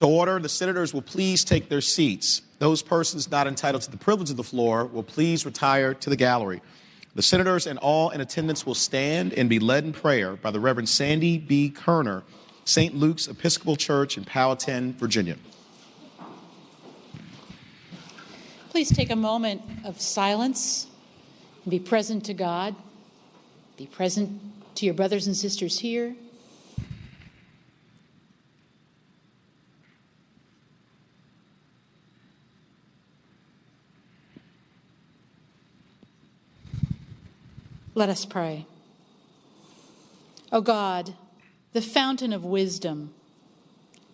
order, the senators will please take their seats. Those persons not entitled to the privilege of the floor will please retire to the gallery. The senators and all in attendance will stand and be led in prayer by the Reverend Sandy B. Kerner, St. Luke's Episcopal Church in Powhatan, Virginia. Please take a moment of silence and be present to God. Be present to your brothers and sisters here. Let us pray. O God, the fountain of wisdom,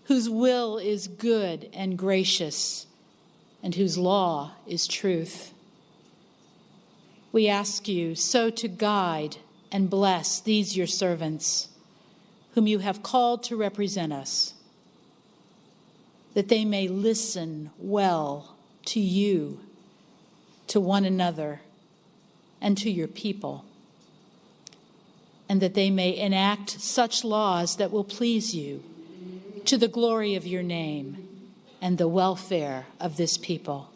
whose will is good and gracious, and whose law is truth, we ask you so to guide and bless these your servants, whom you have called to represent us, that they may listen well to you, to one another, and to your people, and that they may enact such laws that will please you, to the glory of your name and the welfare of this people.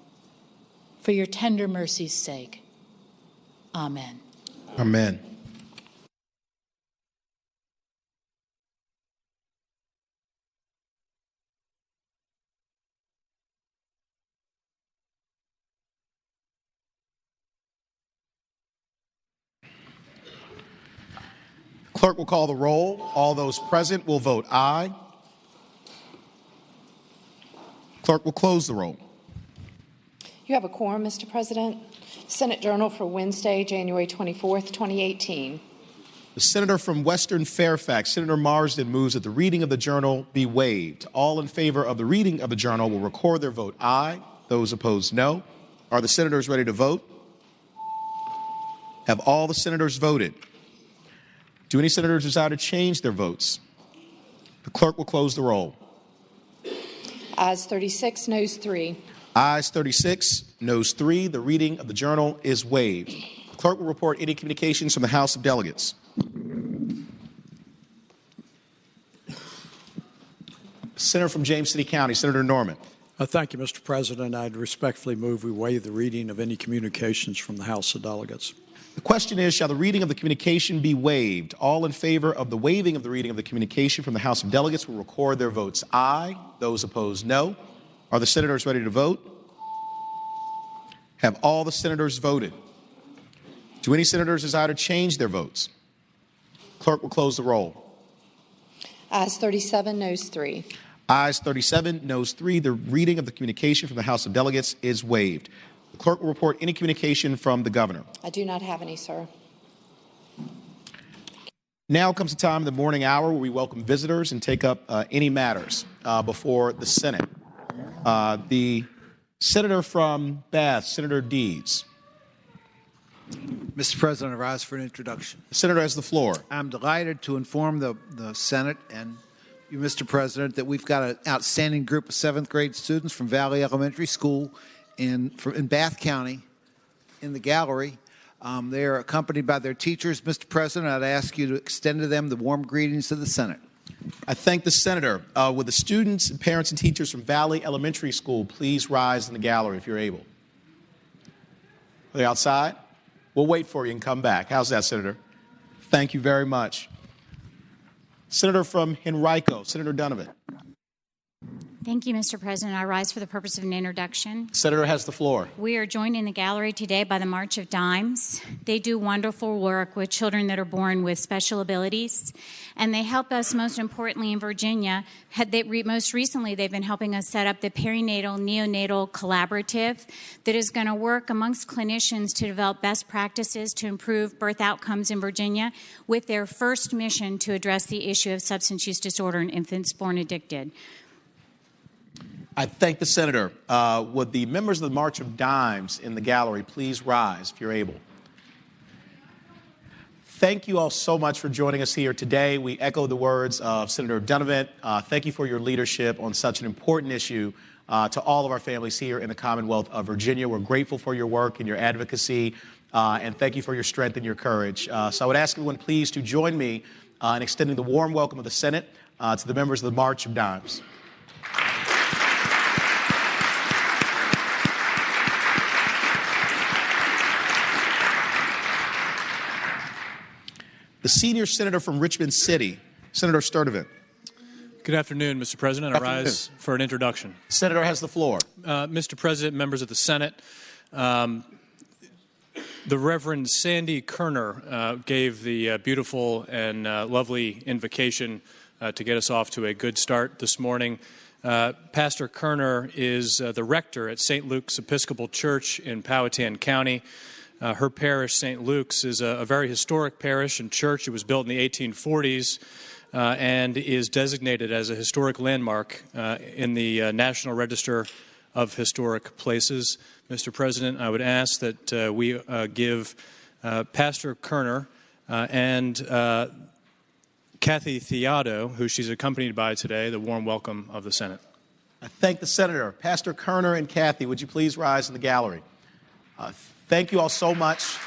For your tender mercy's sake. Amen. Amen. Clerk will call the roll. All those present will vote aye. Clerk will close the roll. You have a quorum, Mr. President. Senate Journal for Wednesday, January 24th, 2018. The senator from Western Fairfax, Senator Marsden, moves that the reading of the journal be waived. All in favor of the reading of the journal will record their vote aye. Those opposed, no. Are the senators ready to vote? Have all the senators voted? Do any senators desire to change their votes? The clerk will close the roll. Ayes 36, noes 3. Ayes 36, noes 3. The reading of the journal is waived. The clerk will report any communications from the House of Delegates. Senator from James City County, Senator Norman. Thank you, Mr. President. I'd respectfully move we waive the reading of any communications from the House of Delegates. The question is, shall the reading of the communication be waived? All in favor of the waiving of the reading of the communication from the House of Delegates will record their votes aye. Those opposed, no. Are the senators ready to vote? Have all the senators voted? Do any senators desire to change their votes? Clerk will close the roll. Ayes 37, noes 3. Ayes 37, noes 3. The reading of the communication from the House of Delegates is waived. The clerk will report any communication from the governor. I do not have any, sir. Now comes the time of the morning hour where we welcome visitors and take up any matters before the Senate. The senator from Bath, Senator Deeds. Mr. President, I rise for an introduction. The senator has the floor. I'm delighted to inform the Senate and you, Mr. President, that we've got an outstanding group of 7th grade students from Valley Elementary School in Bath County in the gallery. They are accompanied by their teachers. Mr. President, I'd ask you to extend to them the warm greetings of the Senate. I thank the senator. Would the students and parents and teachers from Valley Elementary School please rise in the gallery if you're able? Are they outside? We'll wait for you and come back. How's that, Senator? Thank you very much. Senator from Henrico, Senator Donovan. Thank you, Mr. President. I rise for the purpose of an introduction. Senator has the floor. We are joined in the gallery today by the March of Dimes. They do wonderful work with children that are born with special abilities, and they help us, most importantly, in Virginia. Most recently, they've been helping us set up the perinatal neonatal collaborative that is going to work amongst clinicians to develop best practices to improve birth outcomes in Virginia, with their first mission to address the issue of substance use disorder in infants born addicted. I thank the senator. Would the members of the March of Dimes in the gallery please rise if you're able? Thank you all so much for joining us here today. We echo the words of Senator Donovan. Thank you for your leadership on such an important issue to all of our families here in the Commonwealth of Virginia. We're grateful for your work and your advocacy, and thank you for your strength and your courage. So I would ask everyone please to join me in extending the warm welcome of the Senate to the members of the March of Dimes. the senior senator from Richmond City, Senator Sturdivant. Good afternoon, Mr. President. I rise for an introduction. Senator has the floor. Mr. President, members of the Senate, the Reverend Sandy Kerner gave the beautiful and lovely invocation to get us off to a good start this morning. Pastor Kerner is the rector at St. Luke's Episcopal Church in Powhatan County. Her parish, St. Luke's, is a very historic parish and church. It was built in the 1840s and is designated as a historic landmark in the National Register of Historic Places. Mr. President, I would ask that we give Pastor Kerner and Kathy Theodo, who she's accompanied by today, the warm welcome of the Senate. I thank the Senator. Pastor Kerner and Kathy, would you please rise in the gallery? Thank you all so much.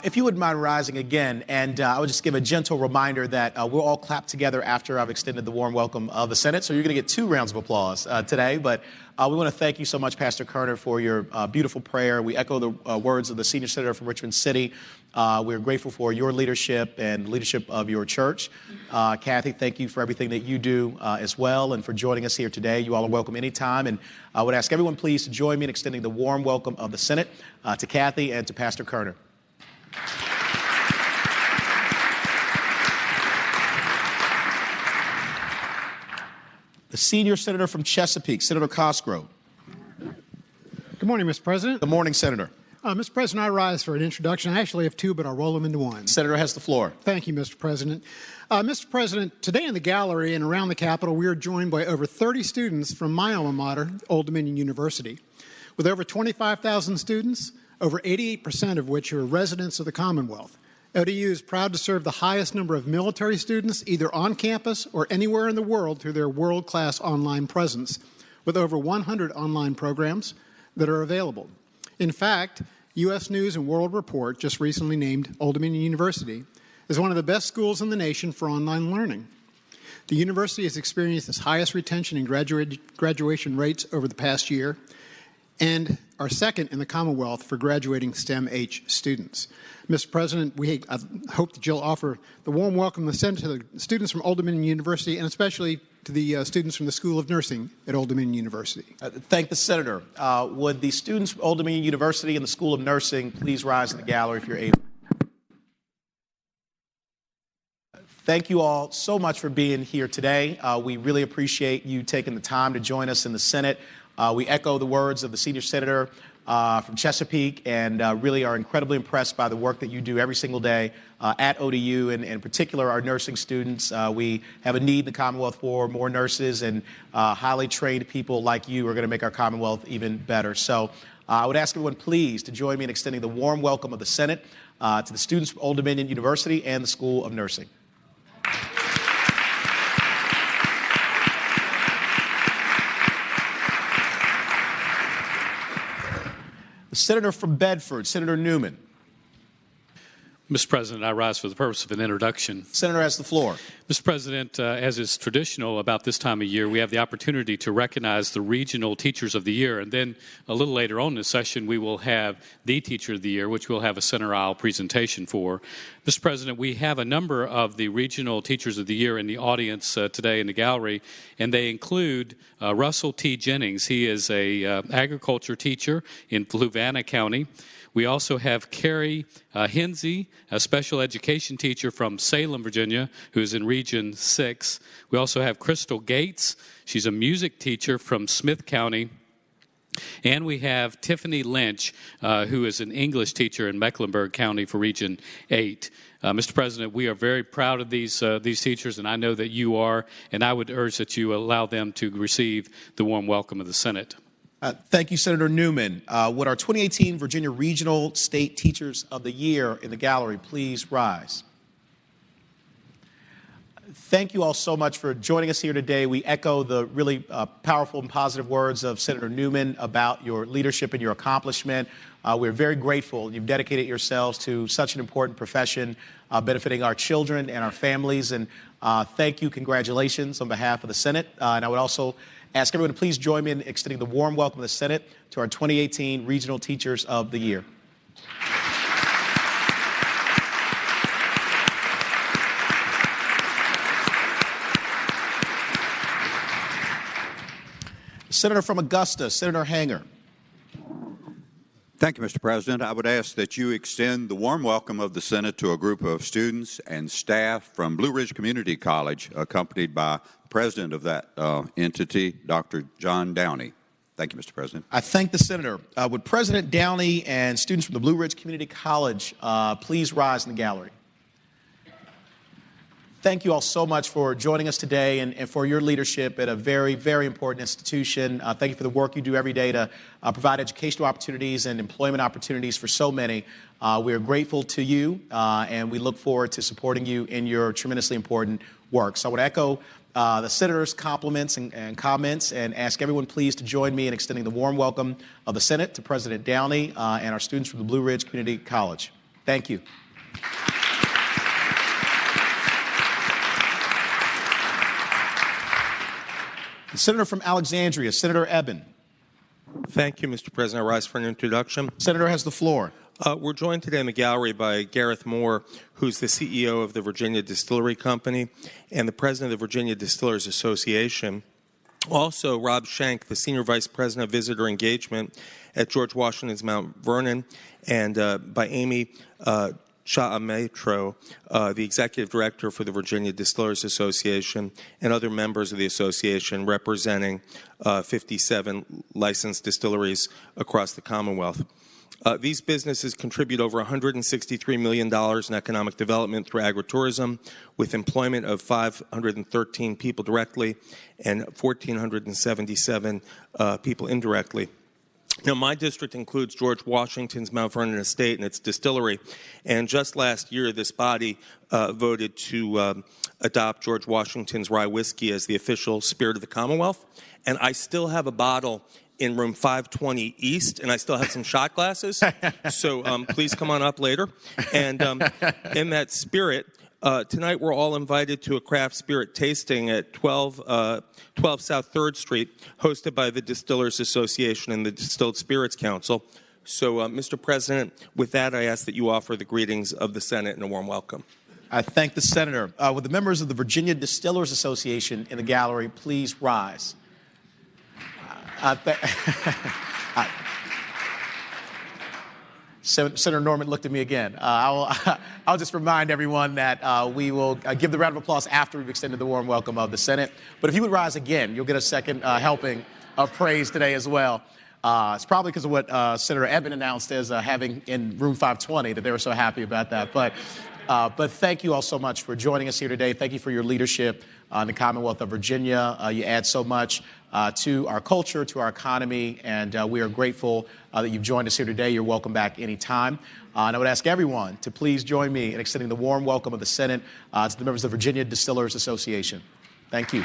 If you wouldn't mind rising again, and I would just give a gentle reminder that we'll all clap together after I've extended the warm welcome of the Senate. So you're going to get 2 rounds of applause today. But we want to thank you so much, Pastor Kerner, for your beautiful prayer. We echo the words of the senior senator from Richmond City. We're grateful for your leadership and leadership of your church. Kathy, thank you for everything that you do as well and for joining us here today. You all are welcome anytime. And I would ask everyone please to join me in extending the warm welcome of the Senate to Kathy and to Pastor Kerner. The senior senator from Chesapeake, Senator Cosgrove. Good morning, Mr. President. Good morning, Senator. Mr. President, I rise for an introduction. I actually have 2, but I'll roll them into one. Senator has the floor. Thank you, Mr. President. Mr. President, today in the gallery and around the Capitol, we are joined by over 30 students from my alma mater, Old Dominion University. With over 25,000 students, over 88% of which are residents of the Commonwealth. ODU is proud to serve the highest number of military students either on campus or anywhere in the world through their world-class online presence, with over 100 online programs that are available. In fact, U.S. News and World Report just recently named Old Dominion University as one of the best schools in the nation for online learning. The university has experienced its highest retention and graduation rates over the past year, and are second in the Commonwealth for graduating STEM-H students. Mr. President, I hope that you'll offer the warm welcome of the Senate to the students from Old Dominion University and especially to the students from the School of Nursing at Old Dominion University. Thank the Senator. Would the students from Old Dominion University and the School of Nursing please rise in the gallery if you're able? Thank you all so much for being here today. We really appreciate you taking the time to join us in the Senate. We echo the words of the senior senator from Chesapeake and really are incredibly impressed by the work that you do every single day at ODU, and in particular our nursing students. We have a need in the Commonwealth for more nurses, and highly trained people like you are going to make our Commonwealth even better. So I would ask everyone please to join me in extending the warm welcome of the Senate to the students from Old Dominion University and the School of Nursing. The senator from Bedford, Senator Newman. Mr. President, I rise for the purpose of an introduction. Senator has the floor. Mr. President, as is traditional about this time of year, we have the opportunity to recognize the regional teachers of the year. And then a little later on in the session, we will have the teacher of the year, which we'll have a center aisle presentation for. Mr. President, we have a number of the regional teachers of the year in the audience today in the gallery, and they include Russell T. Jennings. He is a agriculture teacher in Fluvanna County. We also have Carrie Hinsey, a special education teacher from Salem, Virginia, who is in Region 6. We also have Crystal Gates. She's a music teacher from Smith County. And we have Tiffany Lynch, who is an English teacher in Mecklenburg County for Region 8. Mr. President, we are very proud of these teachers, and I know that you are, and I would urge that you allow them to receive the warm welcome of the Senate. Thank you, Senator Newman. Would our 2018 Virginia Regional State Teachers of the Year in the gallery please rise? Thank you all so much for joining us here today. We echo the really powerful and positive words of Senator Newman about your leadership and your accomplishment. We're very grateful. You've dedicated yourselves to such an important profession benefiting our children and our families. And thank you. Congratulations on behalf of the Senate. And I would also ask everyone to please join me in extending the warm welcome of the Senate to our 2018 Regional Teachers of the Year. Senator from Augusta, Senator Hanger. Thank you, Mr. President. I would ask that you extend the warm welcome of the Senate to a group of students and staff from Blue Ridge Community College, accompanied by the president of that entity, Dr. John Downey. Thank you, Mr. President. I thank the senator. Would President Downey and students from the Blue Ridge Community College please rise in the gallery? Thank you all so much for joining us today and for your leadership at a very, very important institution. Thank you for the work you do every day to provide educational opportunities and employment opportunities for so many. We are grateful to you, and we look forward to supporting you in your tremendously important work. So I would echo the senator's compliments and comments and ask everyone please to join me in extending the warm welcome of the Senate to President Downey and our students from the Blue Ridge Community College. Thank you. The senator from Alexandria, Senator Eben. Thank you, Mr. President. I rise for an introduction. Senator has the floor. We're joined today in the gallery by Gareth Moore, who's the CEO of the Virginia Distillery Company and the president of the Virginia Distillers Association. Also, Rob Schenk, the senior vice president of visitor engagement at George Washington's Mount Vernon, and by Amy Chaametro, the executive director for the Virginia Distillers Association, and other members of the association representing 57 licensed distilleries across the Commonwealth. These businesses contribute over $163 million in economic development through agritourism, with employment of 513 people directly and 1,477 people indirectly. Now, my district includes George Washington's Mount Vernon Estate and its distillery, and just last year this body voted to adopt George Washington's rye whiskey as the official spirit of the Commonwealth, and I still have a bottle in room 520 East, and I still have some shot glasses, so please come on up later. And in that spirit, tonight we're all invited to a craft spirit tasting at 12 South 3rd Street, hosted by the Distillers Association and the Distilled Spirits Council. So, Mr. President, with that, I ask that you offer the greetings of the Senate and a warm welcome. I thank the senator. Would the members of the Virginia Distillers Association in the gallery please rise? Senator Norman looked at me again. I'll just remind everyone that we will give the round of applause after we've extended the warm welcome of the Senate. But if you would rise again, you'll get a second helping of praise today as well. It's probably because of what Senator Eben announced as having in room 520 that they were so happy about that. But thank you all so much for joining us here today. Thank you for your leadership in the Commonwealth of Virginia. You add so much to our culture, to our economy, and we are grateful that you've joined us here today. You're welcome back anytime. And I would ask everyone to please join me in extending the warm welcome of the Senate to the members of the Virginia Distillers Association. Thank you.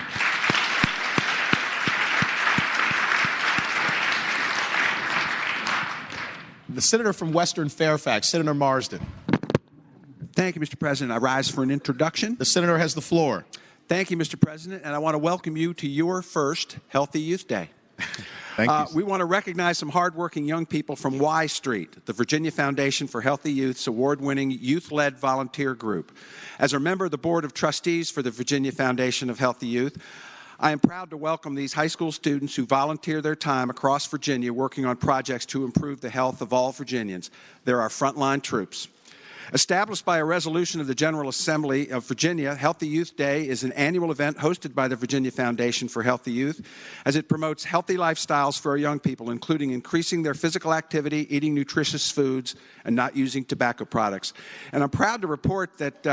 The senator from Western Fairfax, Senator Marsden. Thank you, Mr. President. I rise for an introduction. The senator has the floor. Thank you, Mr. President, and I want to welcome you to your first Healthy Youth Day. Thank you. We want to recognize some hardworking young people from Y Street, the Virginia Foundation for Healthy Youth's award-winning youth-led volunteer group. As a member of the Board of Trustees for the Virginia Foundation of Healthy Youth, I am proud to welcome these high school students who volunteer their time across Virginia working on projects to improve the health of all Virginians. They're our frontline troops. Established by a resolution of the General Assembly of Virginia, Healthy Youth Day is an annual event hosted by the Virginia Foundation for Healthy Youth as it promotes healthy lifestyles for our young people, including increasing their physical activity, eating nutritious foods, and not using tobacco products. And I'm proud to report that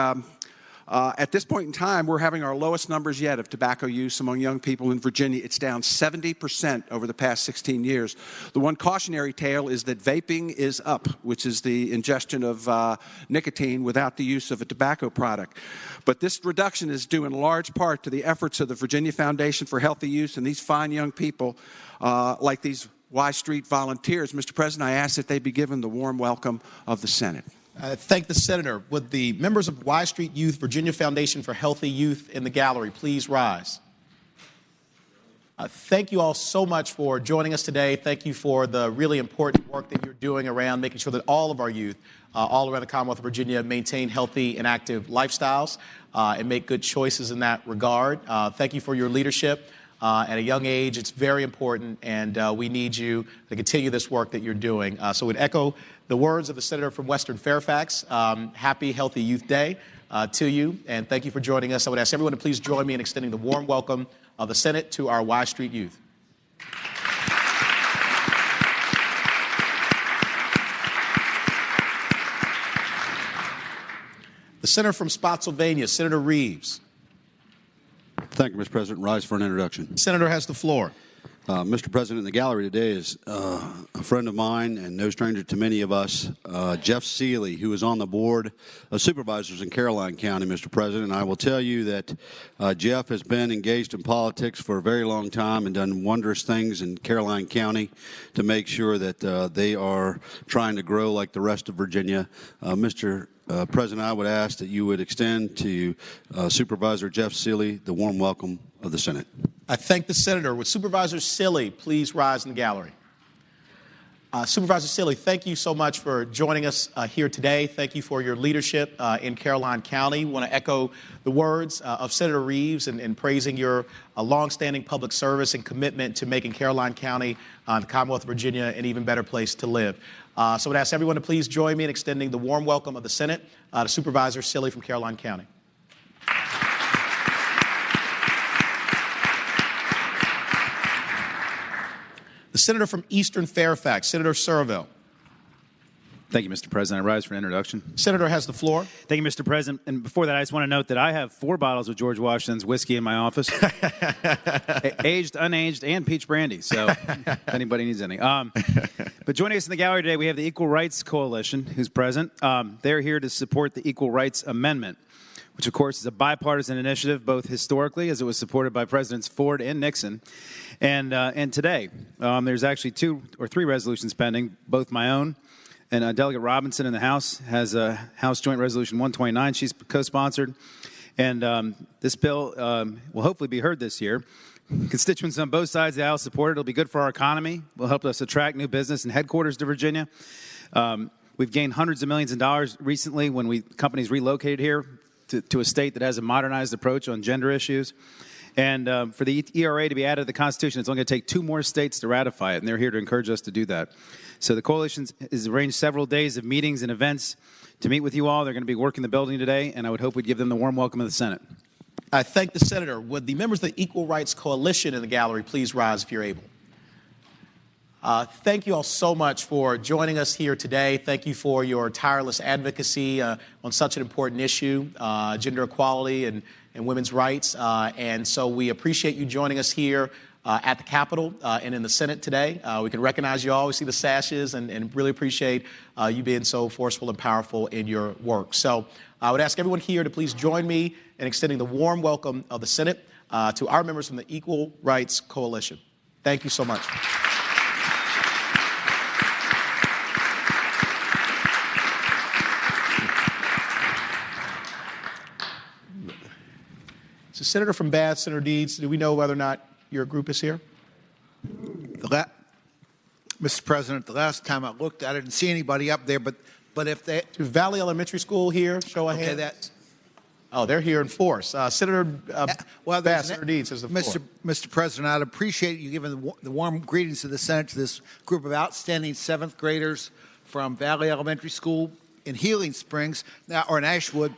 at this point in time, we're having our lowest numbers yet of tobacco use among young people in Virginia. It's down 70% over the past 16 years. The one cautionary tale is that vaping is up, which is the ingestion of nicotine without the use of a tobacco product. But this reduction is due in large part to the efforts of the Virginia Foundation for Healthy Youth and these fine young people like these Y Street volunteers. Mr. President, I ask that they be given the warm welcome of the Senate. Thank the senator. Would the members of Y Street Youth, Virginia Foundation for Healthy Youth in the gallery please rise? Thank you all so much for joining us today. Thank you for the really important work that you're doing around making sure that all of our youth all around the Commonwealth of Virginia maintain healthy and active lifestyles and make good choices in that regard. Thank you for your leadership. At a young age, it's very important, and we need you to continue this work that you're doing. So we'd echo the words of the Senator from Western Fairfax. Happy Healthy Youth Day to you, and thank you for joining us. I would ask everyone to please join me in extending the warm welcome of the Senate to our Y Street youth. The Senator from Spotsylvania, Senator Reeves. Thank you, Mr. President. Rise for an introduction. Senator has the floor. Mr. President, in the gallery today is a friend of mine and no stranger to many of us, Jeff Seeley, who is on the board of supervisors in Caroline County, Mr. President. And I will tell you that Jeff has been engaged in politics for a very long time and done wondrous things in Caroline County to make sure that they are trying to grow like the rest of Virginia. Mr. President, I would ask that you would extend to Supervisor Jeff Seeley the warm welcome of the Senate. I thank the Senator. Would Supervisor Seeley please rise in the gallery? Supervisor Seeley, thank you so much for joining us here today. Thank you for your leadership in Caroline County. We want to echo the words of Senator Reeves in praising your longstanding public service and commitment to making Caroline County, the Commonwealth of Virginia, an even better place to live. So I would ask everyone to please join me in extending the warm welcome of the Senate to Supervisor Seeley from Caroline County. The Senator from Eastern Fairfax, Senator Surville. Thank you, Mr. President. I rise for an introduction. Senator has the floor. Thank you, Mr. President. And before that, I just want to note that I have 4 bottles of George Washington's whiskey in my office, aged, unaged, and peach brandy. So if anybody needs any. But joining us in the gallery today, we have the Equal Rights Coalition, who's present. They're here to support the Equal Rights Amendment, which, of course, is a bipartisan initiative, both historically, as it was supported by Presidents Ford and Nixon, and today. There's actually 2 or 3 resolutions pending, both my own. And Delegate Robinson in the House has a House Joint Resolution 129 she's co-sponsored. And this bill will hopefully be heard this year. Constituents on both sides of the aisle support it. It'll be good for our economy. Will help us attract new business and headquarters to Virginia. We've gained hundreds of millions of dollars recently when companies relocated here to a state that has a modernized approach on gender issues. And for the ERA to be added to the Constitution, it's only going to take 2 more states to ratify it, and they're here to encourage us to do that. So the coalition has arranged several days of meetings and events to meet with you all. They're going to be working the building today, and I would hope we'd give them the warm welcome of the Senate. I thank the Senator. Would the members of the Equal Rights Coalition in the gallery please rise if you're able? Thank you all so much for joining us here today. Thank you for your tireless advocacy on such an important issue, gender equality and women's rights. And so we appreciate you joining us here at the Capitol and in the Senate today. We can recognize you all. We see the sashes and really appreciate you being so forceful and powerful in your work. So I would ask everyone here to please join me in extending the warm welcome of the Senate to our members from the Equal Rights Coalition. Thank you so much. So, Senator from Bath, Senator Deeds, do we know whether or not your group is here? Mr. President, the last time I looked, I didn't see anybody up there, but if they... Is Valley Elementary School here? Show of hands. Oh, they're here in force. Senator Bath, Senator Deeds has the floor. Mr. President, I'd appreciate you giving the warm greetings to the Senate to this group of outstanding 7th graders from Valley Elementary School in Healing Springs, or in Ashwood,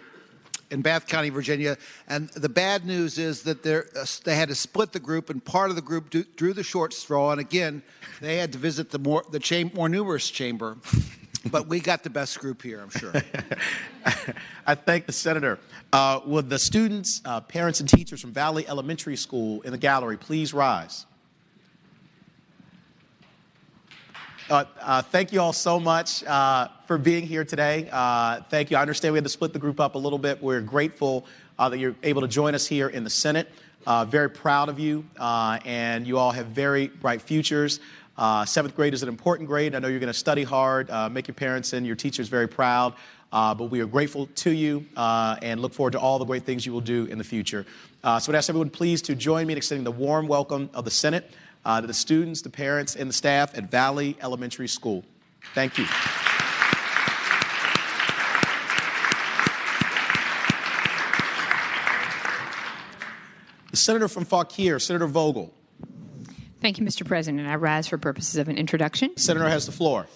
in Bath County, Virginia. And the bad news is that they had to split the group, and part of the group drew the short straw. And again, they had to visit the more numerous chamber. But we got the best group here, I'm sure. I thank the Senator. Would the students, parents, and teachers from Valley Elementary School in the gallery please rise? Thank you all so much for being here today. Thank you. I understand we had to split the group up a little bit. We're grateful that you're able to join us here in the Senate. Very proud of you, and you all have very bright futures. 7th grade is an important grade. I know you're going to study hard, make your parents and your teachers very proud. but we are grateful to you and look forward to all the great things you will do in the future. So I'd ask everyone please to join me in extending the warm welcome of the Senate to the students, the parents, and the staff at Valley Elementary School. Thank you. The Senator from Fauquier, Senator Vogel. Thank you, Mr. President. I rise for purposes of an introduction. The Senator has the floor.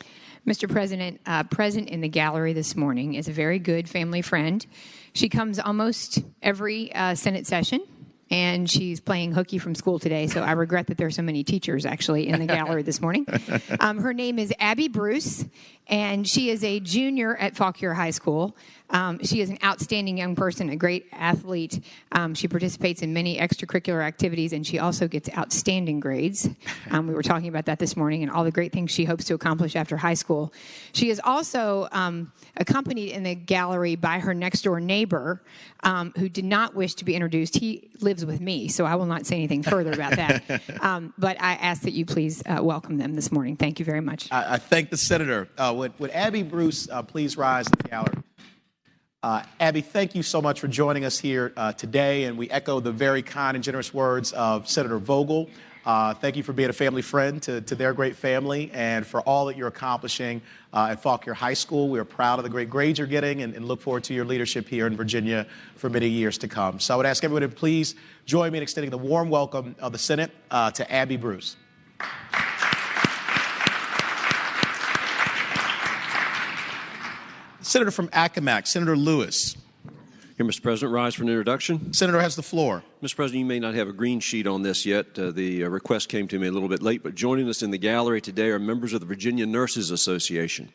Mr. President, present in the gallery this morning is a very good family friend. She comes almost every Senate session, and she's playing hooky from school today, so I regret that there are so many teachers actually in the gallery this morning. Her name is Abby Bruce, and she is a junior at Fauquier High School. She is an outstanding young person, a great athlete. She participates in many extracurricular activities, and she also gets outstanding grades. We were talking about that this morning and all the great things she hopes to accomplish after high school. She is also accompanied in the gallery by her next-door neighbor, who did not wish to be introduced. He lives with me, so I will not say anything further about that. But I ask that you please welcome them this morning. Thank you very much. I thank the Senator. Would Abby Bruce please rise in the gallery? Abby, thank you so much for joining us here today, and we echo the very kind and generous words of Senator Vogel. Thank you for being a family friend to their great family and for all that you're accomplishing at Fauquier High School. We are proud of the great grades you're getting and look forward to your leadership here in Virginia for many years to come. So I would ask everyone to please join me in extending the warm welcome of the Senate to Abby Bruce. Senator from Accomack, Senator Lewis. Here, Mr. President, rise for an introduction. Senator has the floor. Mr. President, you may not have a green sheet on this yet. The request came to me a little bit late, but joining us in the gallery today are members of the Virginia Nurses Association.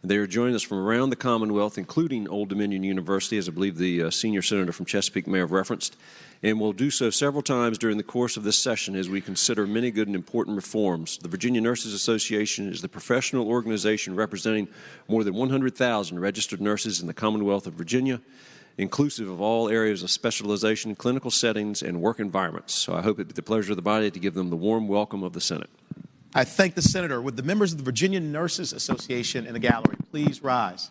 They are joining us from around the Commonwealth, including Old Dominion University, as I believe the senior senator from Chesapeake may have referenced, and will do so several times during the course of this session as we consider many good and important reforms. The Virginia Nurses Association is the professional organization representing more than 100,000 registered nurses in the Commonwealth of Virginia, inclusive of all areas of specialization, clinical settings, and work environments. So I hope it be the pleasure of the body to give them the warm welcome of the Senate. I thank the Senator. Would the members of the Virginia Nurses Association in the gallery please rise?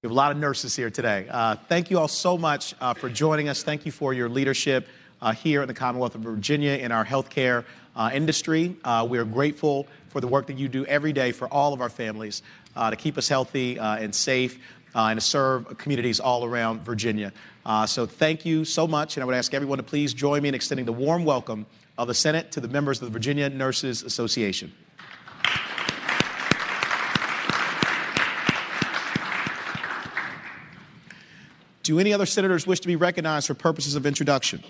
We have a lot of nurses here today. Thank you all so much for joining us. Thank you for your leadership here in the Commonwealth of Virginia in our healthcare industry. We are grateful for the work that you do every day for all of our families to keep us healthy and safe and to serve communities all around Virginia. So thank you so much, and I would ask everyone to please join me in extending the warm welcome of the Senate to the members of the Virginia Nurses Association. Do any other senators wish to be recognized for purposes of introduction?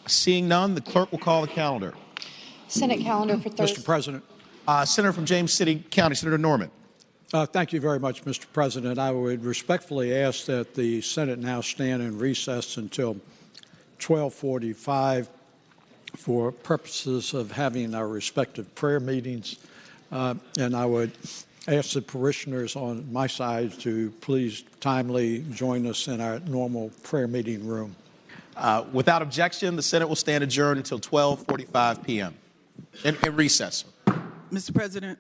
Seeing none, the clerk will call the calendar. Senate calendar for Thursday. Mr. President. Senator from James City County, Senator Norman. Thank you very much, Mr. President. I would respectfully ask that the Senate now stand in recess until 12:45 for purposes of having our respective prayer meetings. And I would ask the parishioners on my side to please timely join us in our normal prayer meeting room. Without objection, the Senate will stand adjourned until 12:45 p.m. in recess. Mr. President.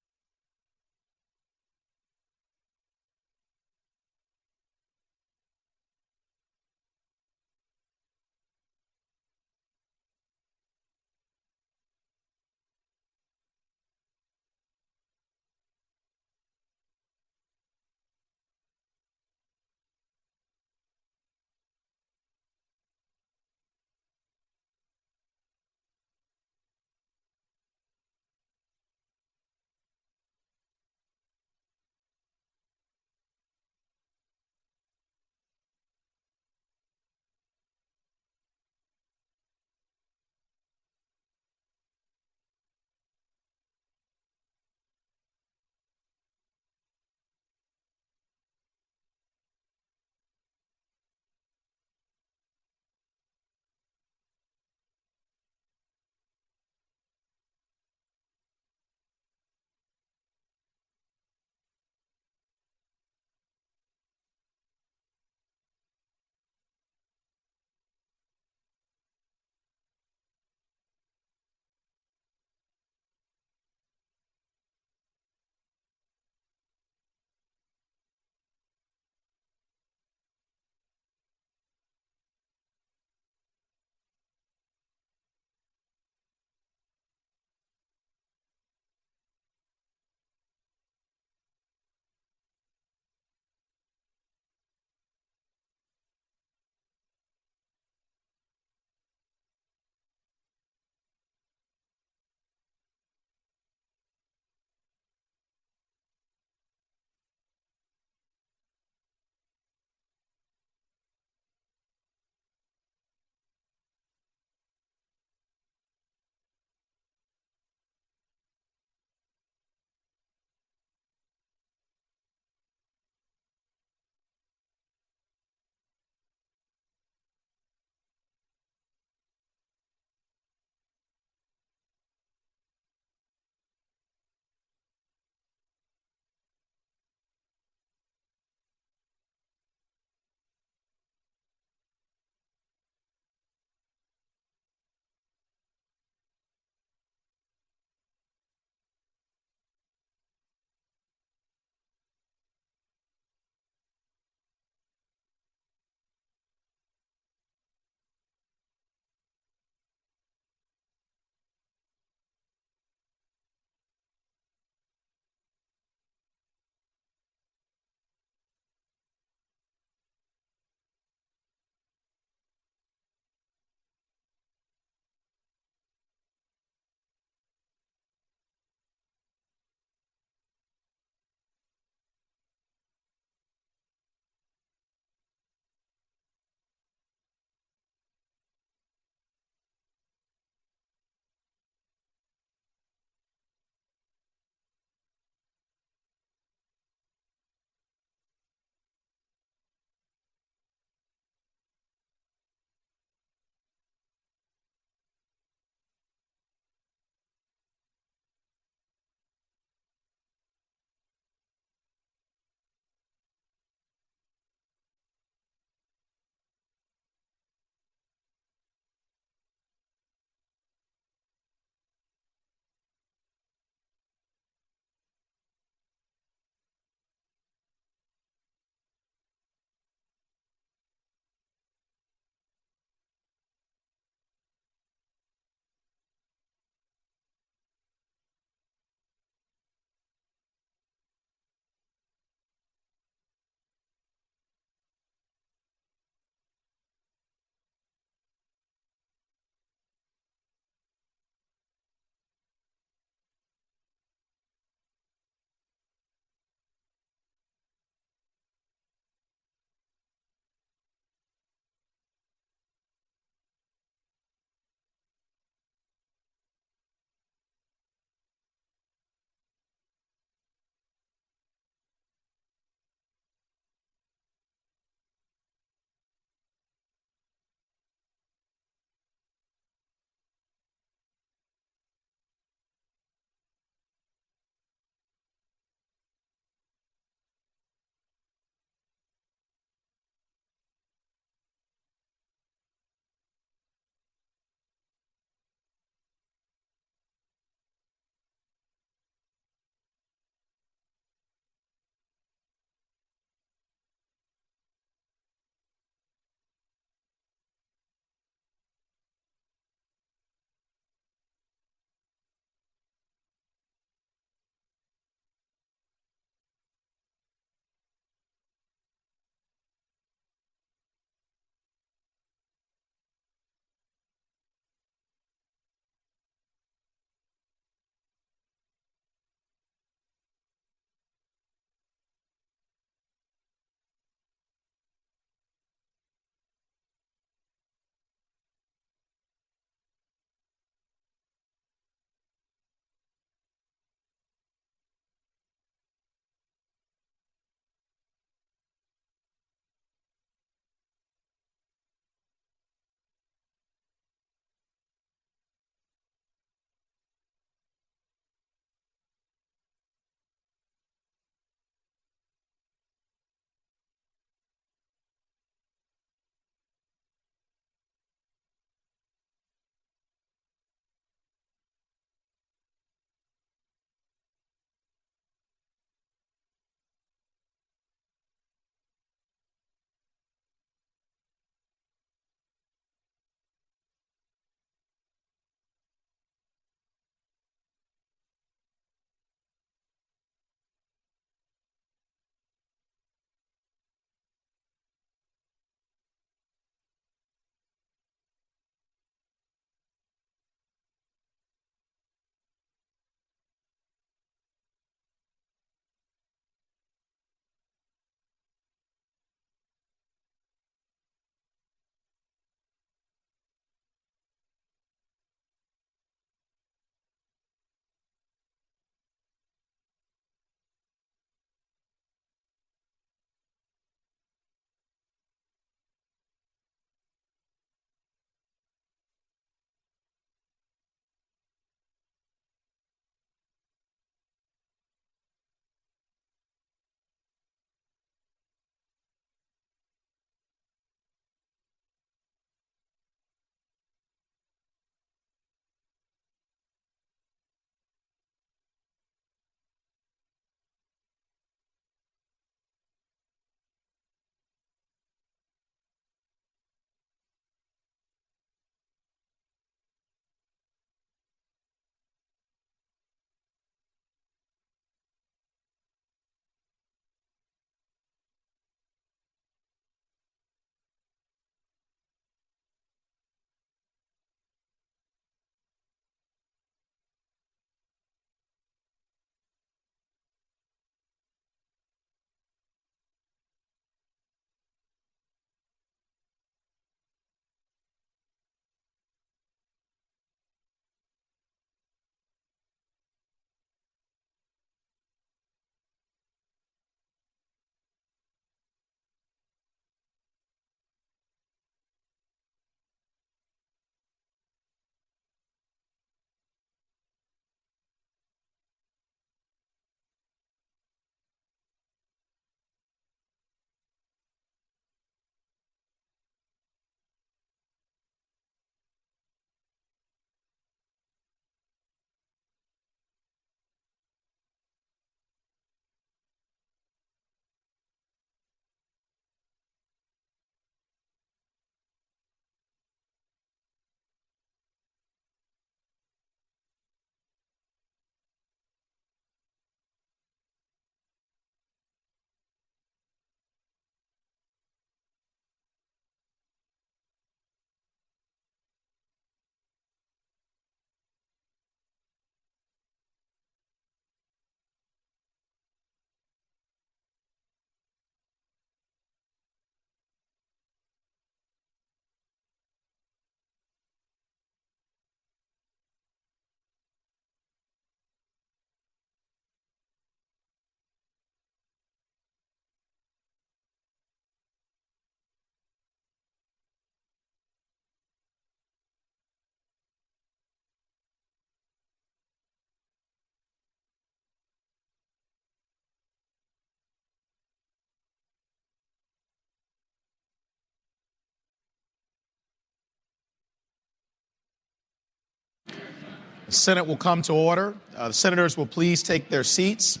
The Senate will come to order. The senators will please take their seats.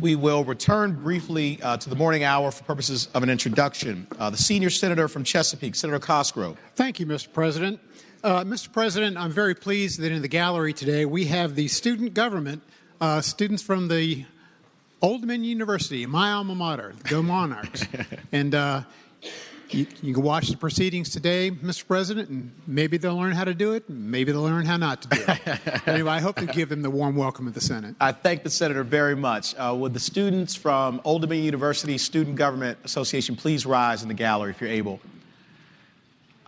We will return briefly to the morning hour for purposes of an introduction. The senior senator from Chesapeake, Senator Cosgrove. Thank you, Mr. President. Mr. President, I'm very pleased that in the gallery today we have the student government, students from the Old Dominion University, my alma mater, Go Monarchs. And you can watch the proceedings today, Mr. President, and maybe they'll learn how to do it, and maybe they'll learn how not to do it. Anyway, I hope to give them the warm welcome at the Senate. I thank the senator very much. Would the students from Old Dominion University Student Government Association please rise in the gallery if you're able?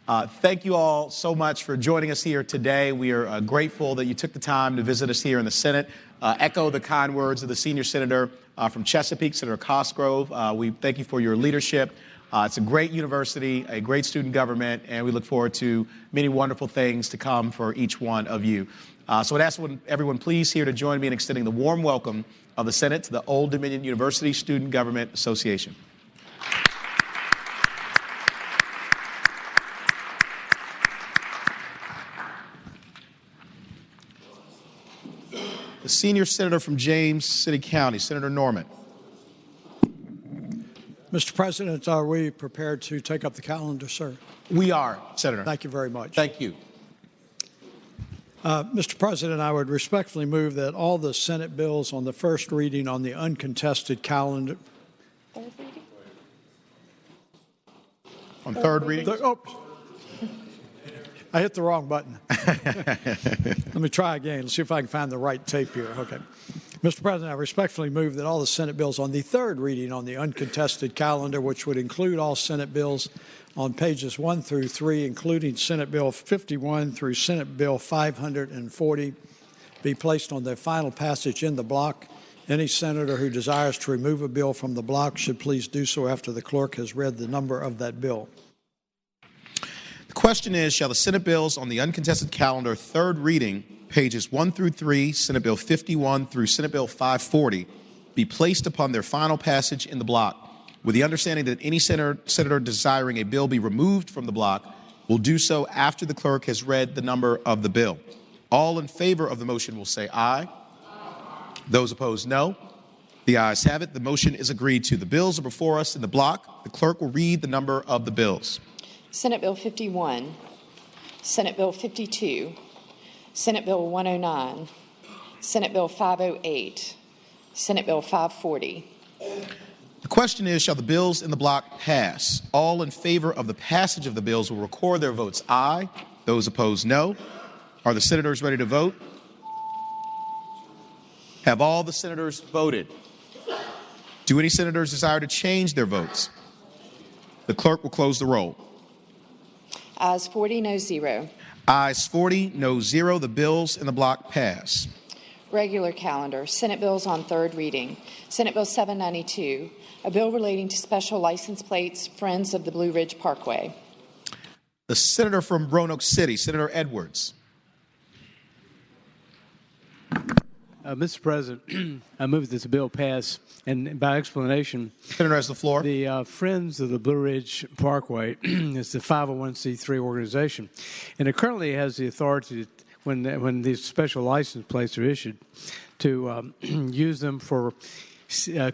Thank you all so much for joining us here today. We are grateful that you took the time to visit us here in the Senate. Echo the kind words of the senior senator from Chesapeake, Senator Cosgrove. We thank you for your leadership. It's a great university, a great student government, and we look forward to many wonderful things to come for each one of you. So I'd ask everyone please here to join me in extending the warm welcome of the Senate to the Old Dominion University Student Government Association. The senior senator from James City County, Senator Norman. Mr. President, are we prepared to take up the calendar, sir? We are, Senator. Thank you very much. Thank you. Mr. President, I would respectfully move that all the Senate bills on the first reading on the uncontested calendar. Third reading? On third reading? I hit the wrong button. Let me try again. Let's see if I can find the right tape here. Okay. Mr. President, I respectfully move that all the Senate bills on the third reading on the uncontested calendar, which would include all Senate bills on pages 1 through 3, including Senate Bill 51 through Senate Bill 540, be placed on their final passage in the block. Any senator who desires to remove a bill from the block should please do so after the clerk has read the number of that bill. The question is, shall the Senate bills on the uncontested calendar, third reading, pages 1 through 3, Senate Bill 51 through Senate Bill 540, be placed upon their final passage in the block, with the understanding that any senator desiring a bill be removed from the block will do so after the clerk has read the number of the bill. All in favor of the motion will say aye. Those opposed, no. The ayes have it. The motion is agreed to. The bills are before us in the block. The clerk will read the number of the bills. Senate Bill 51, Senate Bill 52, Senate Bill 109, Senate Bill 508, Senate Bill 540. The question is, shall the bills in the block pass? All in favor of the passage of the bills will record their votes aye. Those opposed, no. Are the senators ready to vote? Have all the senators voted? Do any senators desire to change their votes? The clerk will close the roll. Ayes 40, no 0. Ayes 40, no 0. The bills in the block pass. Regular calendar, Senate bills on third reading. Senate Bill 792, a bill relating to special license plates, Friends of the Blue Ridge Parkway. The senator from Roanoke City, Senator Edwards. Mr. President, I move that this bill pass, and by explanation, Senator has the floor. The Friends of the Blue Ridge Parkway is the 501c3 organization, and it currently has the authority, when these special license plates are issued, to use them for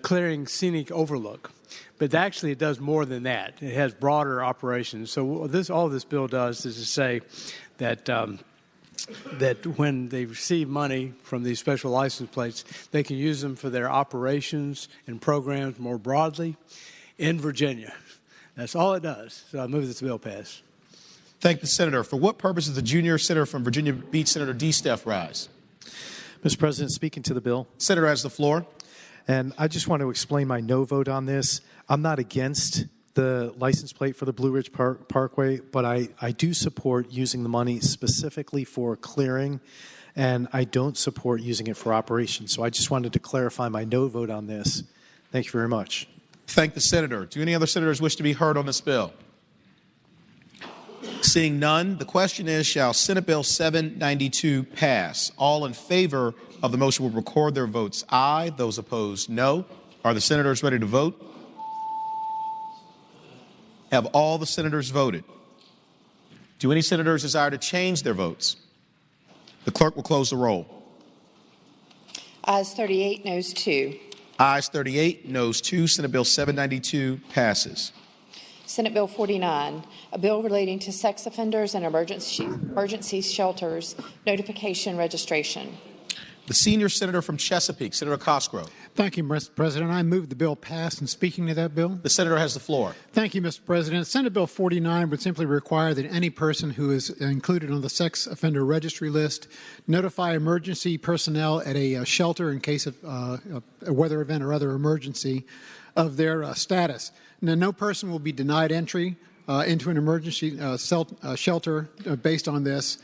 clearing scenic overlook. But actually, it does more than that. It has broader operations. So all this bill does is to say that that when they receive money from these special license plates, they can use them for their operations and programs more broadly in Virginia. That's all it does. So I move this bill pass. Thank the senator. For what purpose does the junior senator from Virginia Beach, Senator D. Steph, rise? Mr. President, speaking to the bill. Senator has the floor. And I just want to explain my no vote on this. I'm not against the license plate for the Blue Ridge Parkway, but I do support using the money specifically for clearing, and I don't support using it for operations. So I just wanted to clarify my no vote on this. Thank you very much. Thank the senator. Do any other senators wish to be heard on this bill? Seeing none, the question is, shall Senate Bill 792 pass? All in favor of the motion will record their votes aye. Those opposed, no. Are the senators ready to vote? Have all the senators voted? Do any senators desire to change their votes? The clerk will close the roll. Ayes 38, noes 2. Ayes 38, noes 2. Senate Bill 792 passes. Senate Bill 49, a bill relating to sex offenders and emergency shelters notification registration. The senior senator from Chesapeake, Senator Cosgrove. Thank you, Mr. President. I move the bill pass. And speaking to that bill. The senator has the floor. Thank you, Mr. President. Senate Bill 49 would simply require that any person who is included on the sex offender registry list notify emergency personnel at a shelter in case of a weather event or other emergency of their status. Now, no person will be denied entry into an emergency shelter based on this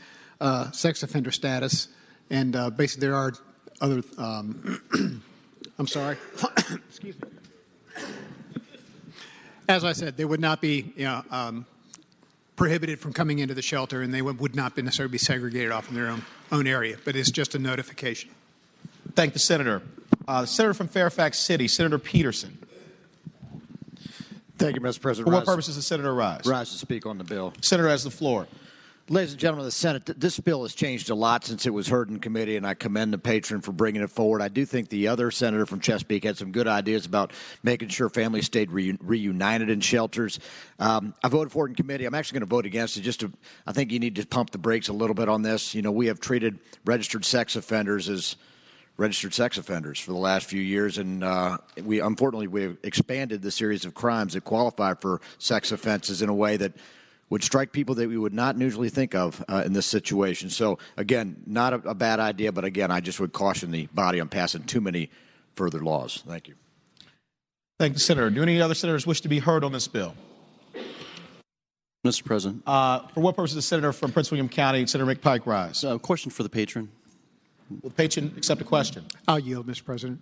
sex offender status. And basically, there are other. I'm sorry. Excuse me. As I said, they would not be prohibited from coming into the shelter, and they would not necessarily be segregated off in their own area. But it's just a notification. Thank the senator. The senator from Fairfax City, Senator Peterson. Thank you, Mr. President. For what purpose does the senator rise? Rise to speak on the bill. Senator has the floor. Ladies and gentlemen of the Senate, this bill has changed a lot since it was heard in committee, and I commend the patron for bringing it forward. I do think the other senator from Chesapeake had some good ideas about making sure families stayed reunited in shelters. I voted for it in committee. I'm actually going to vote against it. I think you need to pump the brakes a little bit on this. You know, we have treated registered sex offenders as registered sex offenders for the last few years, and we've expanded the series of crimes that qualify for sex offenses in a way that would strike people that we would not usually think of in this situation. So, again, not a bad idea, but again, I just would caution the body on passing too many further laws. Thank you. Thank you, Senator. Do any other senators wish to be heard on this bill? Mr. President. For what purpose does the senator from Prince William County, Senator McPike, rise? Question for the patron. Will the patron accept a question? I'll yield, Mr. President.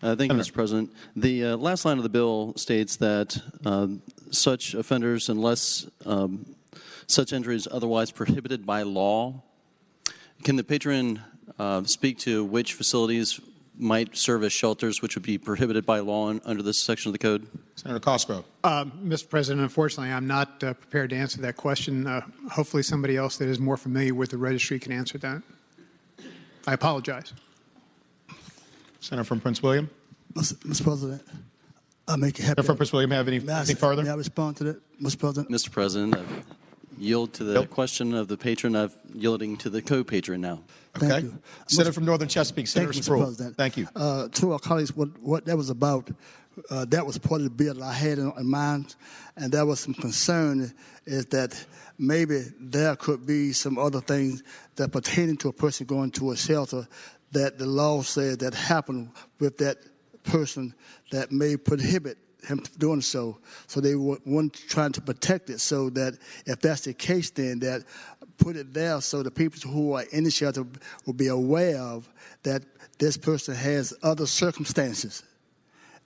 Thank you, Mr. President. The last line of the bill states that such offenders, unless such entry is otherwise prohibited by law. Can the patron speak to which facilities might serve as shelters which would be prohibited by law under this section of the code? Senator Cosgrove. Mr. President, unfortunately, I'm not prepared to answer that question. Hopefully somebody else that is more familiar with the registry can answer that. I apologize. Senator from Prince William. Mr. President, I make it happy. Senator from Prince William, have anything further? May I respond to that, Mr. President? Mr. President, I yield to the question of the patron. I'm yielding to the co-patron now. Okay. Senator from Northern Chesapeake, Senator Sproul. President. Thank you. To our colleagues, what that was about, that was part of the bill that I had in mind, and there was some concern is that maybe there could be some other things that pertaining to a person going to a shelter that the law says that happened with that person that may prohibit him from doing so. So they want trying to protect it so that if that's the case, then that put it there so the people who are in the shelter will be aware of that this person has other circumstances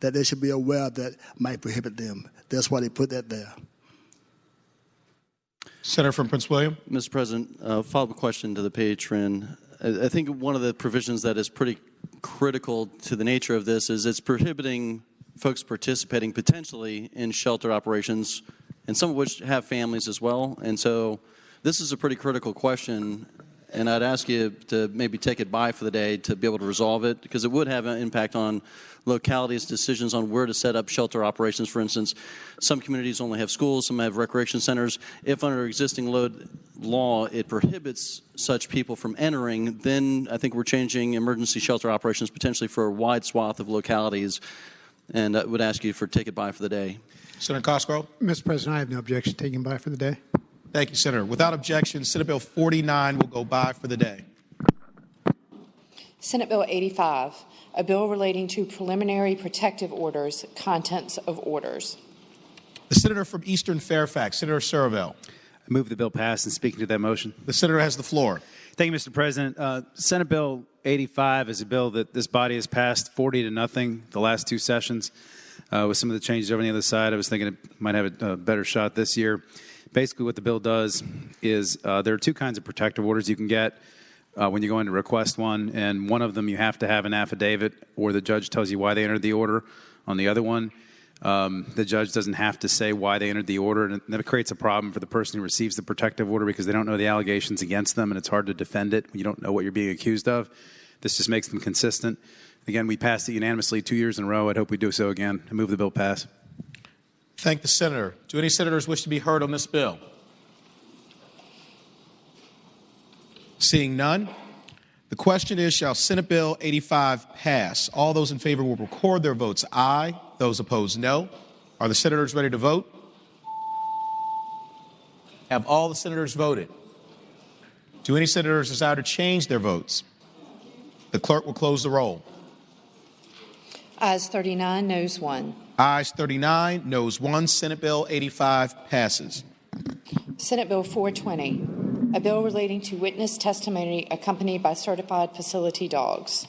that they should be aware of that might prohibit them. That's why they put that there. Senator from Prince William. Mr. President, follow-up question to the patron. I think one of the provisions that is pretty critical to the nature of this is it's prohibiting folks participating potentially in shelter operations, and some of which have families as well. And so this is a pretty critical question, and I'd ask you to maybe take it by for the day to be able to resolve it, because it would have an impact on localities' decisions on where to set up shelter operations. For instance, some communities only have schools, some have recreation centers. If under existing law it prohibits such people from entering, then I think we're changing emergency shelter operations potentially for a wide swath of localities, and I would ask you for take it by for the day. Senator Cosgrove. Mr. President, I have no objection to taking by for the day. Thank you, Senator. Without objection, Senate Bill 49 will go by for the day. Senate Bill 85, a bill relating to preliminary protective orders, contents of orders. The senator from Eastern Fairfax, Senator Saravel. I move the bill pass and speaking to that motion. The senator has the floor. Thank you, Mr. President. Senate Bill 85 is a bill that this body has passed 40-0 the last two sessions. With some of the changes over on the other side, I was thinking it might have a better shot this year. Basically, what the bill does is there are two kinds of protective orders you can get when you go in to request one, and one of them you have to have an affidavit or the judge tells you why they entered the order. On the other one, The judge doesn't have to say why they entered the order, and that creates a problem for the person who receives the protective order because they don't know the allegations against them, and it's hard to defend it when you don't know what you're being accused of. This just makes them consistent. Again, we passed it unanimously 2 years in a row. I'd hope we do so again. I move the bill pass. Thank the senator. Do any senators wish to be heard on this bill? Seeing none, the question is, shall Senate Bill 85 pass? All those in favor will record their votes aye. Those opposed, no. Are the senators ready to vote? Have all the senators voted? Do any senators desire to change their votes? The clerk will close the roll. Ayes 39, noes 1. Ayes 39, noes 1. Senate Bill 85 passes. Senate Bill 420, a bill relating to witness testimony accompanied by certified facility dogs.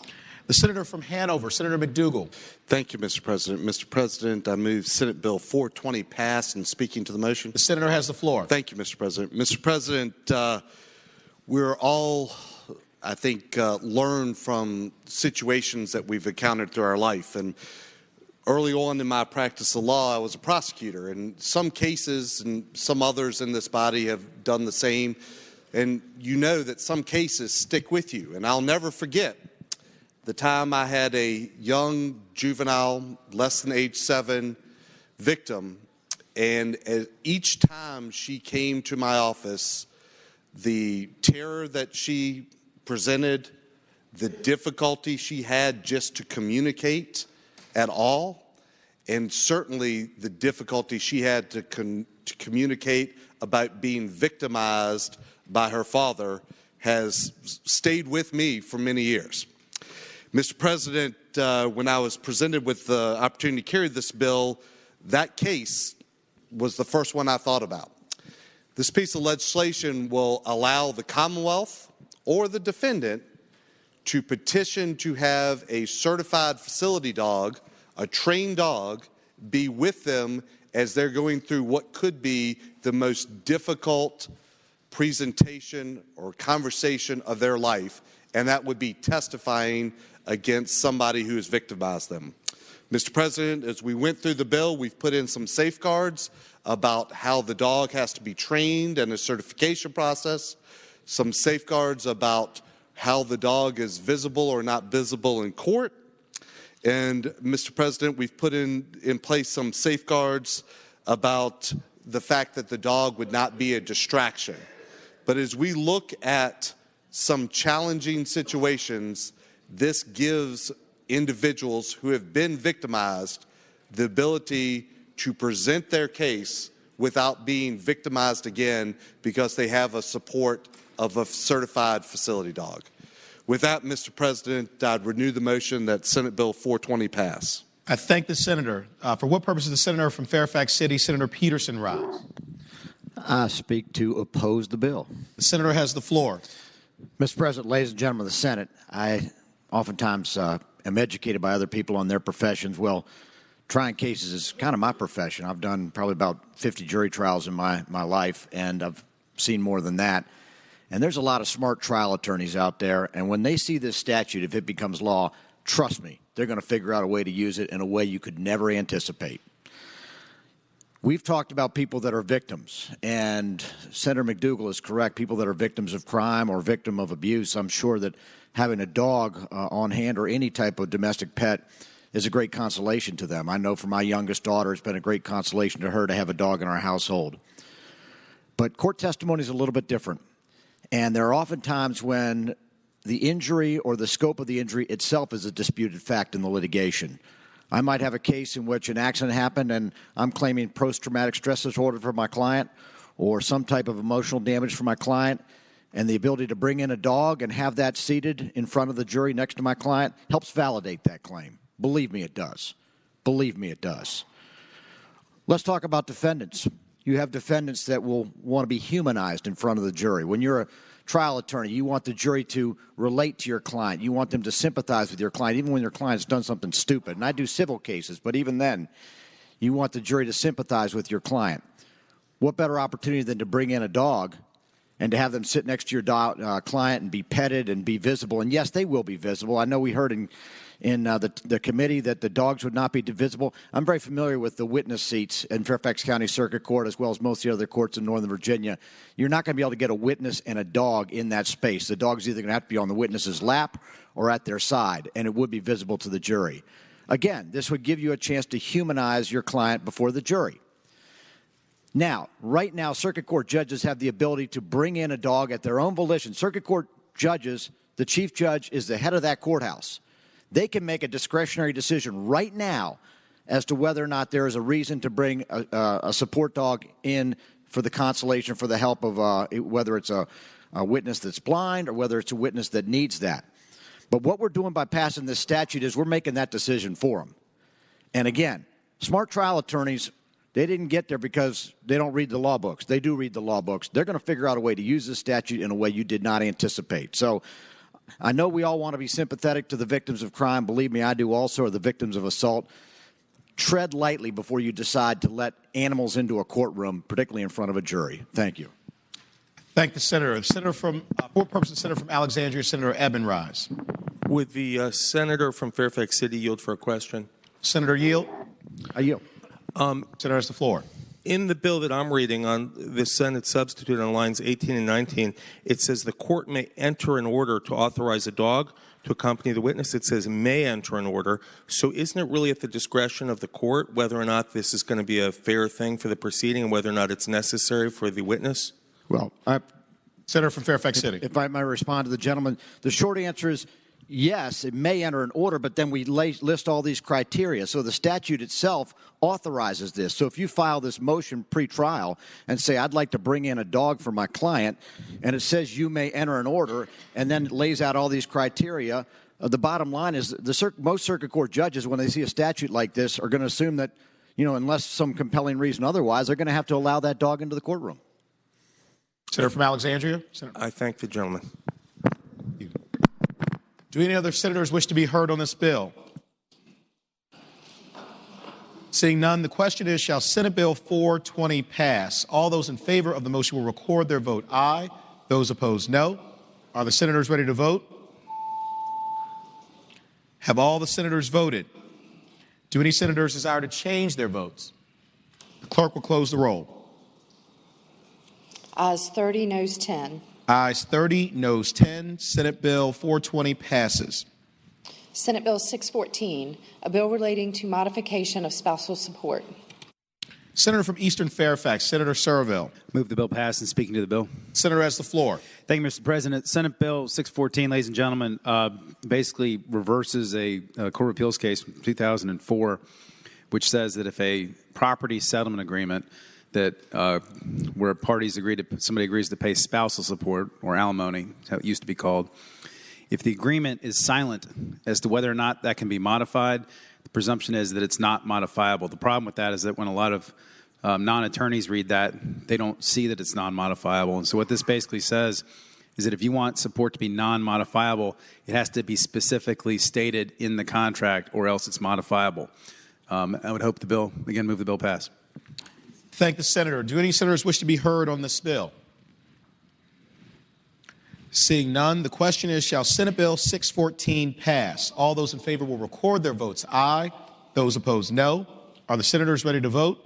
The senator from Hanover, Senator McDougal. Thank you, Mr. President. Mr. President, I move Senate Bill 420 pass. And speaking to the motion. The senator has the floor. Thank you, Mr. President. Mr. President, we're all, I think, learn from situations that we've encountered through our life. And early on in my practice of law, I was a prosecutor. And some cases and some others in this body have done the same. And you know that some cases stick with you. And I'll never forget the time I had a young juvenile, less than age 7, victim. And each time she came to my office, the terror that she presented, the difficulty she had just to communicate at all, and certainly the difficulty she had to communicate about being victimized by her father has stayed with me for many years. Mr. President, when I was presented with the opportunity to carry this bill, that case was the first one I thought about. This piece of legislation will allow the Commonwealth or the defendant to petition to have a certified facility dog, a trained dog, be with them as they're going through what could be the most difficult presentation or conversation of their life, and that would be testifying against somebody who has victimized them. Mr. President, as we went through the bill, we've put in some safeguards about how the dog has to be trained and a certification process, some safeguards about how the dog is visible or not visible in court. And, Mr. President, we've put in place some safeguards about the fact that the dog would not be a distraction. But as we look at some challenging situations, this gives individuals who have been victimized the ability to present their case without being victimized again because they have a support of a certified facility dog. With that, Mr. President, I'd renew the motion that Senate Bill 420 pass. I thank the senator. For what purpose does the senator from Fairfax City, Senator Peterson, rise? I speak to oppose the bill. The senator has the floor. Mr. President, ladies and gentlemen of the Senate, I oftentimes am educated by other people on their professions. Well, trying cases is kind of my profession. I've done probably about 50 jury trials in my life, and I've seen more than that. And there's a lot of smart trial attorneys out there, and when they see this statute, if it becomes law, trust me, they're going to figure out a way to use it in a way you could never anticipate. We've talked about people that are victims, and Senator McDougal is correct. People that are victims of crime or victim of abuse, I'm sure that having a dog on hand or any type of domestic pet is a great consolation to them. I know for my youngest daughter, it's been a great consolation to her to have a dog in our household. But court testimony is a little bit different. And there are often times when the injury or the scope of the injury itself is a disputed fact in the litigation. I might have a case in which an accident happened and I'm claiming post-traumatic stress disorder for my client or some type of emotional damage for my client, and the ability to bring in a dog and have that seated in front of the jury next to my client helps validate that claim. Believe me, it does. Believe me, it does. Let's talk about defendants. You have defendants that will want to be humanized in front of the jury. When you're a trial attorney, you want the jury to relate to your client. You want them to sympathize with your client, even when your client's done something stupid. And I do civil cases, but even then, you want the jury to sympathize with your client. What better opportunity than to bring in a dog and to have them sit next to your client and be petted and be visible? And yes, they will be visible. I know we heard in in the committee that the dogs would not be divisible. I'm very familiar with the witness seats in Fairfax County Circuit Court as well as most of the other courts in Northern Virginia. You're not going to be able to get a witness and a dog in that space. The dog's either going to have to be on the witness's lap or at their side, and it would be visible to the jury. Again, this would give you a chance to humanize your client before the jury. Now, right now, circuit court judges have the ability to bring in a dog at their own volition. Circuit court judges, the chief judge is the head of that courthouse. They can make a discretionary decision right now as to whether or not there is a reason to bring a support dog in for the consolation, for the help of whether it's a witness that's blind or whether it's a witness that needs that. But what we're doing by passing this statute is we're making that decision for them. And again, smart trial attorneys, they didn't get there because they don't read the law books. They do read the law books. They're going to figure out a way to use this statute in a way you did not anticipate. So I know we all want to be sympathetic to the victims of crime. Believe me, I do also, or the victims of assault. Tread lightly before you decide to let animals into a courtroom, particularly in front of a jury. Thank you. Thank the senator. Senator from, for purposes, Senator from Alexandria, Senator Eben rise. Would the senator from Fairfax City yield for a question? Senator yield. I yield. Senator has the floor. In the bill that I'm reading on the Senate substitute on lines 18 and 19, it says the court may enter an order to authorize a dog to accompany the witness. It says may enter an order. So isn't it really at the discretion of the court whether or not this is going to be a fair thing for the proceeding and whether or not it's necessary for the witness? Well, Senator from Fairfax City. If I might respond to the gentleman, the short answer is yes, it may enter an order, but then we list all these criteria. So the statute itself authorizes this. So if you file this motion pre-trial and say, I'd like to bring in a dog for my client, and it says you may enter an order, and then it lays out all these criteria, the bottom line is most circuit court judges, when they see a statute like this, are going to assume that, unless some compelling reason otherwise, they're going to have to allow that dog into the courtroom. Senator from Alexandria. Senator. I thank the gentleman. Do any other senators wish to be heard on this bill? Seeing none, the question is, shall Senate Bill 420 pass? All those in favor of the motion will record their vote aye. Those opposed, no. Are the senators ready to vote? Have all the senators voted? Do any senators desire to change their votes? The clerk will close the roll. Ayes 30, noes 10. Ayes 30, noes 10. Senate Bill 420 passes. Senate Bill 614, a bill relating to modification of spousal support. Senator from Eastern Fairfax, Senator Serville. Move the bill pass and speaking to the bill. Senator has the floor. Thank you, Mr. President. Senate Bill 614, ladies and gentlemen, basically reverses a Court of Appeals case from 2004, which says that if a property settlement agreement that where somebody agrees to pay spousal support or alimony, how it used to be called, if the agreement is silent as to whether or not that can be modified, the presumption is that it's not modifiable. The problem with that is that when a lot of non-attorneys read that, they don't see that it's non-modifiable. And so what this basically says is that if you want support to be non-modifiable, it has to be specifically stated in the contract or else it's modifiable. I would hope the bill, again, move the bill pass. Thank the senator. Do any senators wish to be heard on this bill? Seeing none, the question is, shall Senate Bill 614 pass? All those in favor will record their votes aye. Those opposed, no. Are the senators ready to vote?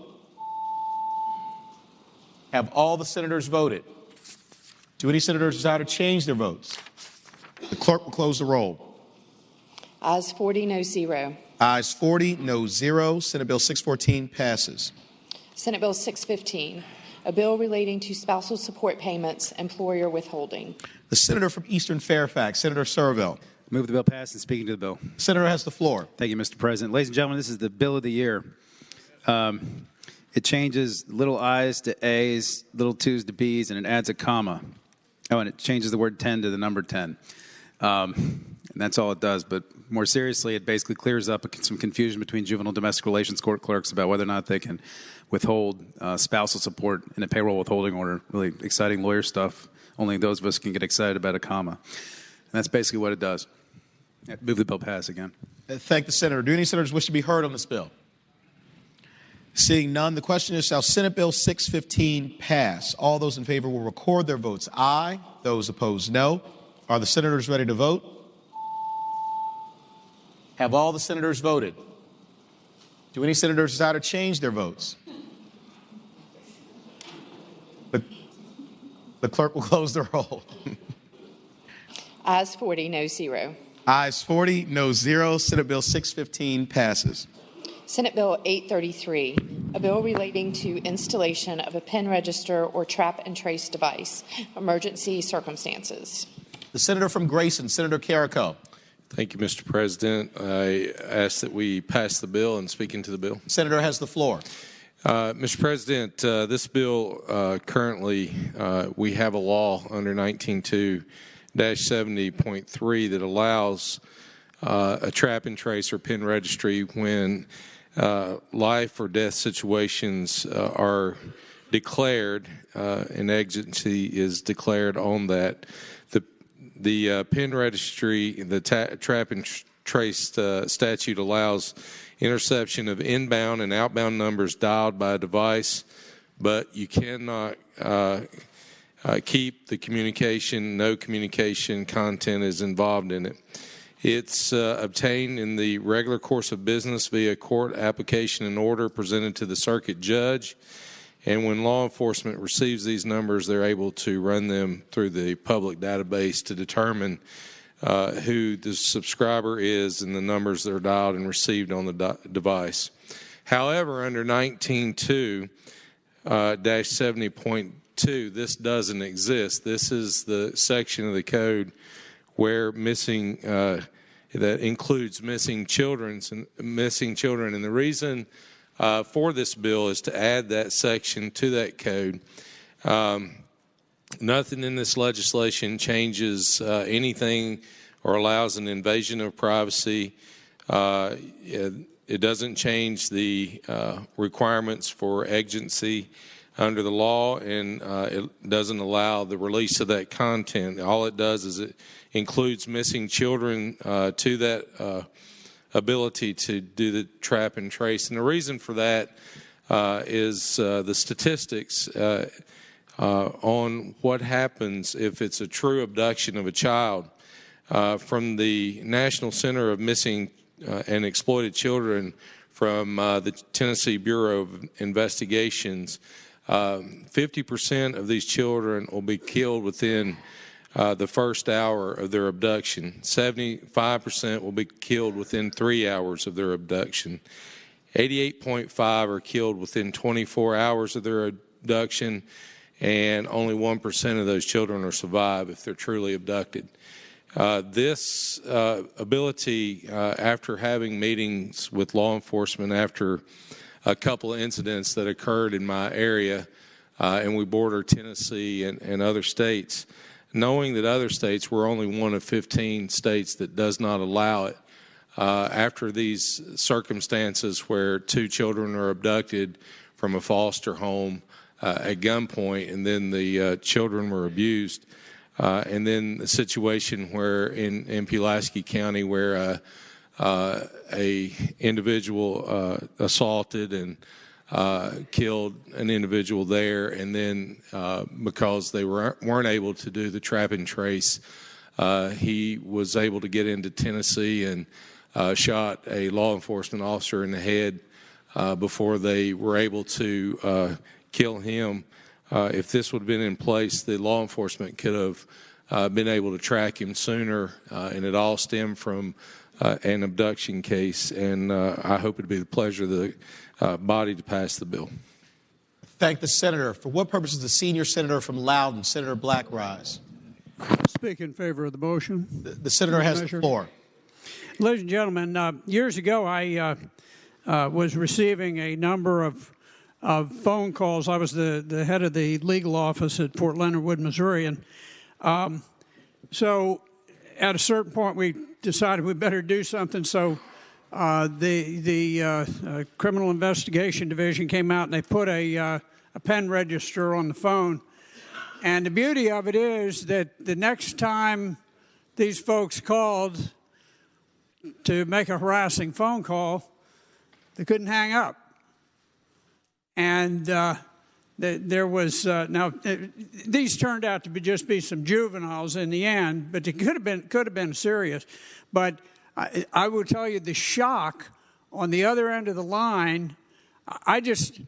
Have all the senators voted? Do any senators desire to change their votes? The clerk will close the roll. Ayes 40, no 0. Ayes 40, no 0. Senate Bill 614 passes. Senate Bill 615, a bill relating to spousal support payments, employer withholding. The senator from Eastern Fairfax, Senator Serville. Move the bill pass and speaking to the bill. Senator has the floor. Thank you, Mr. President. Ladies and gentlemen, this is the bill of the year. It changes little i's to a's, little twos to b's, and it adds a comma. Oh, and it changes the word 10 to the number 10. And that's all it does. But more seriously, it basically clears up some confusion between juvenile domestic relations court clerks about whether or not they can withhold spousal support in a payroll withholding order. Really exciting lawyer stuff. Only those of us can get excited about a comma. And that's basically what it does. Move the bill pass again. Thank the senator. Do any senators wish to be heard on this bill? Seeing none, the question is, shall Senate Bill 615 pass? All those in favor will record their votes aye. Those opposed, no. Are the senators ready to vote? Have all the senators voted? Do any senators desire to change their votes? The clerk will close the roll. Ayes 40, no 0. Ayes 40, no 0. Senate Bill 615 passes. Senate Bill 833, a bill relating to installation of a pen register or trap and trace device, emergency circumstances. The senator from Grayson, Senator Carrico. Thank you, Mr. President. I ask that we pass the bill and speak into the bill. Senator has the floor. Mr. President, this bill currently, we have a law under 19.2-70.3 that allows a trap and trace or pen registry when life or death situations are declared, an exigency is declared on that. The pen registry, the trap and trace statute allows interception of inbound and outbound numbers dialed by a device, but you cannot keep the communication. No communication content is involved in it. It's obtained in the regular course of business via court application and order presented to the circuit judge. And when law enforcement receives these numbers, they're able to run them through the public database to determine who the subscriber is and the numbers that are dialed and received on the device. However, under 19.2-70.2, this doesn't exist. This is the section of the code where that includes missing children. And the reason for this bill is to add that section to that code. Nothing in this legislation changes anything or allows an invasion of privacy. It doesn't change the requirements for exigency under the law, and it doesn't allow the release of that content. All it does is it includes missing children to that ability to do the trap and trace. And the reason for that is the statistics on what happens if it's a true abduction of a child. From the National Center of Missing and Exploited Children from the Tennessee Bureau of Investigations, 50% of these children will be killed within the first hour of their abduction. 75% will be killed within 3 hours of their abduction. 88.5% are killed within 24 hours of their abduction, and only 1% of those children are survived if they're truly abducted. This ability, after having meetings with law enforcement after a couple of incidents that occurred in my area, and we border Tennessee and other states, knowing that other states, we're only one of 15 states that does not allow it. After these circumstances where 2 children are abducted from a foster home at gunpoint, and then the children were abused, and then the situation where in Pulaski County where a individual assaulted and killed an individual there, and then because they weren't able to do the trap and trace, he was able to get into Tennessee and shot a law enforcement officer in the head before they were able to kill him. If this would have been in place, the law enforcement could have been able to track him sooner, and it all stemmed from an abduction case. And I hope it would be the pleasure of the body to pass the bill. Thank the senator. For what purpose does the senior senator from Loudoun, Senator Black, rise? Speak in favor of the motion. The senator has the floor. Ladies and gentlemen, years ago I was receiving a number of phone calls. I was the head of the legal office at Fort Leonard Wood, Missouri, and so at a certain point we decided we better do something. So the Criminal Investigation Division came out and they put a pen register on the phone. And the beauty of it is that the next time these folks called to make a harassing phone call, they couldn't hang up. And there was now these turned out to be just some juveniles in the end, but it could have been serious. But I will tell you the shock on the other end of the line. I just,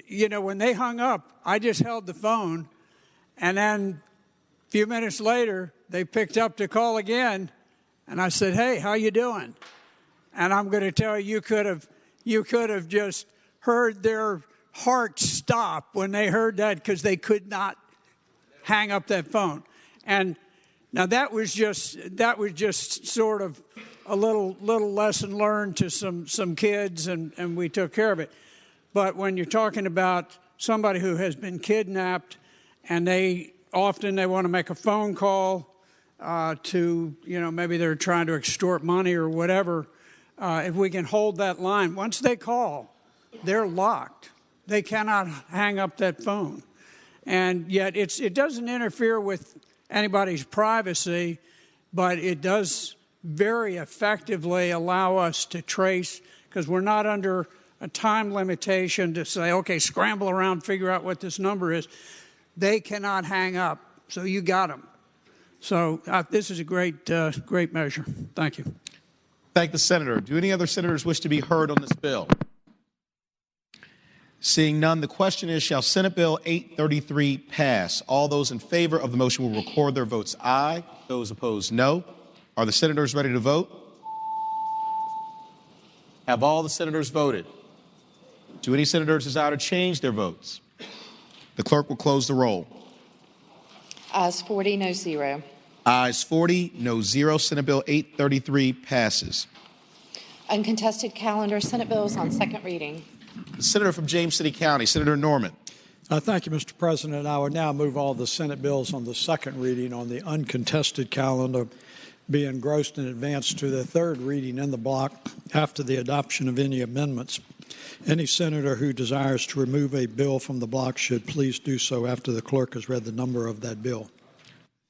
when they hung up, I just held the phone, and then a few minutes later, they picked up to call again, and I said, "Hey, how you doing?" And I'm going to tell you, you could have just heard their hearts stop when they heard that, because they could not hang up that phone. And now that was just sort of a little lesson learned to some kids, and we took care of it. But when you're talking about somebody who has been kidnapped, and they want to make a phone call to, maybe they're trying to extort money or whatever, if we can hold that line, once they call, they're locked. They cannot hang up that phone. And yet it doesn't interfere with anybody's privacy, but it does very effectively allow us to trace, because we're not under a time limitation to say, okay, scramble around, figure out what this number is. They cannot hang up, so you got them. So this is a great measure. Thank you. Thank the senator. Do any other senators wish to be heard on this bill? Seeing none, the question is, shall Senate Bill 833 pass? All those in favor of the motion will record their votes aye. Those opposed, no. Are the senators ready to vote? Have all the senators voted? Do any senators desire to change their votes? The clerk will close the roll. Ayes 40, no zero. Ayes 40, no zero. Senate Bill 833 passes. Uncontested calendar, Senate bills on second reading. The senator from James City County, Senator Norman. Thank you, Mr. President. I would now move all the Senate bills on the second reading on the uncontested calendar be engrossed and advanced to the third reading in the block after the adoption of any amendments. Any senator who desires to remove a bill from the block should please do so after the clerk has read the number of that bill.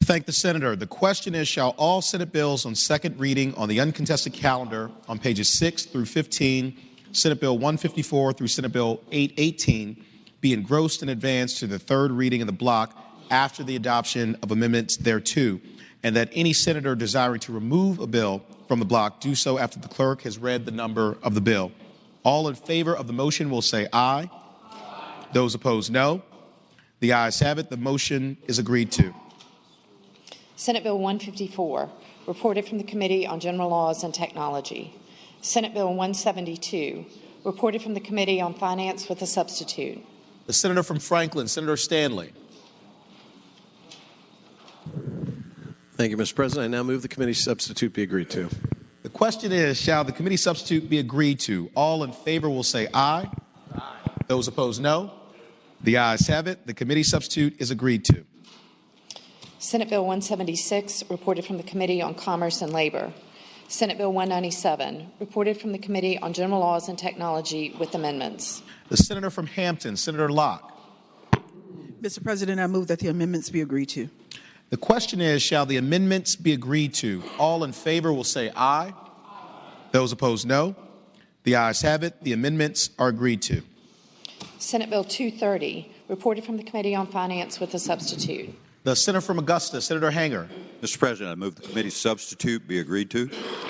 Thank the senator. The question is, shall all Senate bills on second reading on the uncontested calendar on pages 6 through 15, Senate Bill 154 through Senate Bill 818, be engrossed and advanced to the third reading in the block after the adoption of amendments thereto, and that any senator desiring to remove a bill from the block do so after the clerk has read the number of the bill. All in favor of the motion will say aye. Aye. Those opposed, no. The ayes have it. The motion is agreed to. Senate Bill 154, reported from the Committee on General Laws and Technology. Senate Bill 172, reported from the Committee on Finance with a substitute. The senator from Franklin, Senator Stanley. Thank you, Mr. President. I now move the committee substitute be agreed to. The question is, shall the committee substitute be agreed to? All in favor will say aye. Aye. Those opposed, no. The ayes have it. The committee substitute is agreed to. Senate Bill 176, reported from the Committee on Commerce and Labor. Senate Bill 197, reported from the Committee on General Laws and Technology with amendments. The senator from Hampton, Senator Locke. Mr. President, I move that the amendments be agreed to. The question is, shall the amendments be agreed to? All in favor will say aye. Those opposed, no. The ayes have it. The amendments are agreed to. Senate Bill 230, reported from the Committee on Finance with a substitute. The senator from Augusta, Senator Hanger. Mr. President, I move the committee substitute be agreed to.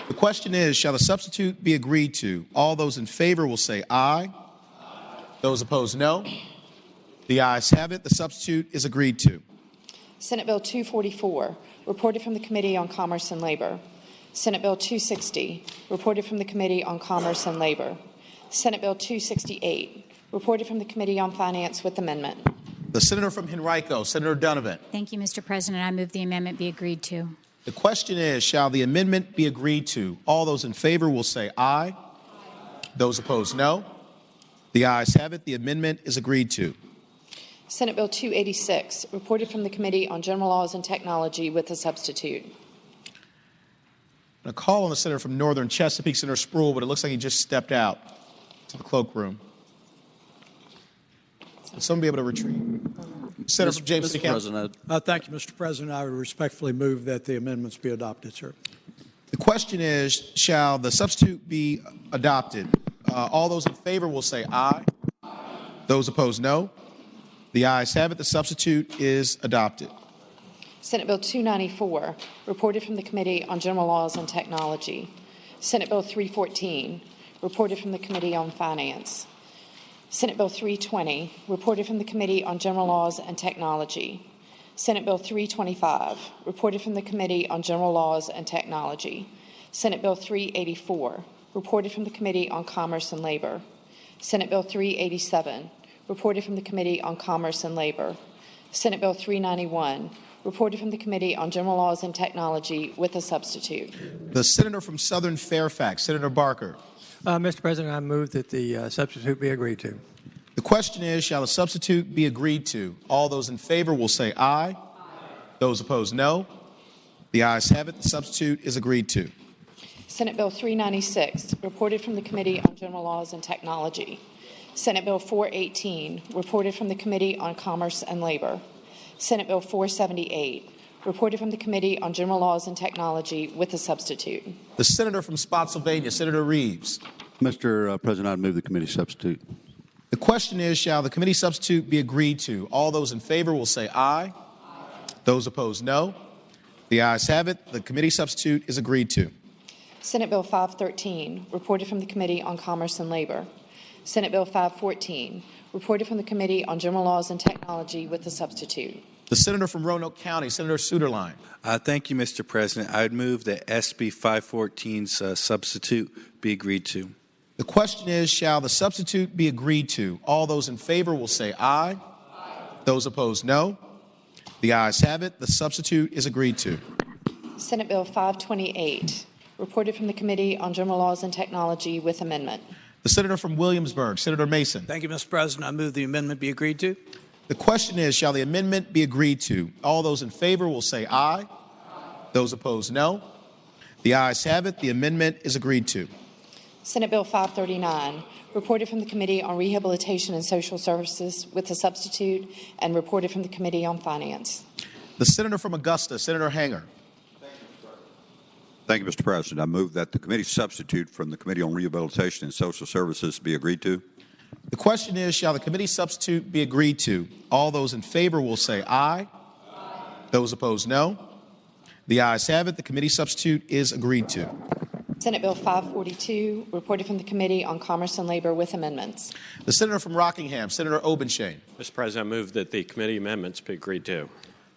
The question is, shall the substitute be agreed to? All those in favor will say aye. Those opposed, no. The ayes have it. The substitute is agreed to. Senate Bill 244, reported from the Committee on Commerce and Labor. Senate Bill 260, reported from the Committee on Commerce and Labor. Senate Bill 268, reported from the Committee on Finance with amendment. The senator from Henrico, Senator Donovan. Thank you, Mr. President. I move the amendment be agreed to. The question is, shall the amendment be agreed to? All those in favor will say aye. Those opposed, no. The ayes have it. The amendment is agreed to. Senate Bill 286, reported from the Committee on General Laws and Technology with a substitute. I'm going to call on the senator from Northern Chesapeake, Senator Spruill, but it looks like he just stepped out to the cloakroom. Will someone be able to retrieve? Senator from James City County. Thank you, Mr. President. I would respectfully move that the amendments be adopted, sir. The question is, shall the substitute be adopted? All those in favor will say aye. Those opposed, no. The ayes have it. The substitute is adopted. Senate Bill 294, reported from the Committee on General Laws and Technology. Senate Bill 314, reported from the Committee on Finance. Senate Bill 320, reported from the Committee on General Laws and Technology. Senate Bill 325, reported from the Committee on General Laws and Technology. Senate Bill 384, reported from the Committee on Commerce and Labor. Senate Bill 387, reported from the Committee on Commerce and Labor. Senate Bill 391, reported from the Committee on General Laws and Technology with a substitute. The senator from Southern Fairfax, Senator Barker. Mr. President, I move that the substitute be agreed to. The question is, shall the substitute be agreed to? All those in favor will say aye. Those opposed, no. The ayes have it. The substitute is agreed to. Senate Bill 396, reported from the Committee on General Laws and Technology. Senate Bill 418, reported from the Committee on Commerce and Labor. Senate Bill 478, reported from the Committee on General Laws and Technology with a substitute. The senator from Spotsylvania, Senator Reeves. Mr. President, I move the committee substitute. The question is, shall the committee substitute be agreed to? All those in favor will say aye. Those opposed, no. The ayes have it. The committee substitute is agreed to. Senate Bill 513, reported from the Committee on Commerce and Labor. Senate Bill 514, reported from the Committee on General Laws and Technology with a substitute. The senator from Roanoke County, Senator Suderline. Thank you, Mr. President. I would move that SB 514's substitute be agreed to. The question is, shall the substitute be agreed to? All those in favor will say aye. Those opposed, no. The ayes have it. The substitute is agreed to. Senate Bill 528, reported from the Committee on General Laws and Technology with amendment. The senator from Williamsburg, Senator Mason. Thank you, Mr. President. I move the amendment be agreed to. The question is, shall the amendment be agreed to? All those in favor will say aye. Those opposed, no. The ayes have it. The amendment is agreed to. Senate Bill 539, reported from the Committee on Rehabilitation and Social Services with a substitute, and reported from the Committee on Finance. The senator from Augusta, Senator Hanger. Thank you, Mr. President. I move that the committee substitute from the Committee on Rehabilitation and Social Services be agreed to. The question is, shall the committee substitute be agreed to? All those in favor will say aye. Those opposed, no. The ayes have it. The committee substitute is agreed to. Senate Bill 542, reported from the Committee on Commerce and Labor with amendments. The senator from Rockingham, Senator Obenshain. Mr. President, I move that the committee amendments be agreed to.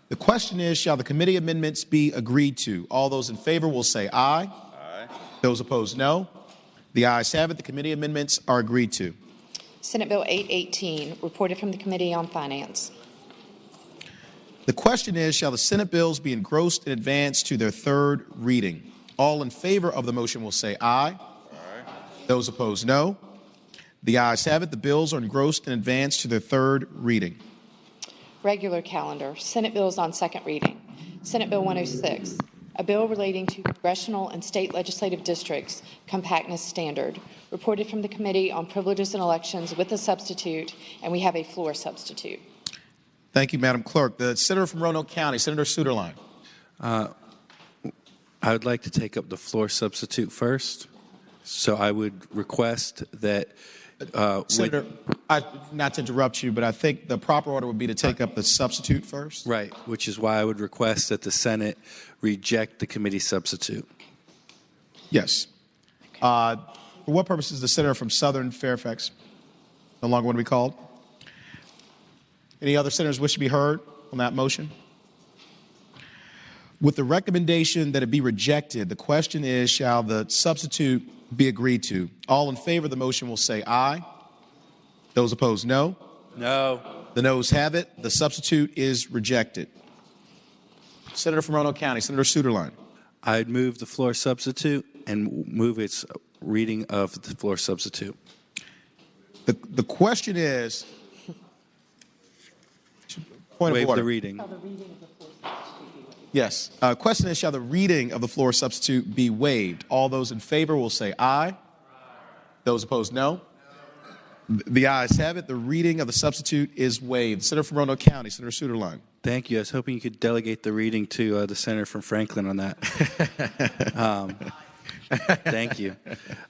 The question is, shall the committee amendments be agreed to? All those in favor will say aye. Aye. Those opposed, no. The ayes have it. The committee amendments are agreed to. Senate Bill 818, reported from the Committee on Finance. The question is, shall the Senate bills be engrossed in advance to their third reading? All in favor of the motion will say aye. Aye. Those opposed, no. The ayes have it. The bills are engrossed in advance to their third reading. Regular calendar. Senate bills on second reading. Senate Bill 106, a bill relating to congressional and state legislative districts compactness standard, reported from the Committee on Privileges and Elections with a substitute, and we have a floor substitute. Thank you, Madam Clerk. The senator from Roanoke County, Senator Suderline. I would like to take up the floor substitute first. So I would request that Senator, not to interrupt you, but I think the proper order would be to take up the substitute first. Right, which is why I would request that the Senate reject the committee substitute. Yes. For what purpose is the senator from Southern Fairfax no longer want to be called? Any other senators wish to be heard on that motion? With the recommendation that it be rejected, the question is, shall the substitute be agreed to? All in favor of the motion will say aye. Those opposed, no. No. The noes have it. The substitute is rejected. Senator from Roanoke County, Senator Suderline. I'd move the floor substitute and move its reading of the floor substitute. The question is, point Waive of order. the reading. Yes. Question is, shall the reading of the floor substitute be waived? All those in favor will say aye. Those opposed, no. The ayes have it. The reading of the substitute is waived. Senator from Roanoke County, Senator Suderline. Thank you. I was hoping you could delegate the reading to the senator from Franklin on that. Thank you.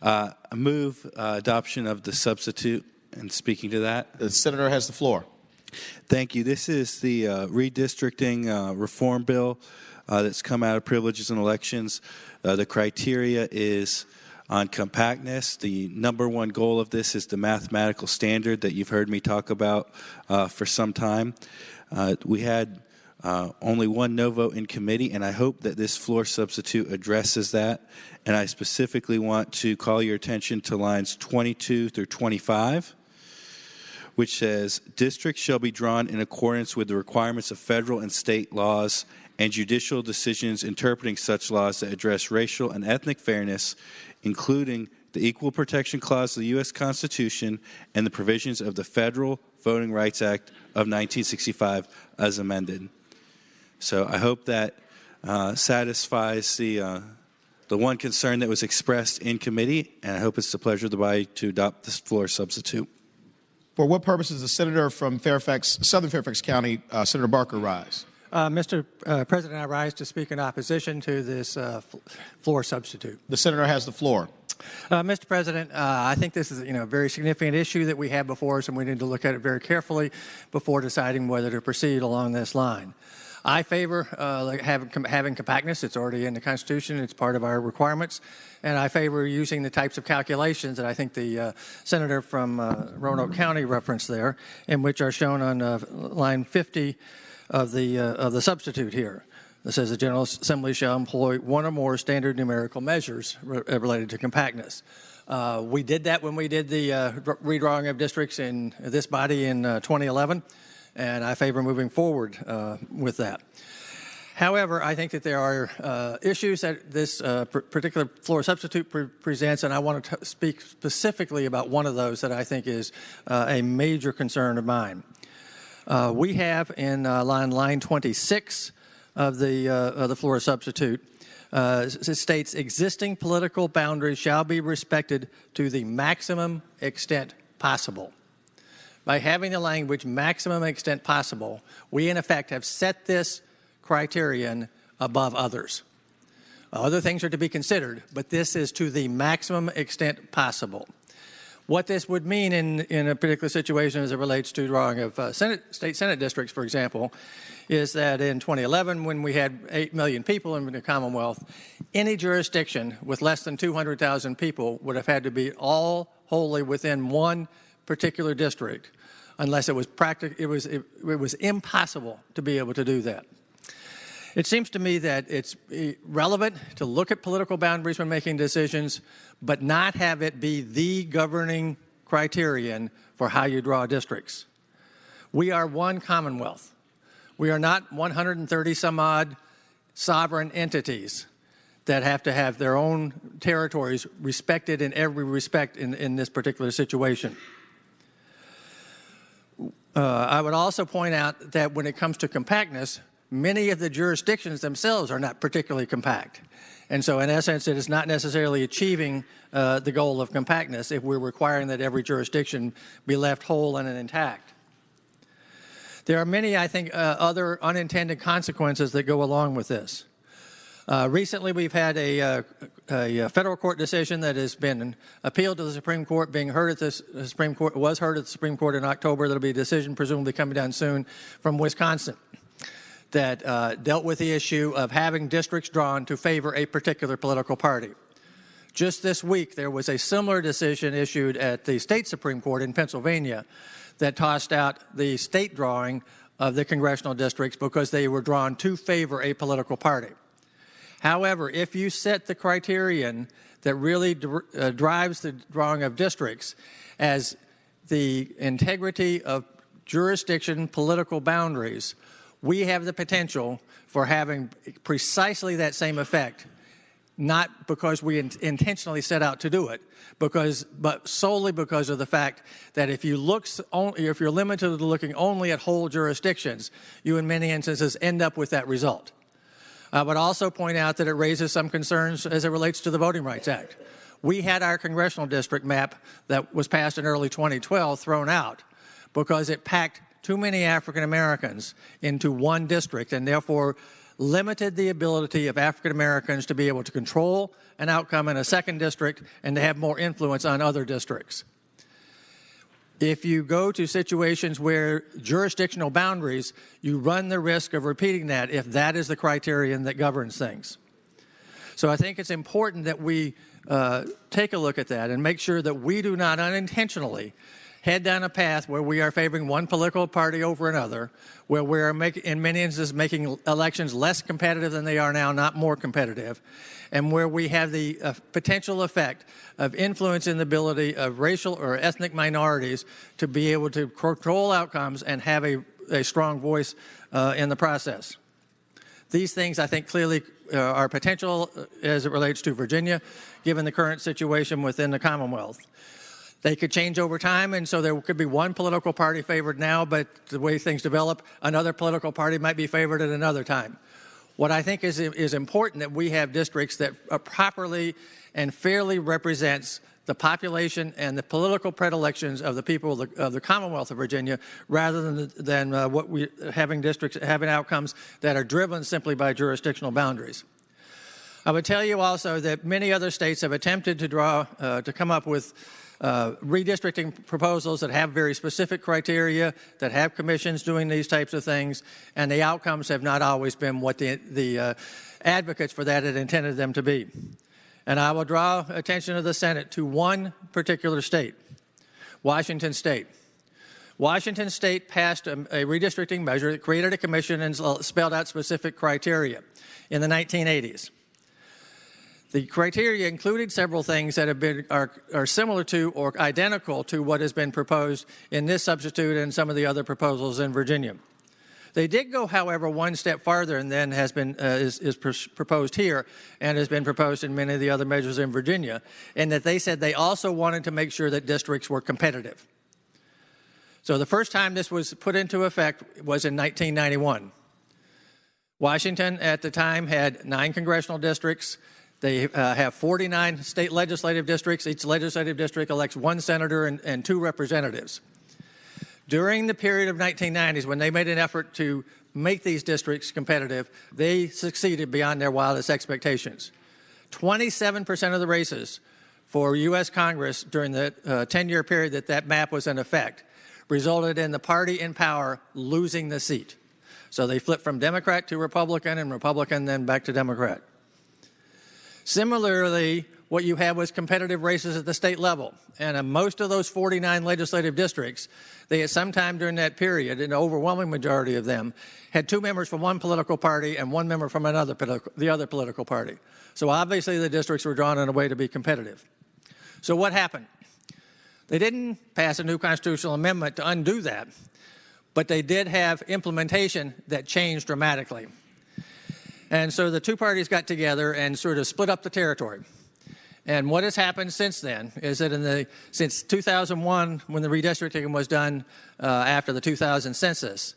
I move adoption of the substitute and speaking to that. The senator has the floor. Thank you. This is the redistricting reform bill that's come out of Privileges and Elections. The criteria is on compactness. The number one goal of this is the mathematical standard that you've heard me talk about for some time. We had only one no vote in committee, and I hope that this floor substitute addresses that. And I specifically want to call your attention to lines 22 through 25, which says, districts shall be drawn in accordance with the requirements of federal and state laws and judicial decisions interpreting such laws that address racial and ethnic fairness, including the Equal Protection Clause of the U.S. Constitution and the provisions of the Federal Voting Rights Act of 1965 as amended. So I hope that satisfies the one concern that was expressed in committee, and I hope it's the pleasure of the body to adopt this floor substitute. For what purpose does the senator from Fairfax, Southern Fairfax County, Senator Barker, rise? Mr. President, I rise to speak in opposition to this floor substitute. The senator has the floor. Mr. President, I think this is a very significant issue that we have before us, and we need to look at it very carefully before deciding whether to proceed along this line. I favor having compactness. It's already in the Constitution. It's part of our requirements. And I favor using the types of calculations that I think the senator from Roanoke County referenced there, and which are shown on line 50 of the substitute here. That says the General Assembly shall employ one or more standard numerical measures related to compactness. We did that when we did the redrawing of districts in this body in 2011. And I favor moving forward with that. However, I think that there are issues that this particular floor substitute presents, and I want to speak specifically about one of those that I think is a major concern of mine. We have in line 26 of the floor substitute, it states existing political boundaries shall be respected to the maximum extent possible. By having the language maximum extent possible, we in effect have set this criterion above others. Other things are to be considered, but this is to the maximum extent possible. What this would mean in a particular situation as it relates to drawing of state Senate districts, for example, is that in 2011, when we had 8 million people in the Commonwealth, any jurisdiction with less than 200,000 people would have had to be all wholly within one particular district, unless it was it was impossible to be able to do that. It seems to me that it's relevant to look at political boundaries when making decisions, but not have it be the governing criterion for how you draw districts. We are one Commonwealth. We are not 130 some odd sovereign entities that have to have their own territories respected in every respect in this particular situation. I would also point out that when it comes to compactness, many of the jurisdictions themselves are not particularly compact. And so in essence, it is not necessarily achieving the goal of compactness if we're requiring that every jurisdiction be left whole and intact. There are many, I think, other unintended consequences that go along with this. Recently, we've had a federal court decision that has been appealed to the Supreme Court, being heard at the Supreme Court, was heard at the Supreme Court in October. There'll be a decision presumably coming down soon from Wisconsin that dealt with the issue of having districts drawn to favor a particular political party. Just this week, there was a similar decision issued at the state Supreme Court in Pennsylvania that tossed out the state drawing of the congressional districts because they were drawn to favor a political party. However, if you set the criterion that really drives the drawing of districts as the integrity of jurisdiction political boundaries, we have the potential for having precisely that same effect, not because we intentionally set out to do it, but solely because of the fact that if you're limited to looking only at whole jurisdictions, you in many instances end up with that result. I would also point out that it raises some concerns as it relates to the Voting Rights Act. We had our congressional district map that was passed in early 2012 thrown out because it packed too many African Americans into one district and therefore limited the ability of African Americans to be able to control an outcome in a second district and to have more influence on other districts. If you go to situations where jurisdictional boundaries, you run the risk of repeating that if that is the criterion that governs things. So I think it's important that we take a look at that and make sure that we do not unintentionally head down a path where we are favoring one political party over another, where we are in many instances making elections less competitive than they are now, not more competitive, and where we have the potential effect of influencing the ability of racial or ethnic minorities to be able to control outcomes and have a strong voice in the process. These things, I think, clearly are potential as it relates to Virginia, given the current situation within the Commonwealth. They could change over time, and so there could be one political party favored now, but the way things develop, another political party might be favored at another time. What I think is important that we have districts that properly and fairly represents the population and the political predilections of the people of the Commonwealth of Virginia, rather than what we having districts having outcomes that are driven simply by jurisdictional boundaries. I would tell you also that many other states have attempted to come up with redistricting proposals that have very specific criteria, that have commissions doing these types of things, and the outcomes have not always been what the advocates for that had intended them to be. And I will draw attention of the Senate to one particular state, Washington State. Washington State passed a redistricting measure that created a commission and spelled out specific criteria in the 1980s. The criteria included several things that are similar to or identical to what has been proposed in this substitute and some of the other proposals in Virginia. They did go, however, one step farther and then is proposed here and has been proposed in many of the other measures in Virginia, in that they said they also wanted to make sure that districts were competitive. So the first time this was put into effect was in 1991. Washington at the time had 9 congressional districts. They have 49 state legislative districts. Each legislative district elects 1 senator and 2 representatives. During the period of 1990s, when they made an effort to make these districts competitive, they succeeded beyond their wildest expectations. 27% of the races for U.S. Congress during the 10-year period that map was in effect resulted in the party in power losing the seat. So they flipped from Democrat to Republican and Republican then back to Democrat. Similarly, what you had was competitive races at the state level. And in most of those 49 legislative districts, they at some time during that period, an overwhelming majority of them, had 2 members from one political party and 1 member from the other political party. So obviously the districts were drawn in a way to be competitive. So what happened? They didn't pass a new constitutional amendment to undo that, but they did have implementation that changed dramatically. And so the 2 parties got together and sort of split up the territory. And what has happened since then is that since 2001, when the redistricting was done after the 2000 census,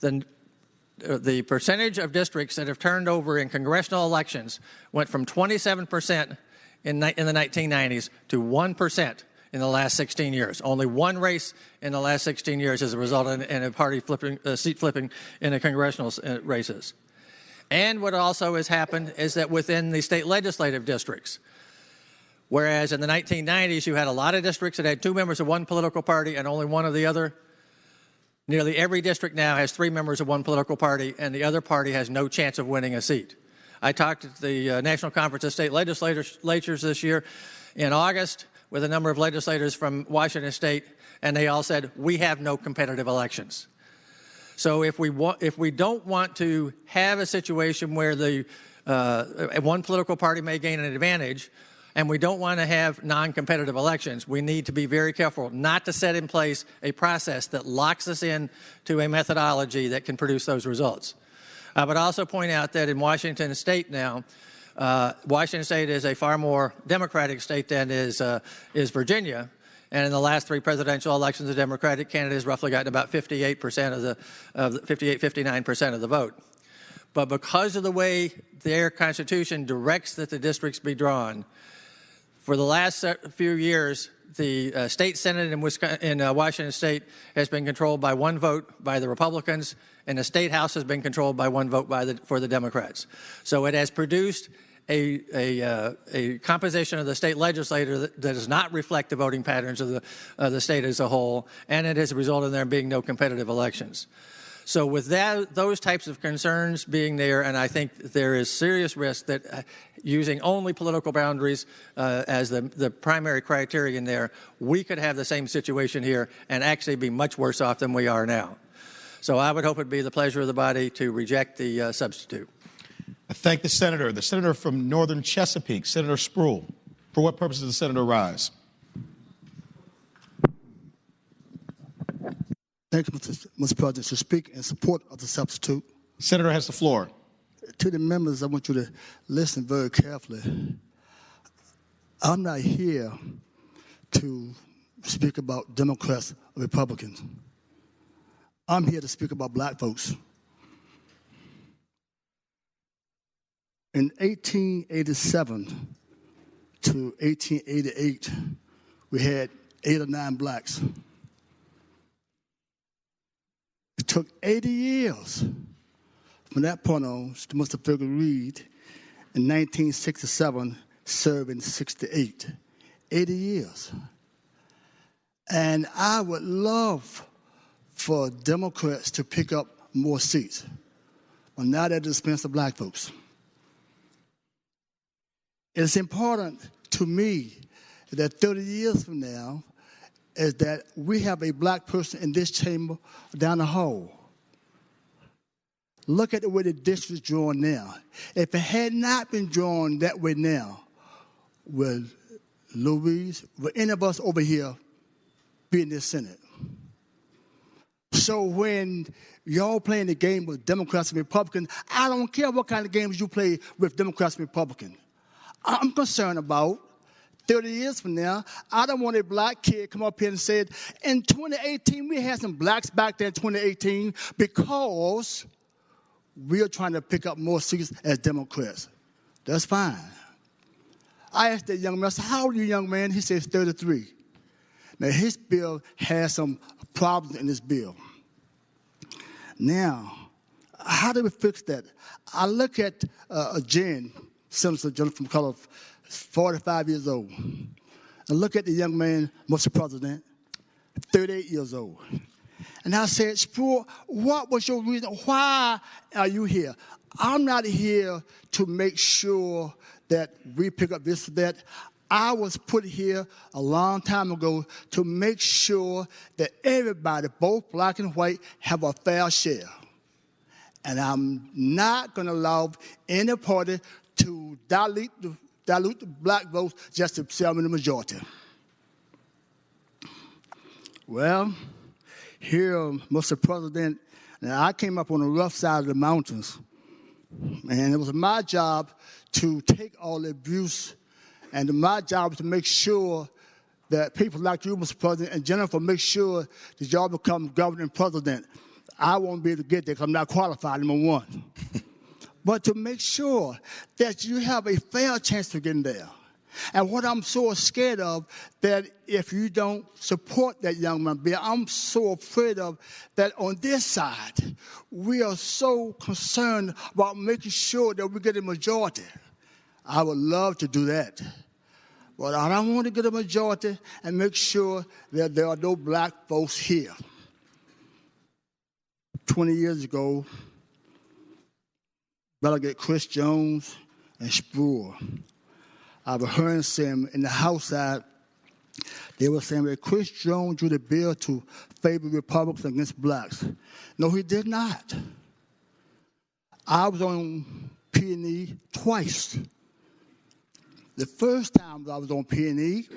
the percentage of districts that have turned over in congressional elections went from 27% in the 1990s to 1% in the last 16 years. Only 1 race in the last 16 years has resulted in a party seat flipping in the congressional races. And what also has happened is that within the state legislative districts, whereas in the 1990s you had a lot of districts that had 2 members of one political party and only 1 of the other, nearly every district now has 3 members of one political party and the other party has no chance of winning a seat. I talked at the National Conference of State Legislatures this year in August with a number of legislators from Washington State, and they all said, we have no competitive elections. So if we don't want to have a situation where one political party may gain an advantage, and we don't want to have non-competitive elections, we need to be very careful not to set in place a process that locks us in to a methodology that can produce those results. I would also point out that in Washington State now, Washington State is a far more Democratic state than is Virginia. And in the last 3 presidential elections, the Democratic candidate has roughly gotten about 59% of the vote. But because of the way their Constitution directs that the districts be drawn, for the last few years, the state Senate in Washington State has been controlled by 1 vote by the Republicans, and the state House has been controlled by 1 vote for the Democrats. So it has produced a composition of the state legislature that does not reflect the voting patterns of the state as a whole, and it has resulted in there being no competitive elections. So with those types of concerns being there, and I think there is serious risk that using only political boundaries as the primary criterion there, we could have the same situation here and actually be much worse off than we are now. So I would hope it would be the pleasure of the body to reject the substitute. I thank the senator from Northern Chesapeake, Senator Spruill. For what purpose does the senator rise? Thank you, Mr. President. To speak in support of the substitute. Senator has the floor. To the members, I want you to listen very carefully. I'm not here to speak about Democrats or Republicans. I'm here to speak about black folks. In 1887 to 1888, we had 8 or 9 blacks. It took 80 years from that point on to Mr. Fitzgerald Reed in 1967, serving 68. 80 years. And I would love for Democrats to pick up more seats, but not at the expense of black folks. It's important to me that 30 years from now is that we have a black person in this chamber down the hall. Look at the way the district is drawn now. If it had not been drawn that way now, would Louise, would any of us over here be in this Senate? So when y'all playing the game with Democrats and Republicans, I don't care what kind of games you play with Democrats and Republicans. I'm concerned about 30 years from now. I don't want a black kid come up here and say, in 2018, we had some blacks back there in 2018 because we are trying to pick up more seats as Democrats. That's fine. I asked that young man, I said, how old are you, young man? He says 33. Now, his bill has some problems in this bill. Now, how do we fix that? I look at Jen, Senator Jennifer McCullough, 45 years old. And look at the young man, Mr. President, 38 years old. And I said, Spruill, what was your reason? Why are you here? I'm not here to make sure that we pick up this or that. I was put here a long time ago to make sure that everybody, both black and white, have a fair share. And I'm not going to allow any party to dilute the black votes just to sell me the majority. Well, here, Mr. President, now I came up on the rough side of the mountains, and it was my job to take all the abuse, and my job was to make sure that people like you, Mr. President, and Jennifer, make sure that y'all become governor and president. I won't be able to get there because I'm not qualified, number one. But to make sure that you have a fair chance to get in there. And what I'm so scared of, that if you don't support that young man, I'm so afraid of that on this side, we are so concerned about making sure that we get a majority. I would love to do that. But I don't want to get a majority and make sure that there are no black folks here. 20 years ago, Delegate Chris Jones and Spruill, I was hearing them in the House side, they were saying that Chris Jones drew the bill to favor Republicans against blacks. No, he did not. I was on P&E twice. The first time I was on P&E,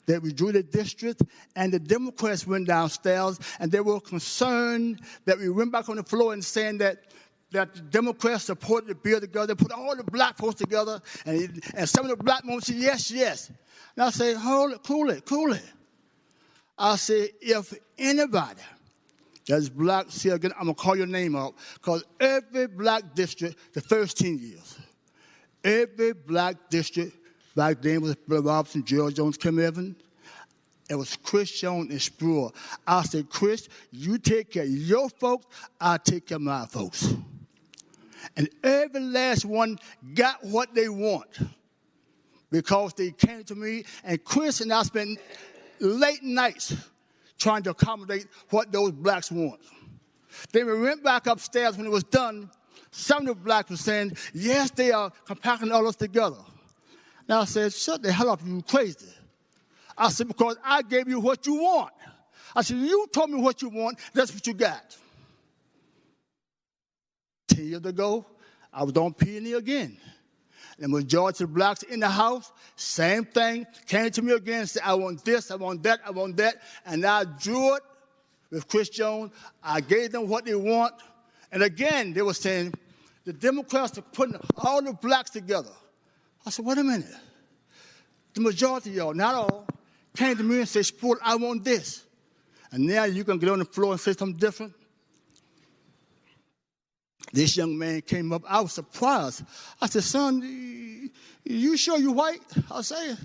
they withdrew the district, and the Democrats went downstairs, and they were concerned that we went back on the floor and saying that the Democrats supported the bill together, put all the black folks together, and some of the black men said, yes, yes. And I said, hold it, cool it. I said, if anybody that's black, see again, I'm going to call your name out, because every black district, the first 10 years, every black district, back then was Bill Robinson, Gerald Jones, Kim Evans. It was Chris Jones and Spruill. I said, Chris, you take care of your folks, I'll take care of my folks. And every last one got what they want because they came to me, and Chris and I spent late nights trying to accommodate what those blacks want. Then we went back upstairs when it was done. Some of the blacks were saying, yes, they are compacting all us together. Now I said, shut the hell up, you crazy. I said, because I gave you what you want. I said, you told me what you want, that's what you got. 10 years ago, I was on P&E again. The majority of blacks in the House, same thing, came to me again and said, I want this, I want that, I want that. And I drew it with Chris Jones. I gave them what they want. And again, they were saying, the Democrats are putting all the blacks together. I said, wait a minute. The majority of y'all, not all, came to me and said, Sport, I want this. And now you can get on the floor and say something different. This young man came up. I was surprised. I said, son, you sure you white? I said,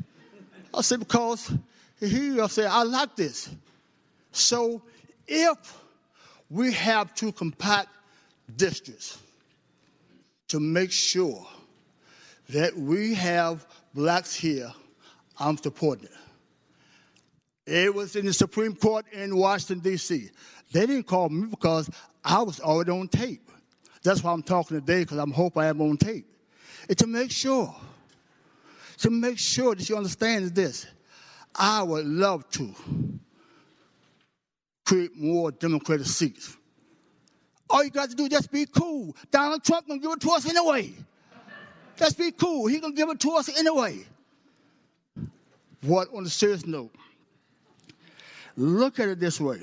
because I said, I like this. So if we have to compact districts to make sure that we have blacks here, I'm supporting it. It was in the Supreme Court in Washington, D.C. They didn't call me because I was already on tape. That's why I'm talking today, because I hope I am on tape. It's to make sure that you understand is this. I would love to create more Democratic seats. All you got to do is just be cool. Donald Trump going to give it to us anyway. Just be cool. He's going to give it to us anyway. What, on a serious note, look at it this way.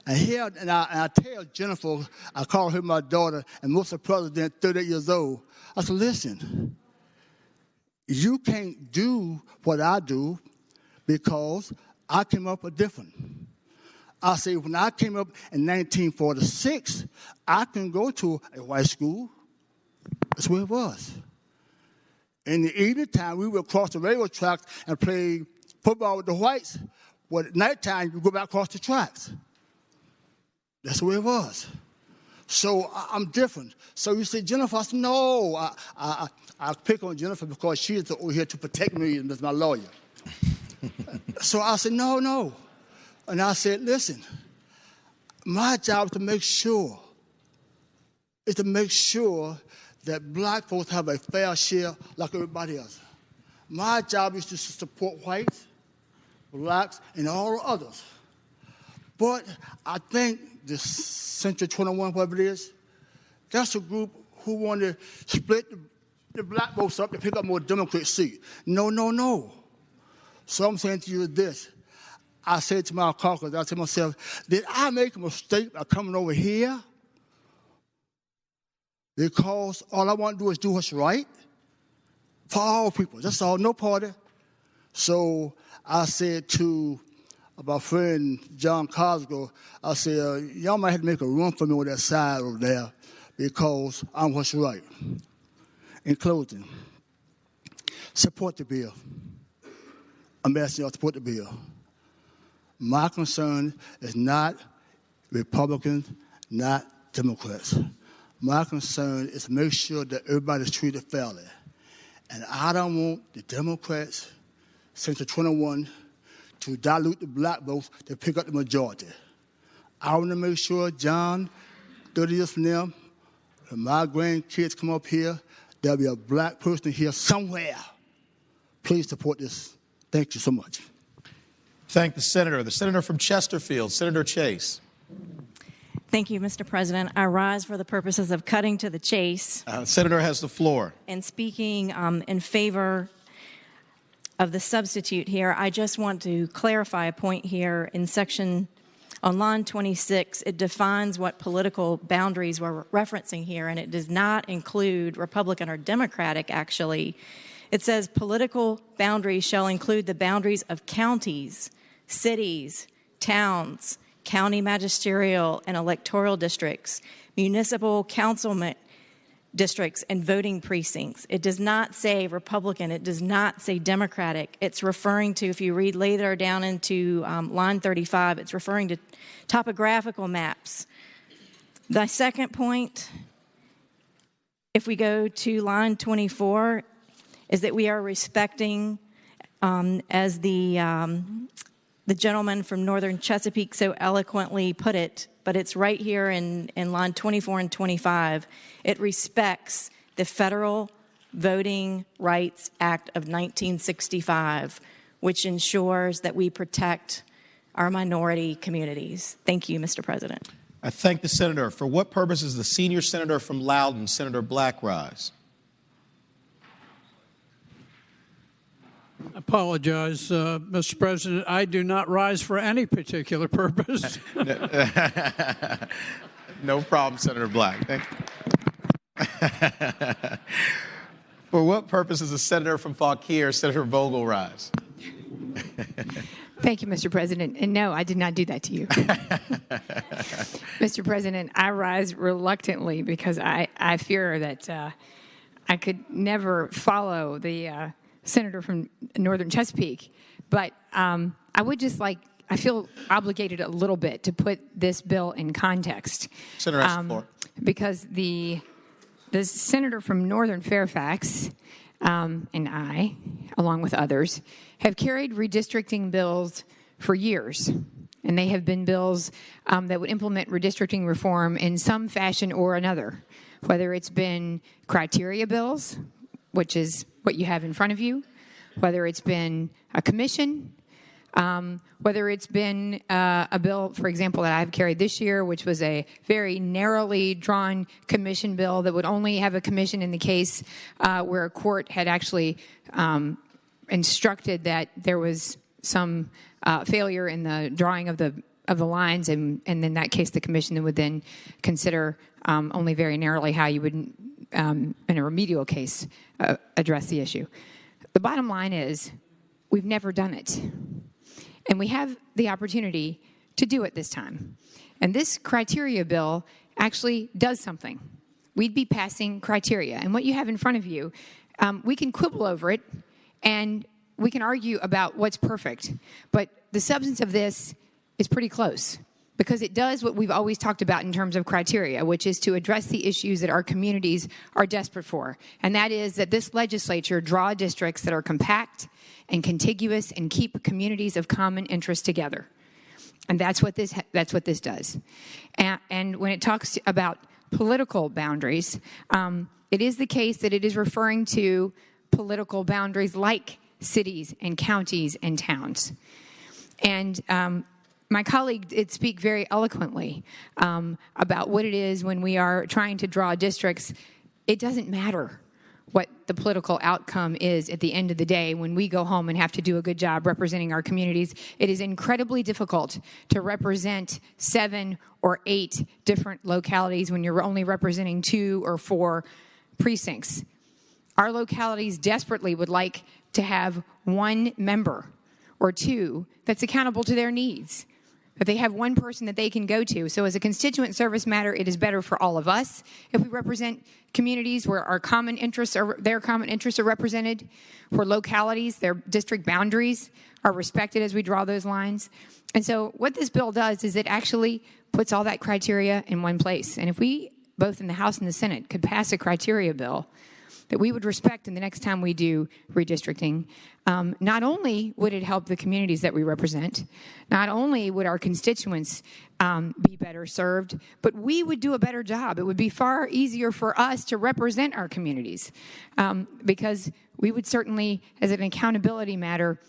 And here, and I tell Jennifer, I call her my daughter, and Mr. President, 38 years old. I said, listen, you can't do what I do because I came up with different. I say, when I came up in 1946, I couldn't go to a white school. That's where it was. In the evening time, we would cross the railroad tracks and play football with the whites. But at nighttime, you go back across the tracks. That's where it was. So I'm different. So you say, Jennifer, I said, no. I pick on Jennifer because she is over here to protect me as my lawyer. So I said, no. And I said, listen, my job is to make sure that black folks have a fair share like everybody else. My job is to support whites, blacks, and all others. But I think the Central 21, whatever it is, that's a group who want to split the black votes up to pick up more Democrat seats. No. So I'm saying to you this. I said to my caucus, I said to myself, did I make a mistake by coming over here? Because all I want to do is do what's right for all people. That's all, no party. So I said to my friend John Cosgrove, I said, y'all might have to make a run for me on that side over there because I'm what's right. In closing, support the bill. I'm asking y'all to support the bill. My concern is not Republicans, not Democrats. My concern is to make sure that everybody's treated fairly. And I don't want the Democrats, Central 21, to dilute the black votes to pick up the majority. I want to make sure, John, 30 years from now, when my grandkids come up here, there'll be a black person here somewhere. Please support this. Thank you so much. Thank the senator from Chesterfield, Senator Chase. Thank you, Mr. President. I rise for the purposes of cutting to the chase. Senator has the floor. And speaking in favor of the substitute here, I just want to clarify a point here in section on line 26. It defines what political boundaries we're referencing here, and it does not include Republican or Democratic, actually. It says political boundaries shall include the boundaries of counties, cities, towns, county magisterial and electoral districts, municipal councilman districts, and voting precincts. It does not say Republican. It does not say Democratic. It's referring to, if you read later down into line 35, it's referring to topographical maps. The second point, if we go to line 24, is that we are respecting, as the gentleman from northern Chesapeake so eloquently put it, but it's right here in line 24 and 25. It respects the Federal Voting Rights Act of 1965, which ensures that we protect our minority communities. Thank you, Mr. President. I thank the senator. For what purpose does the senior senator from Loudoun, Senator Black, rise? I apologize, Mr. President. I do not rise for any particular purpose. No problem, Senator Black. Thank you. For what purpose does the senator from Fauquier, Senator Vogel, rise? Thank you, Mr. President. And no, I did not do that to you. Mr. President, I rise reluctantly because I fear that I could never follow the senator from Northern Chesapeake. But I would just I feel obligated a little bit to put this bill in context. Senator, ask the floor. Because the senator from Northern Fairfax and I, along with others, have carried redistricting bills for years. And they have been bills that would implement redistricting reform in some fashion or another, whether it's been criteria bills, which is what you have in front of you, whether it's been a commission, whether it's been a bill, for example, that I've carried this year, which was a very narrowly drawn commission bill that would only have a commission in the case where a court had actually instructed that there was some failure in the drawing of the lines, and in that case, the commission would then consider only very narrowly how you would, in a remedial case, address the issue. The bottom line is, we've never done it. And we have the opportunity to do it this time. And this criteria bill actually does something. We'd be passing criteria. And what you have in front of you, we can quibble over it, and we can argue about what's perfect. But the substance of this is pretty close, because it does what we've always talked about in terms of criteria, which is to address the issues that our communities are desperate for. And that is that this legislature draw districts that are compact and contiguous and keep communities of common interest together. And that's what this does. And when it talks about political boundaries, it is the case that it is referring to political boundaries like cities and counties and towns. And my colleague did speak very eloquently about what it is when we are trying to draw districts. It doesn't matter what the political outcome is at the end of the day when we go home and have to do a good job representing our communities. It is incredibly difficult to represent 7 or 8 different localities when you're only representing 2 or 4 precincts. Our localities desperately would like to have 1 member or 2 that's accountable to their needs, that they have 1 person that they can go to. So as a constituent service matter, it is better for all of us if we represent communities where our common interests are, their common interests are represented, where localities, their district boundaries are respected as we draw those lines. And so what this bill does is it actually puts all that criteria in one place. And if we, both in the House and the Senate, could pass a criteria bill that we would respect in the next time we do redistricting, not only would it help the communities that we represent, not only would our constituents be better served, but we would do a better job. It would be far easier for us to represent our communities because we would certainly, as an accountability matter,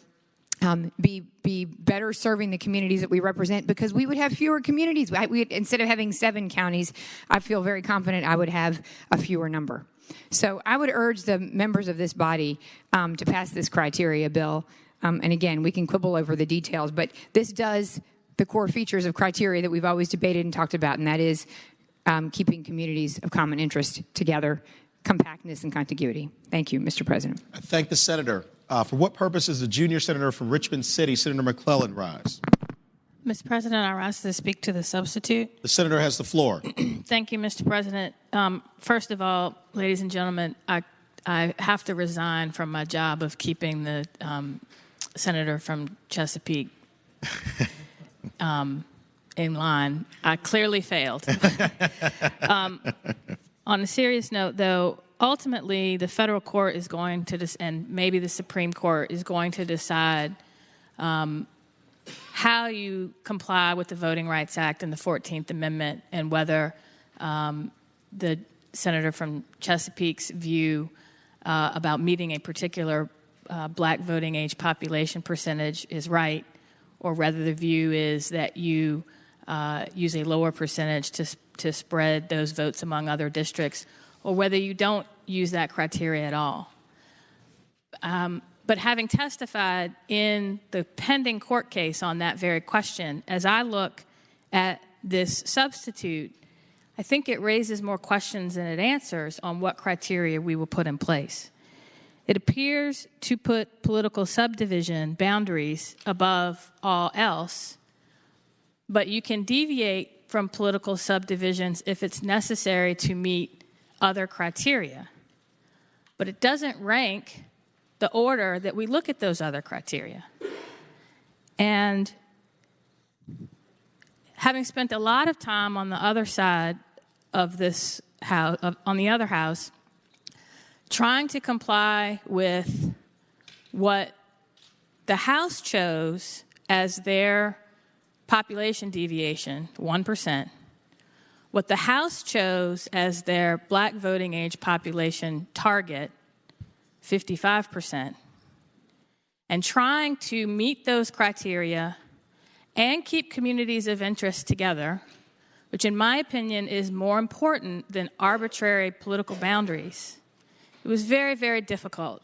be better serving the communities that we represent, because we would have fewer communities. Instead of having 7 counties, I feel very confident I would have a fewer number. So I would urge the members of this body to pass this criteria bill. And again, we can quibble over the details, but this does the core features of criteria that we've always debated and talked about, and that is keeping communities of common interest together, compactness and contiguity. Thank you, Mr. President. I thank the senator. For what purpose does the junior senator from Richmond City, Senator McClellan, rise? Mr. President, I rise to speak to the substitute. The senator has the floor. Thank you, Mr. President. First of all, ladies and gentlemen, I have to resign from my job of keeping the senator from Chesapeake in line. I clearly failed. On a serious note, though, ultimately the federal court is going to, and maybe the Supreme Court is going to decide how you comply with the Voting Rights Act and the 14th Amendment, and whether the senator from Chesapeake's view about meeting a particular black voting age population percentage is right, or whether the view is that you use a lower percentage to spread those votes among other districts, or whether you don't use that criteria at all. But having testified in the pending court case on that very question, as I look at this substitute, I think it raises more questions than it answers on what criteria we will put in place. It appears to put political subdivision boundaries above all else, but you can deviate from political subdivisions if it's necessary to meet other criteria. But it doesn't rank the order that we look at those other criteria. And having spent a lot of time on the other side of this house, on the other house, trying to comply with what the House chose as their population deviation, 1%, what the House chose as their black voting age population target, 55%, and trying to meet those criteria and keep communities of interest together, which in my opinion is more important than arbitrary political boundaries. It was very, very difficult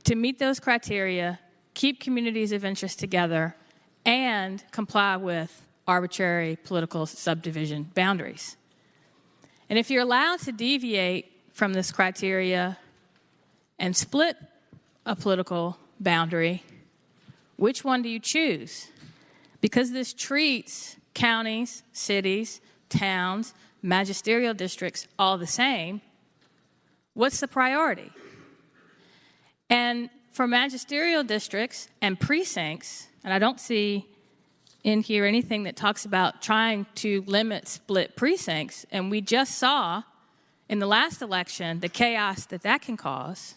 to meet those criteria, keep communities of interest together, and comply with arbitrary political subdivision boundaries. And if you're allowed to deviate from this criteria and split a political boundary, which one do you choose? Because this treats counties, cities, towns, magisterial districts all the same, what's the priority? And for magisterial districts and precincts, and I don't see in here anything that talks about trying to limit split precincts, and we just saw in the last election the chaos that that can cause.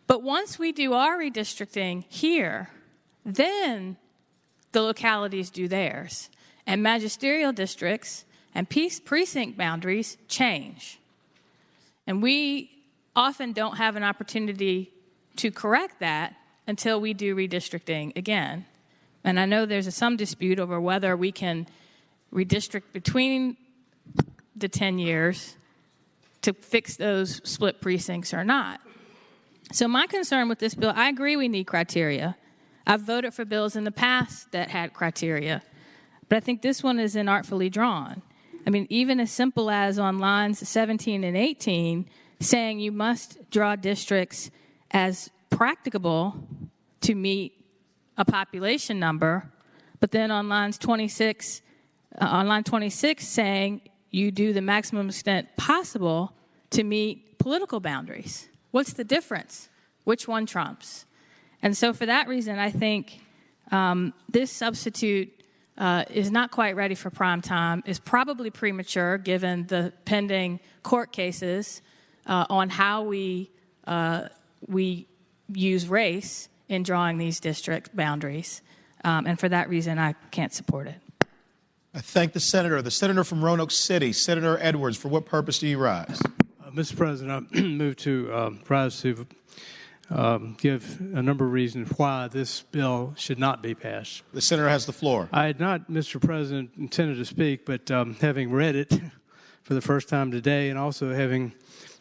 But once we do our redistricting here, then the localities do theirs. And magisterial districts and precinct boundaries change. And we often don't have an opportunity to correct that until we do redistricting again. And I know there's some dispute over whether we can redistrict between the 10 years to fix those split precincts or not. So my concern with this bill, I agree we need criteria. I've voted for bills in the past that had criteria, but I think this one is inartfully drawn. I mean, even as simple as on lines 17 and 18, saying you must draw districts as practicable to meet a population number, but then on line 26 saying you do the maximum extent possible to meet political boundaries. What's the difference? Which one trumps? And so for that reason, I think this substitute is not quite ready for prime time, is probably premature given the pending court cases on how we use race in drawing these district boundaries. And for that reason, I can't support it. I thank the senator from Roanoke City, Senator Edwards. For what purpose do you rise? Mr. President, I move to rise to give a number of reasons why this bill should not be passed. The senator has the floor. I had not, Mr. President, intended to speak, but having read it for the first time today and also having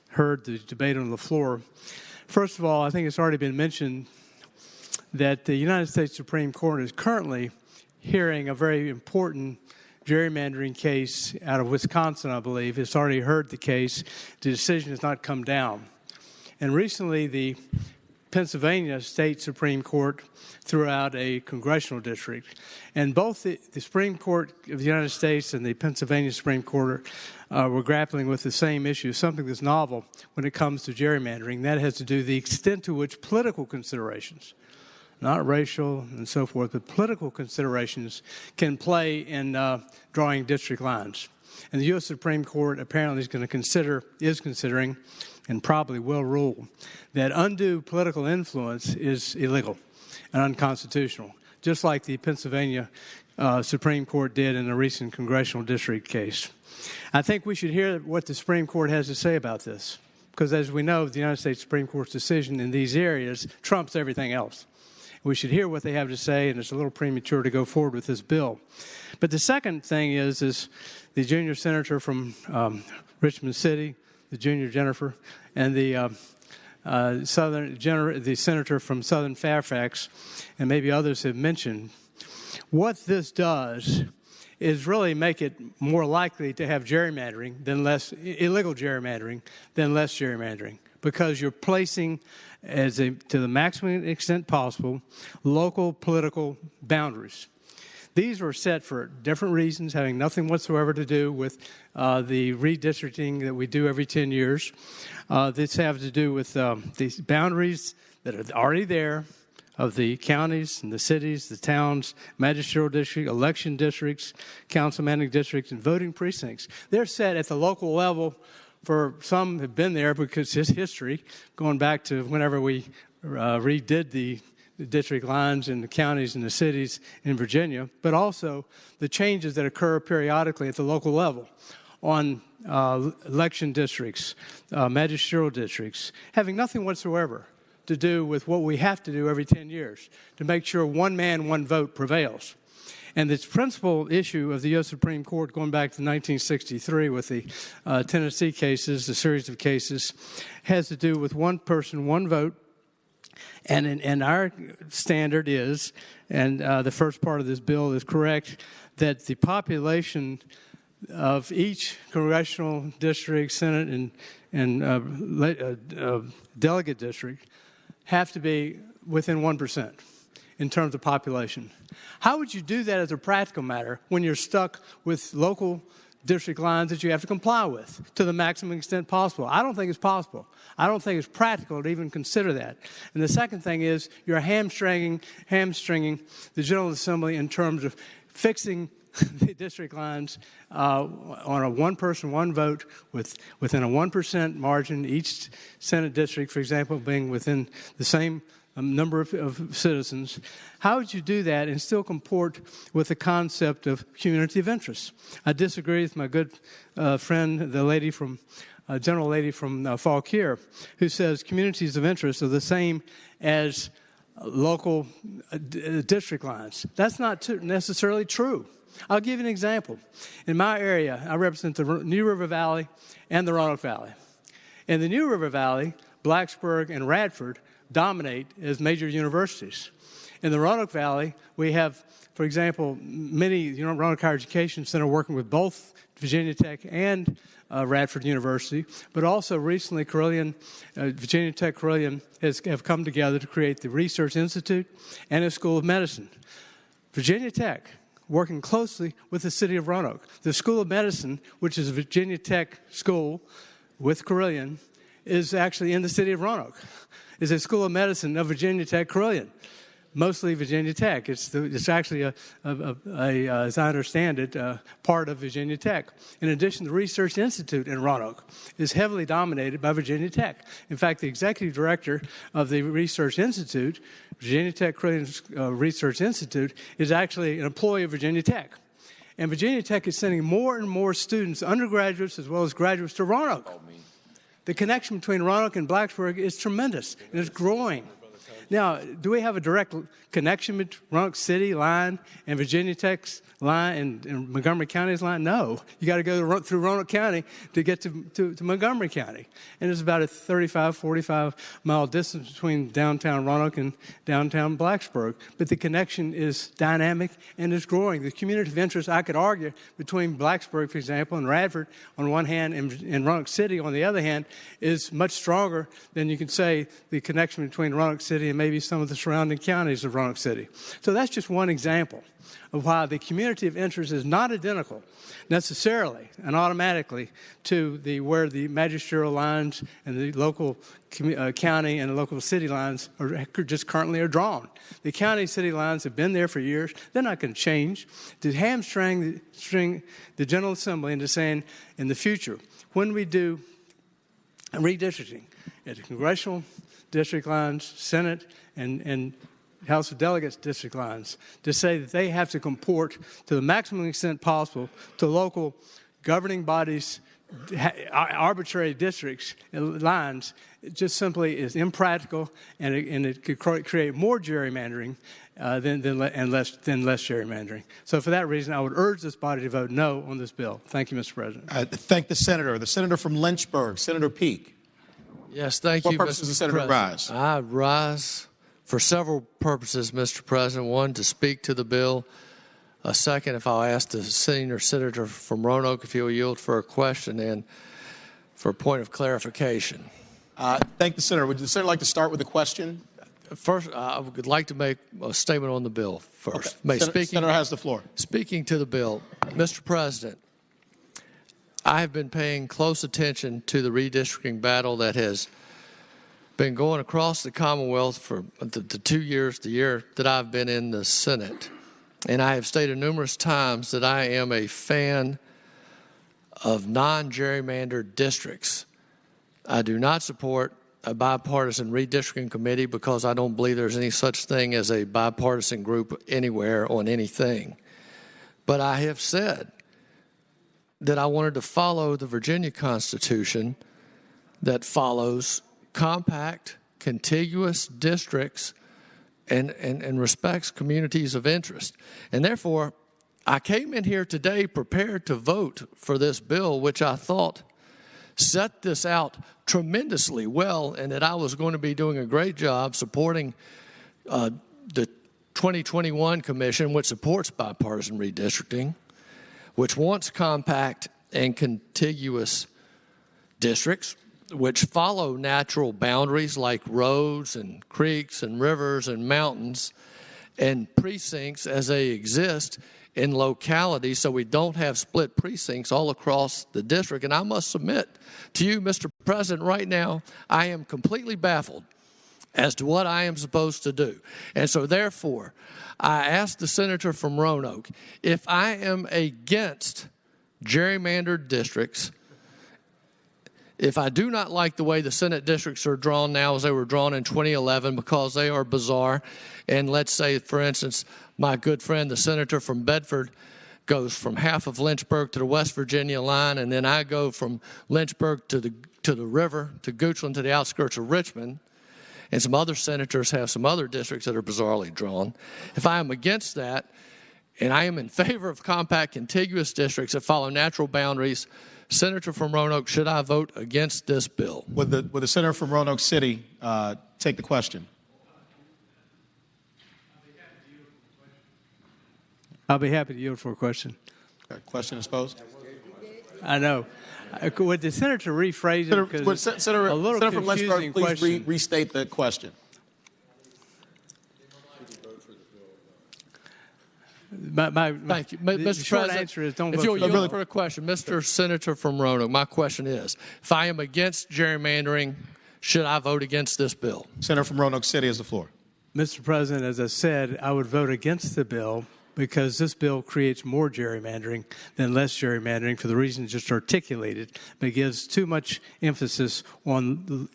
heard the debate on the floor, first of all, I think it's already been mentioned that the United States Supreme Court is currently hearing a very important gerrymandering case out of Wisconsin, I believe. It's already heard the case. The decision has not come down. And recently, the Pennsylvania State Supreme Court threw out a congressional district. And both the Supreme Court of the United States and the Pennsylvania Supreme Court were grappling with the same issue, something that's novel when it comes to gerrymandering. That has to do with the extent to which political considerations, not racial and so forth, but political considerations can play in drawing district lines. And the U.S. Supreme Court apparently is considering, and probably will rule, that undue political influence is illegal. and unconstitutional, just like the Pennsylvania Supreme Court did in a recent congressional district case. I think we should hear what the Supreme Court has to say about this, because as we know, the United States Supreme Court's decision in these areas trumps everything else. We should hear what they have to say, and it's a little premature to go forward with this bill. But the second thing is the junior senator from Richmond City, the junior Jennifer, and the senator from Southern Fairfax, and maybe others have mentioned. What this does is really make it more likely to have gerrymandering than less illegal gerrymandering than less gerrymandering, because you're placing, to the maximum extent possible, local political boundaries. These were set for different reasons, having nothing whatsoever to do with the redistricting that we do every 10 years. This have to do with these boundaries that are already there of the counties and the cities, the towns, magisterial district, election districts, councilmanic districts, and voting precincts. They're set at the local level. For some have been there because it's history, going back to whenever we redid the district lines in the counties and the cities in Virginia, but also the changes that occur periodically at the local level on election districts, magisterial districts, having nothing whatsoever to do with what we have to do every 10 years to make sure one man, one vote prevails. And the principal issue of the U.S. Supreme Court going back to 1963 with the Tennessee cases, the series of cases, has to do with one person, one vote. And our standard is, and the first part of this bill is correct, that the population of each congressional district, Senate, and delegate district have to be within 1% in terms of population. How would you do that as a practical matter when you're stuck with local district lines that you have to comply with to the maximum extent possible? I don't think it's possible. I don't think it's practical to even consider that. And the second thing is you're hamstringing the General Assembly in terms of fixing the district lines on a one-person, one vote within a 1% margin, each Senate district, for example, being within the same number of citizens. How would you do that and still comport with the concept of community of interest? I disagree with my good friend, the lady from general lady from Fauquier, who says communities of interest are the same as local district lines. That's not necessarily true. I'll give you an example. In my area, I represent the New River Valley and the Roanoke Valley. In the New River Valley, Blacksburg and Radford dominate as major universities. In the Roanoke Valley, we have, for example, many, Roanoke Higher Education Center working with both Virginia Tech and Radford University, but also recently Virginia Tech Carilion have come together to create the Research Institute and a School of Medicine. Virginia Tech, working closely with the city of Roanoke. The School of Medicine, which is a Virginia Tech school with Carilion, is actually in the city of Roanoke. It's a School of Medicine of Virginia Tech Carilion, mostly Virginia Tech. It's actually, as I understand it, part of Virginia Tech. In addition, the Research Institute in Roanoke is heavily dominated by Virginia Tech. In fact, the executive director of the Research Institute, Virginia Tech Carilion Research Institute, is actually an employee of Virginia Tech. And Virginia Tech is sending more and more students, undergraduates as well as graduates, to Roanoke. The connection between Roanoke and Blacksburg is tremendous, and it's growing. Now, do we have a direct connection between Roanoke City line and Virginia Tech's line and Montgomery County's line? No. You got to go through Roanoke County to get to Montgomery County. And it's about a 35, 45-mile distance between downtown Roanoke and downtown Blacksburg. But the connection is dynamic and is growing. The community of interest, I could argue, between Blacksburg, for example, and Radford on one hand and Roanoke City on the other hand is much stronger than you can say the connection between Roanoke City and maybe some of the surrounding counties of Roanoke City. So that's just one example of why the community of interest is not identical necessarily and automatically to where the magisterial lines and the local county and the local city lines are just currently are drawn. The county city lines have been there for years. They're not going to change. To hamstring the General Assembly into saying in the future, when we do redistricting at the congressional district lines, Senate, and House of Delegates district lines to say that they have to comport to the maximum extent possible to local governing bodies' arbitrary districts lines. It just simply is impractical, and it could create more gerrymandering than less gerrymandering. So for that reason, I would urge this body to vote no on this bill. Thank you, Mr. President. I thank the senator from Lynchburg, Senator Peake. Yes, thank you, What purpose does the senator rise? I rise for several purposes, Mr. President. One, to speak to the bill. A second, if I'll ask the senior senator from Roanoke if he'll yield for a question, and for a point of clarification. Thank the senator. Would the senator like to start with a question? First, I would like to make a statement on the bill first. Okay. Senator has the floor. Speaking to the bill, Mr. President, I have been paying close attention to the redistricting battle that has been going across the Commonwealth for the 2 years, the year that I've been in the Senate. And I have stated numerous times that I am a fan of non-gerrymandered districts. I do not support a bipartisan redistricting committee because I don't believe there's any such thing as a bipartisan group anywhere on anything. But I have said that I wanted to follow the Virginia Constitution that follows compact, contiguous districts and respects communities of interest. And therefore, I came in here today prepared to vote for this bill, which I thought set this out tremendously well, and that I was going to be doing a great job supporting the 2021 Commission, which supports bipartisan redistricting, which wants compact and contiguous districts, which follow natural boundaries like roads and creeks and rivers and mountains, and precincts as they exist in localities, so we don't have split precincts all across the district. And I must submit to you, Mr. President, right now, I am completely baffled as to what I am supposed to do. And so therefore, I asked the senator from Roanoke, if I am against gerrymandered districts, if I do not like the way the Senate districts are drawn now as they were drawn in 2011 because they are bizarre, and let's say, for instance, my good friend, the senator from Bedford, goes from half of Lynchburg to the West Virginia line, and then I go from Lynchburg to the river, to Goochland, to the outskirts of Richmond, and some other senators have some other districts that are bizarrely drawn. If I am against that, and I am in favor of compact contiguous districts that follow natural boundaries, Senator from Roanoke, should I vote against this bill? Would the senator from Roanoke City take the question? I'll be happy to yield for a question. Okay, question is posed. I know. Would the senator rephrase it? Because Senator, a little Senator from Lynchburg, please question. restate the question. Thank you. Mr. short President, answer is don't if vote you'll for yield for a question, Mr. Senator from Roanoke, my question is, if I am against gerrymandering, should I vote against this bill? Senator from Roanoke City has the floor. Mr. President, as I said, I would vote against the bill because this bill creates more gerrymandering than less gerrymandering for the reasons just articulated, but gives too much emphasis on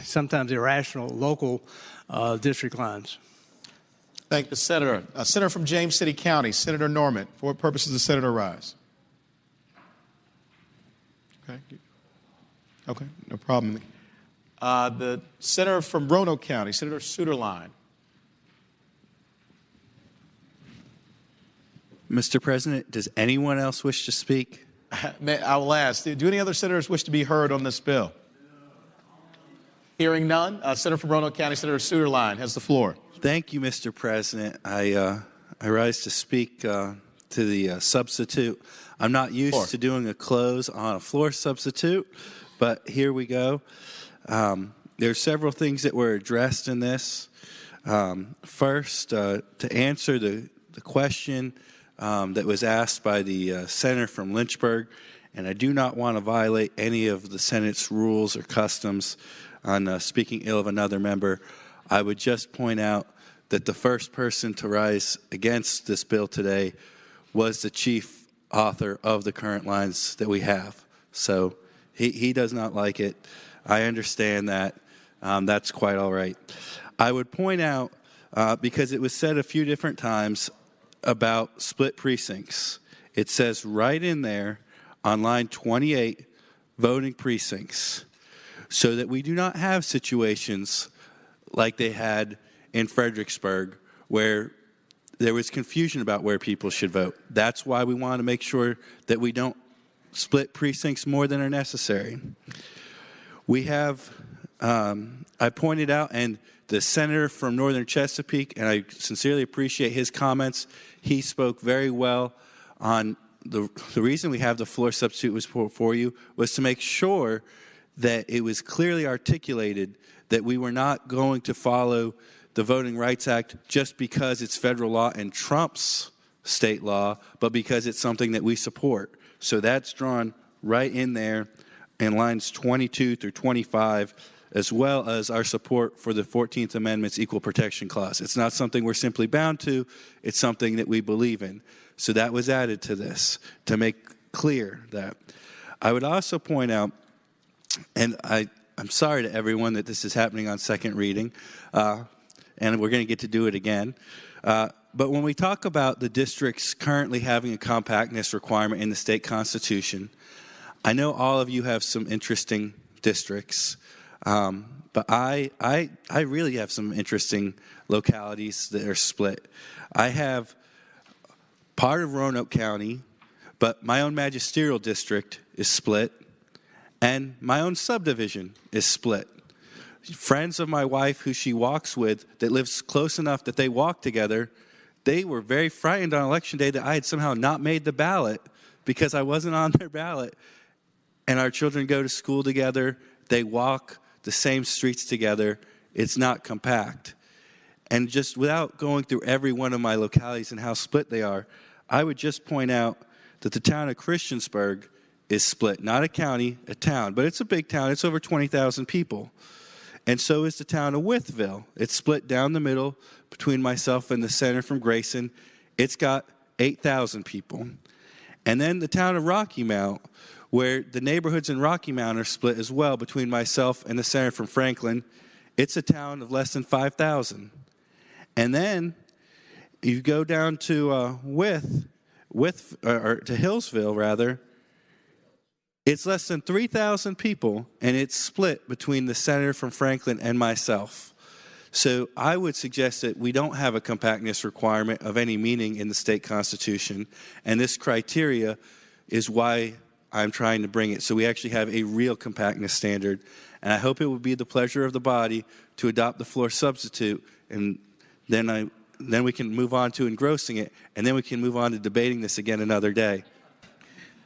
sometimes irrational local district lines. Thank the senator. Senator from James City County, Senator Norman. For what purpose does the senator rise? Okay, no problem. The senator from Roanoke County, Senator Suderline. Mr. President, does anyone else wish to speak? I will ask, do any other senators wish to be heard on this bill? Hearing none, Senator from Roanoke County, Senator Suderline has the floor. Thank you, Mr. President. I rise to speak to the substitute. I'm not used to doing a close on a floor substitute, but here we go. There are several things that were addressed in this. First, to answer the question that was asked by the senator from Lynchburg, and I do not want to violate any of the Senate's rules or customs on speaking ill of another member. I would just point out that the first person to rise against this bill today was the chief author of the current lines that we have. So he does not like it. I understand that. That's quite all right. I would point out, because it was said a few different times about split precincts. It says right in there on line 28, voting precincts, so that we do not have situations like they had in Fredericksburg where there was confusion about where people should vote. That's why we want to make sure that we don't split precincts more than are necessary. We have, I pointed out, and the senator from Northern Chesapeake, and I sincerely appreciate his comments, he spoke very well on the reason we have the floor substitute was for you was to make sure that it was clearly articulated that we were not going to follow the Voting Rights Act just because it's federal law and trumps state law, but because it's something that we support. So that's drawn right in there in lines 22 through 25, as well as our support for the 14th Amendment's Equal Protection Clause. It's not something we're simply bound to, it's something that we believe in. So that was added to this to make clear that. I would also point out, and I'm sorry to everyone that this is happening on second reading, and we're going to get to do it again. But when we talk about the districts currently having a compactness requirement in the state constitution, I know all of you have some interesting districts, but I really have some interesting localities that are split. I have part of Roanoke County, but my own magisterial district is split, and my own subdivision is split. Friends of my wife who she walks with that lives close enough that they walk together, they were very frightened on election day that I had somehow not made the ballot because I wasn't on their ballot. And our children go to school together, they walk the same streets together. It's not compact. And just without going through every one of my localities and how split they are, I would just point out that the town of Christiansburg is split. Not a county, a town. But it's a big town. It's over 20,000 people. And so is the town of Wytheville. It's split down the middle between myself and the senator from Grayson. It's got 8,000 people. And then the town of Rocky Mount, where the neighborhoods in Rocky Mount are split as well between myself and the senator from Franklin. It's a town of less than 5,000. And then you go down to to Hillsville, rather. It's less than 3,000 people, and it's split between the senator from Franklin and myself. So I would suggest that we don't have a compactness requirement of any meaning in the state constitution, and this criteria is why I'm trying to bring it. So we actually have a real compactness standard, and I hope it will be the pleasure of the body to adopt the floor substitute, and then we can move on to engrossing it, and then we can move on to debating this again another day.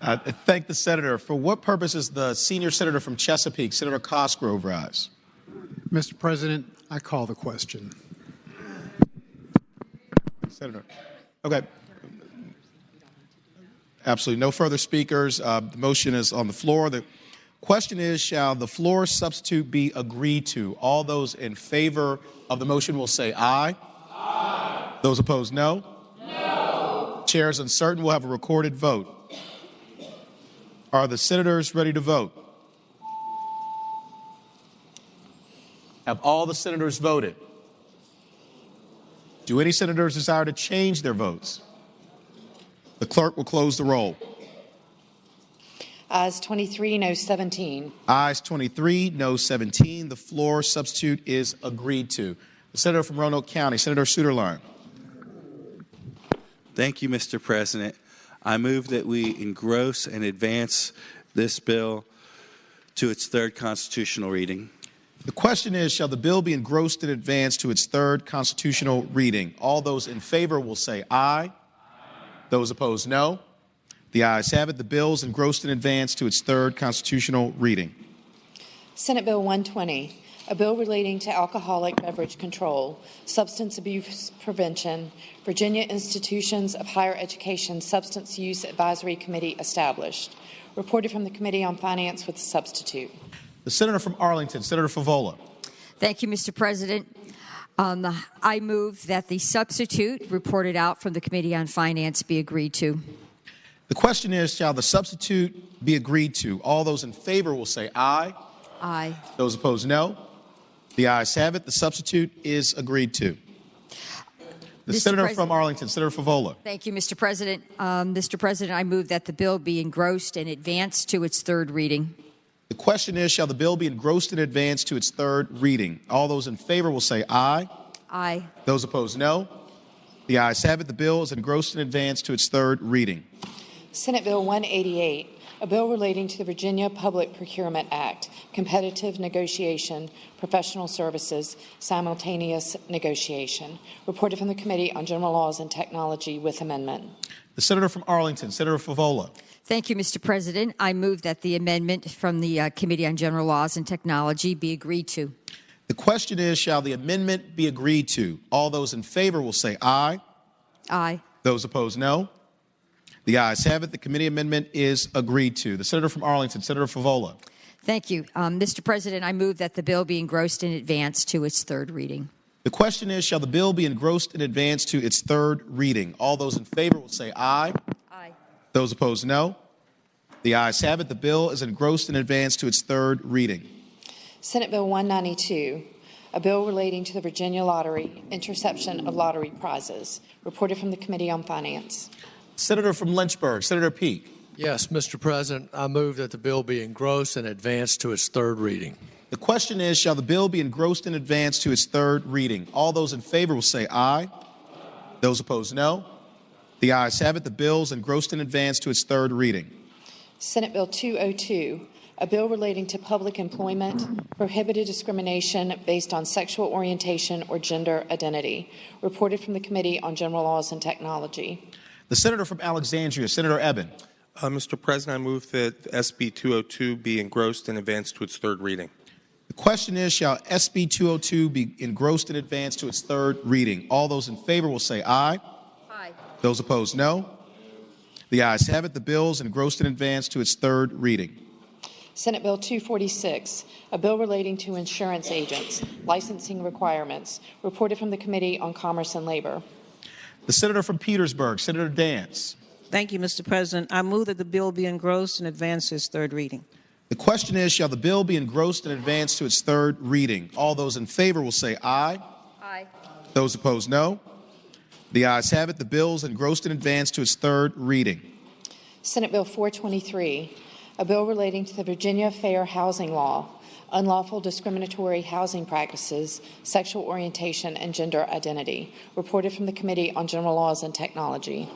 I thank the senator. For what purpose is the senior senator from Chesapeake, Senator Cosgrove, rise? Mr. President, I call the question. Senator. Okay. Absolutely. No further speakers. The motion is on the floor. The question is, shall the floor substitute be agreed to? All those in favor of the motion will say aye. Aye. Those opposed, no. No. Chair is uncertain. We'll have a recorded vote. Are the senators ready to vote? Have all the senators voted? Do any senators desire to change their votes? The clerk will close the roll. Ayes 23, no 17. Ayes 23, no 17. The floor substitute is agreed to. The senator from Roanoke County, Senator Suderline. Thank you, Mr. President. I move that we engross and advance this bill to its third constitutional reading. The question is, shall the bill be engrossed and advanced to its third constitutional reading? All those in favor will say aye. Those opposed, no. The ayes have it. The bill is engrossed and advanced to its third constitutional reading. Senate Bill 120, a bill relating to alcoholic beverage control, substance abuse prevention, Virginia Institutions of Higher Education Substance Use Advisory Committee established. Reported from the Committee on Finance with a substitute. The senator from Arlington, Senator Favola. Thank you, Mr. President. I move that the substitute reported out from the Committee on Finance be agreed to. The question is, shall the substitute be agreed to? All those in favor will say aye. Aye. Those opposed, no. The ayes have it. The substitute is agreed to. The Mr. senator President. from Arlington, Senator Favola. Thank you, Mr. President. Mr. President, I move that the bill be engrossed and advanced to its third reading. The question is, shall the bill be engrossed and advanced to its third reading? All those in favor will say aye. Aye. Those opposed, no. The ayes have it. The bill is engrossed and advanced to its third reading. Senate Bill 188, a bill relating to the Virginia Public Procurement Act, competitive negotiation, professional services, simultaneous negotiation, reported from the Committee on General Laws and Technology with amendment. The senator from Arlington, Senator Favola. Thank you, Mr. President. I move that the amendment from the Committee on General Laws and Technology be agreed to. The question is, shall the amendment be agreed to? All those in favor will say aye. Aye. Those opposed, no. The ayes have it. The committee amendment is agreed to. The senator from Arlington, Senator Favola. Thank you. Mr. President, I move that the bill be engrossed and advanced to its third reading. The question is, shall the bill be engrossed and advanced to its third reading? All those in favor will say aye. Aye. Those opposed, no. The ayes have it. The bill is engrossed and advanced to its third reading. Senate Bill 192, a bill relating to the Virginia Lottery, interception of lottery prizes, reported from the Committee on Finance. Senator from Lynchburg, Senator Peake. Yes, Mr. President, I move that the bill be engrossed and advanced to its third reading. The question is, shall the bill be engrossed and advanced to its third reading? All those in favor will say aye. Those opposed, no. The ayes have it. The bill is engrossed and advanced to its third reading. Senate Bill 202, a bill relating to public employment, prohibited discrimination based on sexual orientation or gender identity, reported from the Committee on General Laws and Technology. The senator from Alexandria, Senator Eben. Mr. President, I move that SB 202 be engrossed and advanced to its third reading. The question is, shall SB 202 be engrossed and advanced to its third reading? All those in favor will say aye. Aye. Those opposed, no. The ayes have it. The bill is engrossed and advanced to its third reading. Senate Bill 246, a bill relating to insurance agents, licensing requirements, reported from the Committee on Commerce and Labor. The senator from Petersburg, Senator Dance. Thank you, Mr. President. I move that the bill be engrossed and advanced to its third reading. The question is, shall the bill be engrossed and advanced to its third reading? All those in favor will say aye. Aye. Those opposed, no. The ayes have it. The bill is engrossed and advanced to its third reading. Senate Bill 423, a bill relating to the Virginia Fair Housing Law, unlawful discriminatory housing practices, sexual orientation, and gender identity, reported from the Committee on General Laws and Technology.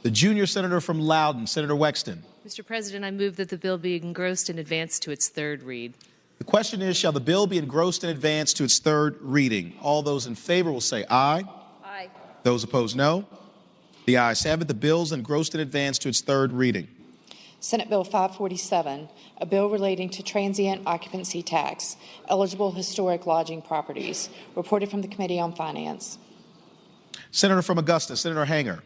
The junior senator from Loudoun, Senator Wexton. Mr. President, I move that the bill be engrossed and advanced to its third read. The question is, shall the bill be engrossed and advanced to its third reading? All those in favor will say aye. Aye. Those opposed, no. The ayes have it. The bill is engrossed and advanced to its third reading. Senate Bill 547, a bill relating to transient occupancy tax, eligible historic lodging properties, reported from the Committee on Finance. Senator from Augusta, Senator Hanger.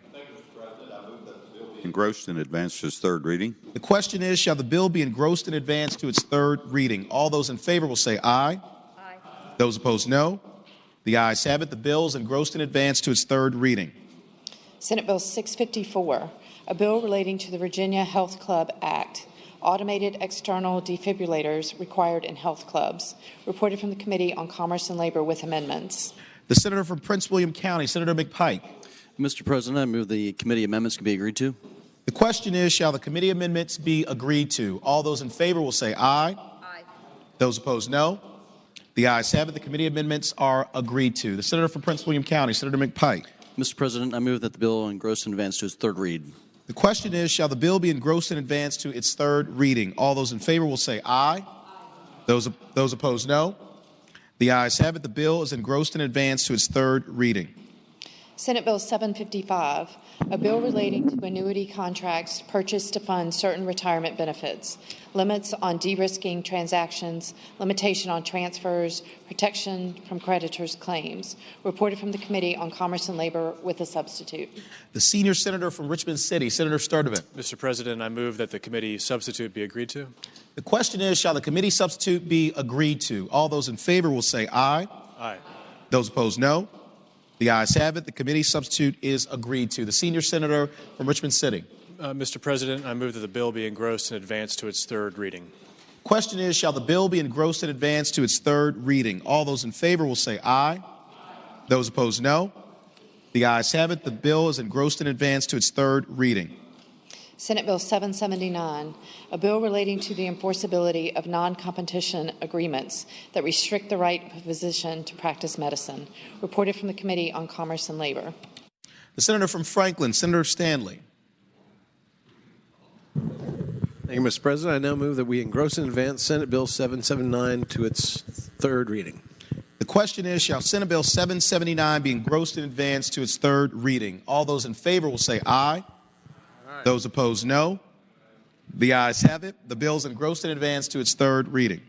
Engrossed and advanced to its third reading. The question is, shall the bill be engrossed and advanced to its third reading? All those in favor will say aye. Aye. Those opposed, no. The ayes have it. The bill is engrossed and advanced to its third reading. Senate Bill 654, a bill relating to the Virginia Health Club Act, automated external defibrillators required in health clubs, reported from the Committee on Commerce and Labor with amendments. The senator from Prince William County, Senator McPike. Mr. President, I move the committee amendments can be agreed to. The question is, shall the committee amendments be agreed to? All those in favor will say aye. Aye. Those opposed, no. The ayes have it. The committee amendments are agreed to. The senator from Prince William County, Senator McPike. Mr. President, I move that the bill engrossed and advanced to its third read. The question is, shall the bill be engrossed and advanced to its third reading? All those in favor will say aye. Those opposed, no. The ayes have it. The bill is engrossed and advanced to its third reading. Senate Bill 755, a bill relating to annuity contracts purchased to fund certain retirement benefits, limits on de-risking transactions, limitation on transfers, protection from creditors' claims, reported from the Committee on Commerce and Labor with a substitute. The senior senator from Richmond City, Senator Sturdivant. Mr. President, I move that the committee substitute be agreed to. The question is, shall the committee substitute be agreed to? All those in favor will say aye. Aye. Those opposed, no. The ayes have it. The committee substitute is agreed to. The senior senator from Richmond City. Mr. President, I move that the bill be engrossed and advanced to its third reading. Question is, shall the bill be engrossed in advance to its third reading? All those in favor will say aye. Those opposed, no. The ayes have it. The bill is engrossed in advance to its third reading. Senate Bill 779, a bill relating to the enforceability of non-competition agreements that restrict the right of a physician to practice medicine. Reported from the Committee on Commerce and Labor. The senator from Franklin, Senator Stanley. Thank you, Mr. President. I now move that we engross in advance Senate Bill 779 to its third reading. The question is, shall Senate Bill 779 be engrossed in advance to its third reading? All those in favor will say aye. Those opposed, no. The ayes have it. The bill is engrossed in advance to its third reading.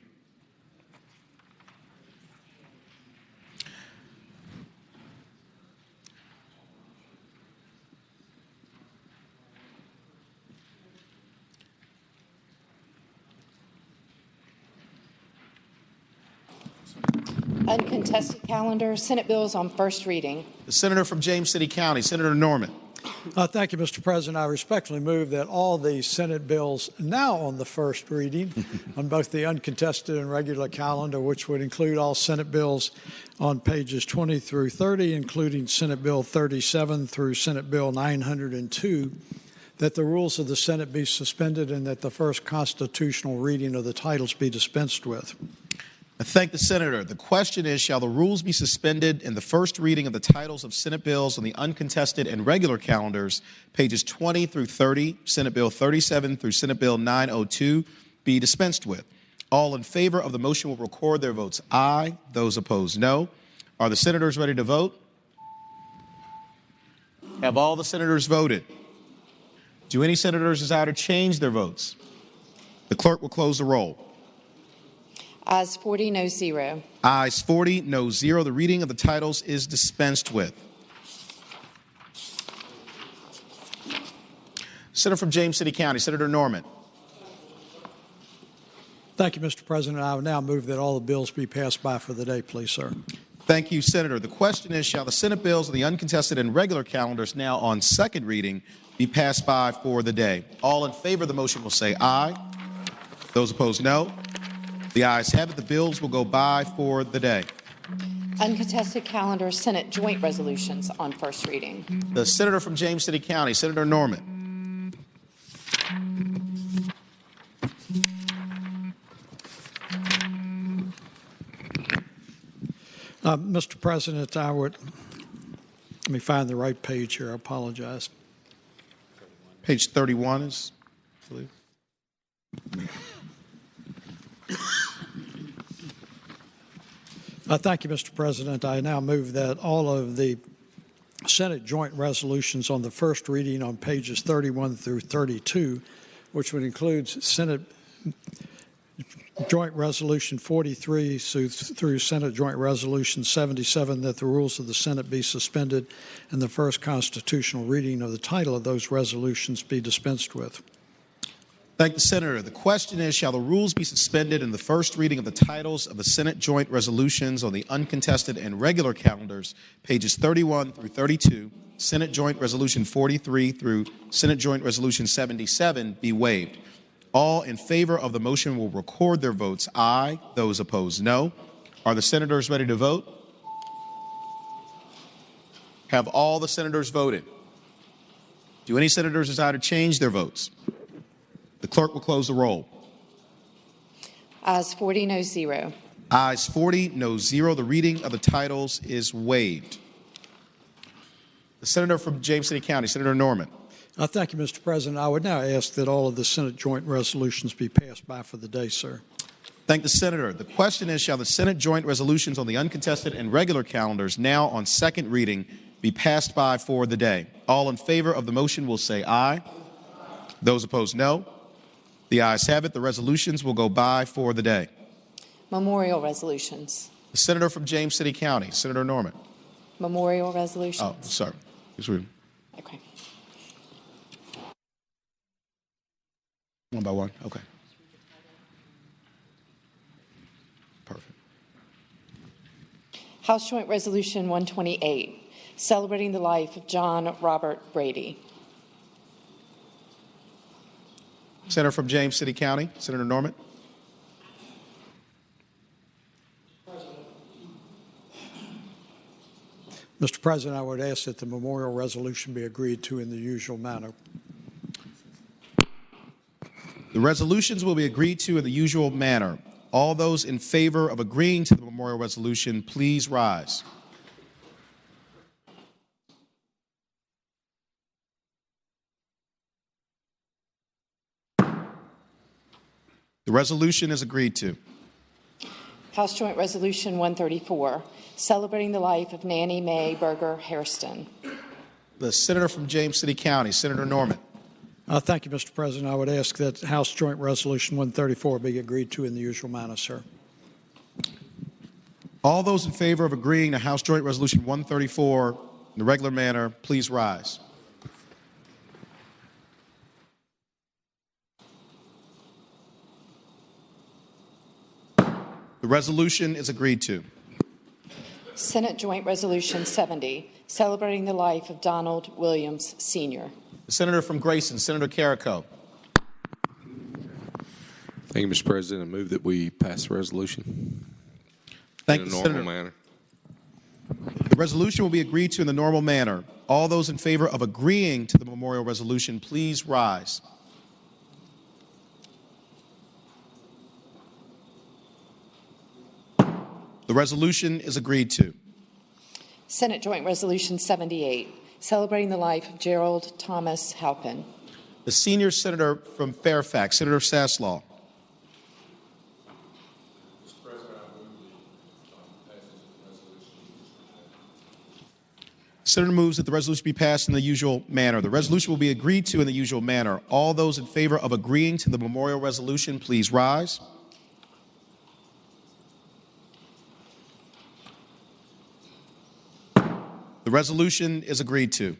Uncontested calendar, Senate bills on first reading. The senator from James City County, Senator Norman. Thank you, Mr. President. I respectfully move that all the Senate bills now on the first reading on both the uncontested and regular calendar, which would include all Senate bills on pages 20 through 30, including Senate Bill 37 through Senate Bill 902, that the rules of the Senate be suspended and that the first constitutional reading of the titles be dispensed with. I thank the senator. The question is, shall the rules be suspended in the first reading of the titles of Senate bills on the uncontested and regular calendars, pages 20 through 30, Senate Bill 37 through Senate Bill 902, be dispensed with? All in favor of the motion will record their votes aye. Those opposed, no. Are the senators ready to vote? Have all the senators voted? Do any senators desire to change their votes? The clerk will close the roll. Ayes 40, no 0. Ayes 40, no 0. The reading of the titles is dispensed with. Senator from James City County, Senator Norman. Thank you, Mr. President. I will now move that all the bills be passed by for the day, please, sir. Thank you, Senator. The question is, shall the Senate bills on the uncontested and regular calendars now on second reading be passed by for the day? All in favor of the motion will say aye. Those opposed, no. The ayes have it. The bills will go by for the day. Uncontested calendar, Senate joint resolutions on first reading. The senator from James City County, Senator Norman. Mr. President, let me find the right page here. I apologize. Page 31 is, I believe. Thank you, Mr. President. I now move that all of the Senate joint resolutions on the first reading on pages 31 through 32, which would include Senate Joint Resolution 43 through Senate Joint Resolution 77, that the rules of the Senate be suspended and the first constitutional reading of the title of those resolutions be dispensed with. Thank the senator. The question is, shall the rules be suspended in the first reading of the titles of the Senate joint resolutions on the uncontested and regular calendars, pages 31 through 32, Senate Joint Resolution 43 through Senate Joint Resolution 77 be waived? All in favor of the motion will record their votes aye. Those opposed, no. Are the senators ready to vote? Have all the senators voted? Do any senators desire to change their votes? The clerk will close the roll. Ayes 40, no 0. Ayes 40, no 0. The reading of the titles is waived. The senator from James City County, Senator Norman. Thank you, Mr. President. I would now ask that all of the Senate joint resolutions be passed by for the day, sir. Thank the senator. The question is, shall the Senate joint resolutions on the uncontested and regular calendars now on second reading be passed by for the day? All in favor of the motion will say aye. Those opposed, no. The ayes have it. The resolutions will go by for the day. Memorial resolutions. The senator from James City County, Senator Norman. Memorial resolutions. Oh, sorry. Okay. One by one? Okay. Perfect. House Joint Resolution 128, celebrating the life of John Robert Brady. Senator from James City County, Senator Norman. Mr. President, I would ask that the memorial resolution be agreed to in the usual manner. The resolutions will be agreed to in the usual manner. All those in favor of agreeing to the memorial resolution, please rise. The resolution is agreed to. House Joint Resolution 134, celebrating the life of Nanny Mae Berger Hairston. The senator from James City County, Senator Norman. Thank you, Mr. President. I would ask that House Joint Resolution 134 be agreed to in the usual manner, sir. All those in favor of agreeing to House Joint Resolution 134 in the regular manner, please rise. The resolution is agreed to. Senate Joint Resolution 70, celebrating the life of Donald Williams, Sr. The senator from Grayson, Senator Carrico. Thank you, Mr. President. I move that we pass the resolution Thank in a you, normal Senator. manner. The resolution will be agreed to in the normal manner. All those in favor of agreeing to the memorial resolution, please rise. The resolution is agreed to. Senate Joint Resolution 78, celebrating the life of Gerald Thomas Halpin. The senior senator from Fairfax, Senator Saslaw. The senator moves that the resolution be passed in the usual manner. The resolution will be agreed to in the usual manner. All those in favor of agreeing to the memorial resolution, please rise. The resolution is agreed to.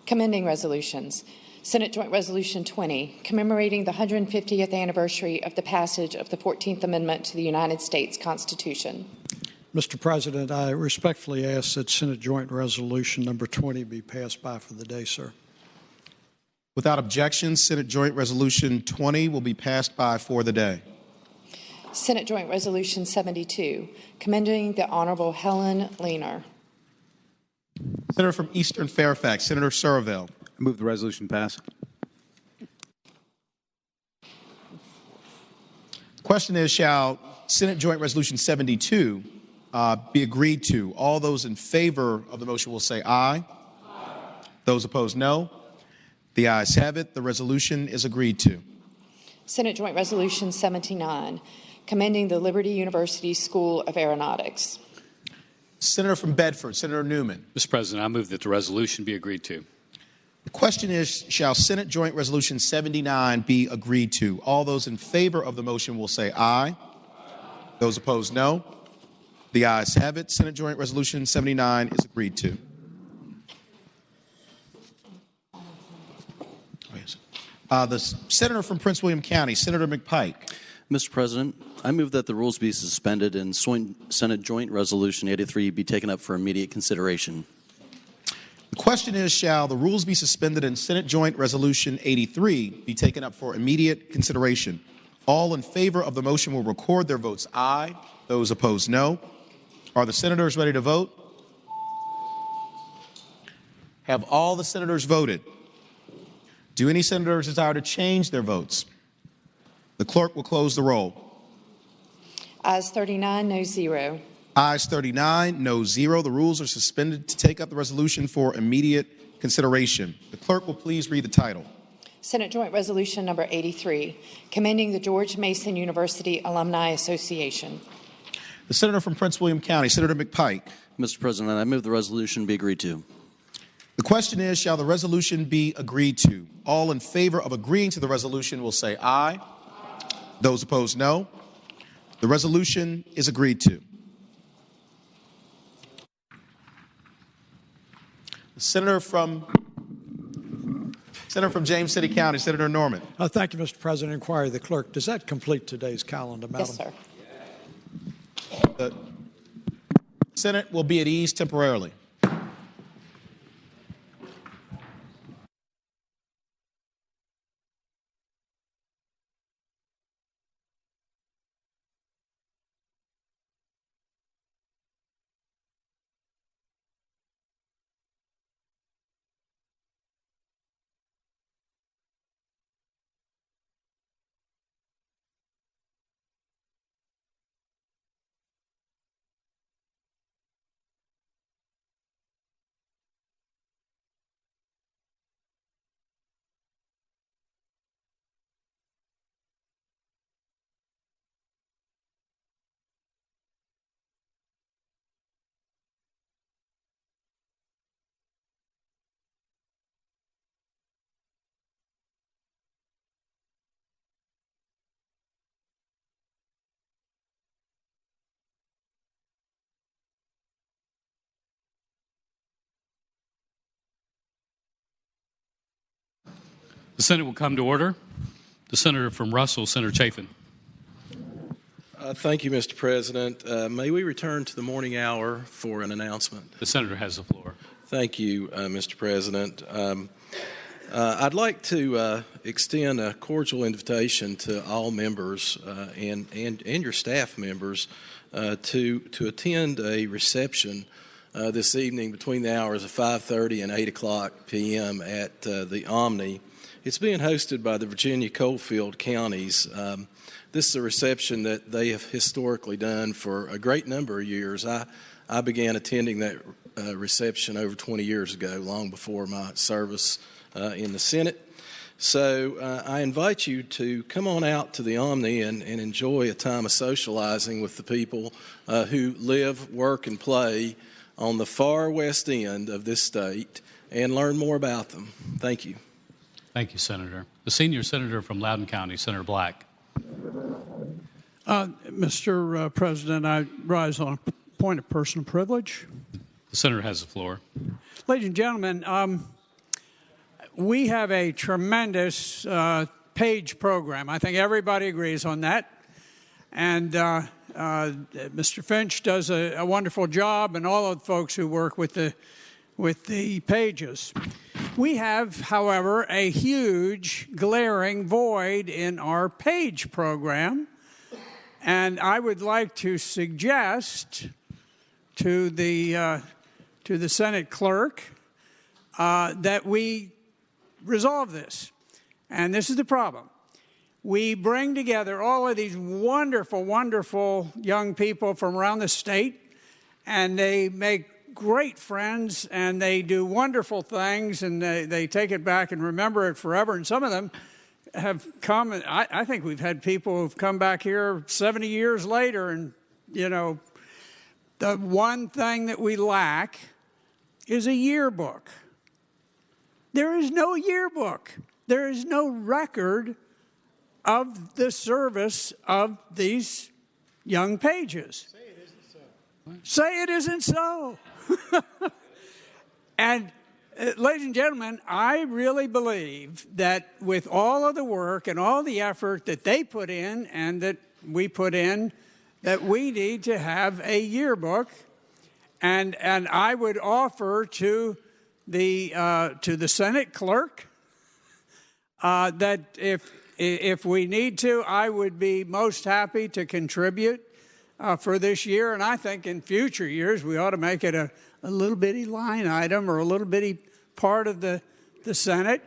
Commending resolutions. Senate Joint Resolution 20, commemorating the 150th anniversary of the passage of the 14th Amendment to the United States Constitution. Mr. President, I respectfully ask that Senate Joint Resolution number 20 be passed by for the day, sir. Without objection, Senate Joint Resolution 20 will be passed by for the day. Senate Joint Resolution 72, commending the Honorable Helen Lehner. Senator from Eastern Fairfax, Senator Surville. I move the resolution pass. The question is, shall Senate Joint Resolution 72 be agreed to? All those in favor of the motion will say aye. Those opposed, no. The ayes have it. The resolution is agreed to. Senate Joint Resolution 79, commending the Liberty University School of Aeronautics. Senator from Bedford, Senator Newman. Mr. President, I move that the resolution be agreed to. The question is, shall Senate Joint Resolution 79 be agreed to? All those in favor of the motion will say aye. Those opposed, no. The ayes have it. Senate Joint Resolution 79 is agreed to. The senator from Prince William County, Senator McPike. Mr. President, I move that the rules be suspended and Senate Joint Resolution 83 be taken up for immediate consideration. The question is, shall the rules be suspended and Senate Joint Resolution 83 be taken up for immediate consideration? All in favor of the motion will record their votes aye. Those opposed, no. Are the senators ready to vote? Have all the senators voted? Do any senators desire to change their votes? The clerk will close the roll. Ayes 39, no 0. Ayes 39, no 0. The rules are suspended to take up the resolution for immediate consideration. The clerk will please read the title. Senate Joint Resolution number 83, commending the George Mason University Alumni Association. The senator from Prince William County, Senator McPike. Mr. President, I move the resolution be agreed to. The question is, shall the resolution be agreed to? All in favor of agreeing to the resolution will say aye. Those opposed, no. The resolution is agreed to. The Senator from James City County, Senator Norman. Thank you, Mr. President. Inquiry of the clerk. Does that complete today's calendar, Madam? Yes, sir. The Senate will be at ease temporarily. The Senate will come to order. The Senator from Russell, Senator Chafin. Thank you, Mr. President. May we return to the morning hour for an announcement? The Senator has the floor. Thank you, Mr. President. I'd like to extend a cordial invitation to all members and your staff members to attend a reception this evening between the hours of 5:30 and 8 o'clock p.m. at the Omni. It's being hosted by the Virginia Coalfield Counties. This is a reception that they have historically done for a great number of years. I began attending that reception over 20 years ago, long before my service in the Senate. So I invite you to come on out to the Omni and enjoy a time of socializing with the people who live, work, and play on the far west end of this state and learn more about them. Thank you. Thank you, Senator. The senior senator from Loudoun County, Senator Black. Mr. President, I rise on a point of personal privilege. The Senator has the floor. Ladies and gentlemen, we have a tremendous page program. I think everybody agrees on that. And Mr. Finch does a wonderful job, and all of the folks who work with the pages. We have, however, a huge glaring void in our page program, and I would like to suggest to the Senate clerk that we resolve this. And this is the problem. We bring together all of these wonderful, wonderful young people from around the state, and they make great friends, and they do wonderful things, and they take it back and remember it forever. And some of them have come, and I think we've had people who've come back here 70 years later, and, you know, the one thing that we lack is a yearbook. There is no yearbook. There is no record of the service of these young pages. Say it isn't so. Say it isn't so. And ladies and gentlemen, I really believe that with all of the work and all the effort that they put in and that we put in, that we need to have a yearbook. And I would offer to the Senate clerk that if we need to, I would be most happy to contribute for this year. And I think in future years, we ought to make it a little bitty line item or a little bitty part of the Senate.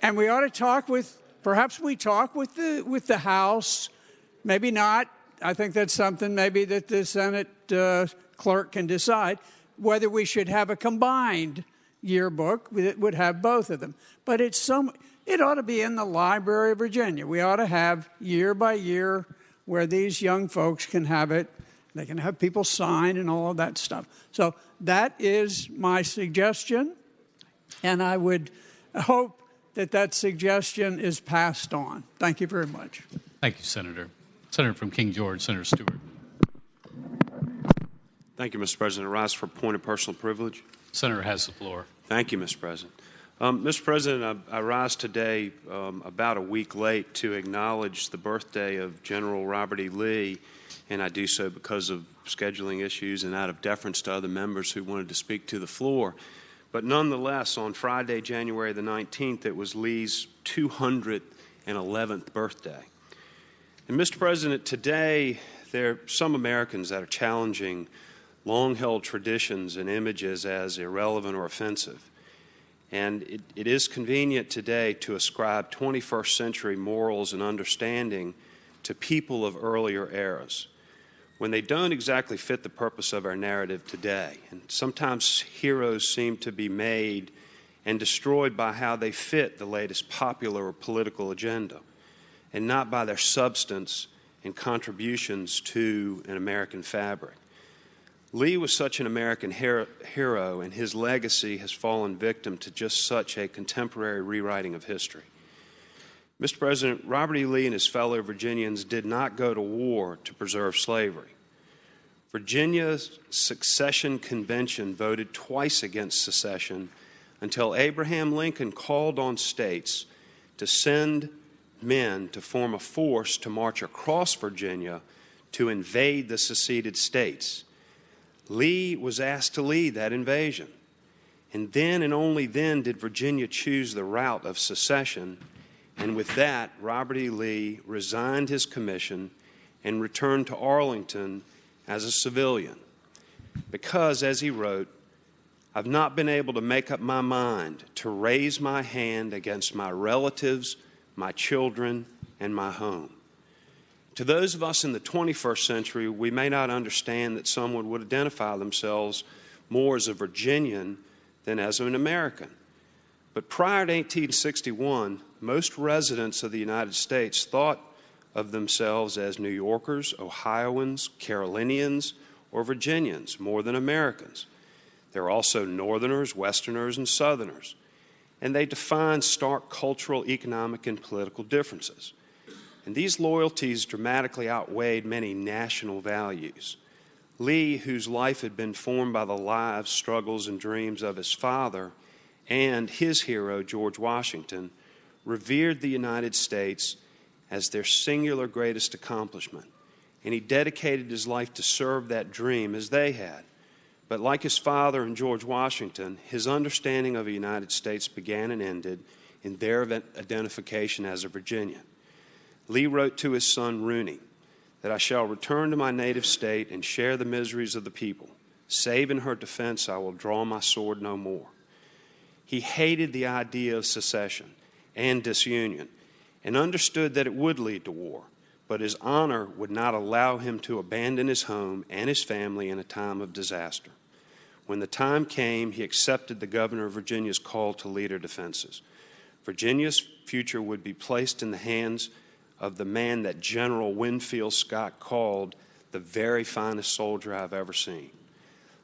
And we ought to talk with, perhaps we talk with the House, maybe not. I think that's something maybe that the Senate clerk can decide, whether we should have a combined yearbook that would have both of them. But it ought to be in the Library of Virginia. We ought to have year by year where these young folks can have it. They can have people sign and all of that stuff. So that is my suggestion, and I would hope that that suggestion is passed on. Thank you very much. Thank you, Senator. Senator from King George, Senator Stewart. Thank you, Mr. President. I rise for a point of personal privilege. Senator has the floor. Thank you, Mr. President. Mr. President, I rise today about a week late to acknowledge the birthday of General Robert E. Lee, and I do so because of scheduling issues and out of deference to other members who wanted to speak to the floor. But nonetheless, on Friday, January the 19th, it was Lee's 211th birthday. And Mr. President, today there are some Americans that are challenging long-held traditions and images as irrelevant or offensive. And it is convenient today to ascribe 21st century morals and understanding to people of earlier eras when they don't exactly fit the purpose of our narrative today. And sometimes heroes seem to be made and destroyed by how they fit the latest popular or political agenda, and not by their substance and contributions to an American fabric. Lee was such an American hero, and his legacy has fallen victim to just such a contemporary rewriting of history. Mr. President, Robert E. Lee and his fellow Virginians did not go to war to preserve slavery. Virginia's secession convention voted twice against secession until Abraham Lincoln called on states to send men to form a force to march across Virginia to invade the seceded states. Lee was asked to lead that invasion. And then and only then did Virginia choose the route of secession. And with that, Robert E. Lee resigned his commission and returned to Arlington as a civilian. Because, as he wrote, I've not been able to make up my mind to raise my hand against my relatives, my children, and my home. To those of us in the 21st century, we may not understand that someone would identify themselves more as a Virginian than as an American. But prior to 1861, most residents of the United States thought of themselves as New Yorkers, Ohioans, Carolinians, or Virginians more than Americans. There are also Northerners, Westerners, and Southerners, and they define stark cultural, economic, and political differences. And these loyalties dramatically outweighed many national values. Lee, whose life had been formed by the lives, struggles, and dreams of his father and his hero, George Washington, revered the United States as their singular greatest accomplishment. And he dedicated his life to serve that dream as they had. But like his father and George Washington, his understanding of the United States began and ended in their identification as a Virginian. Lee wrote to his son Rooney that I shall return to my native state and share the miseries of the people. Save in her defense, I will draw my sword no more. He hated the idea of secession and disunion and understood that it would lead to war, but his honor would not allow him to abandon his home and his family in a time of disaster. When the time came, he accepted the governor of Virginia's call to lead her defenses. Virginia's future would be placed in the hands of the man that General Winfield Scott called the very finest soldier I've ever seen.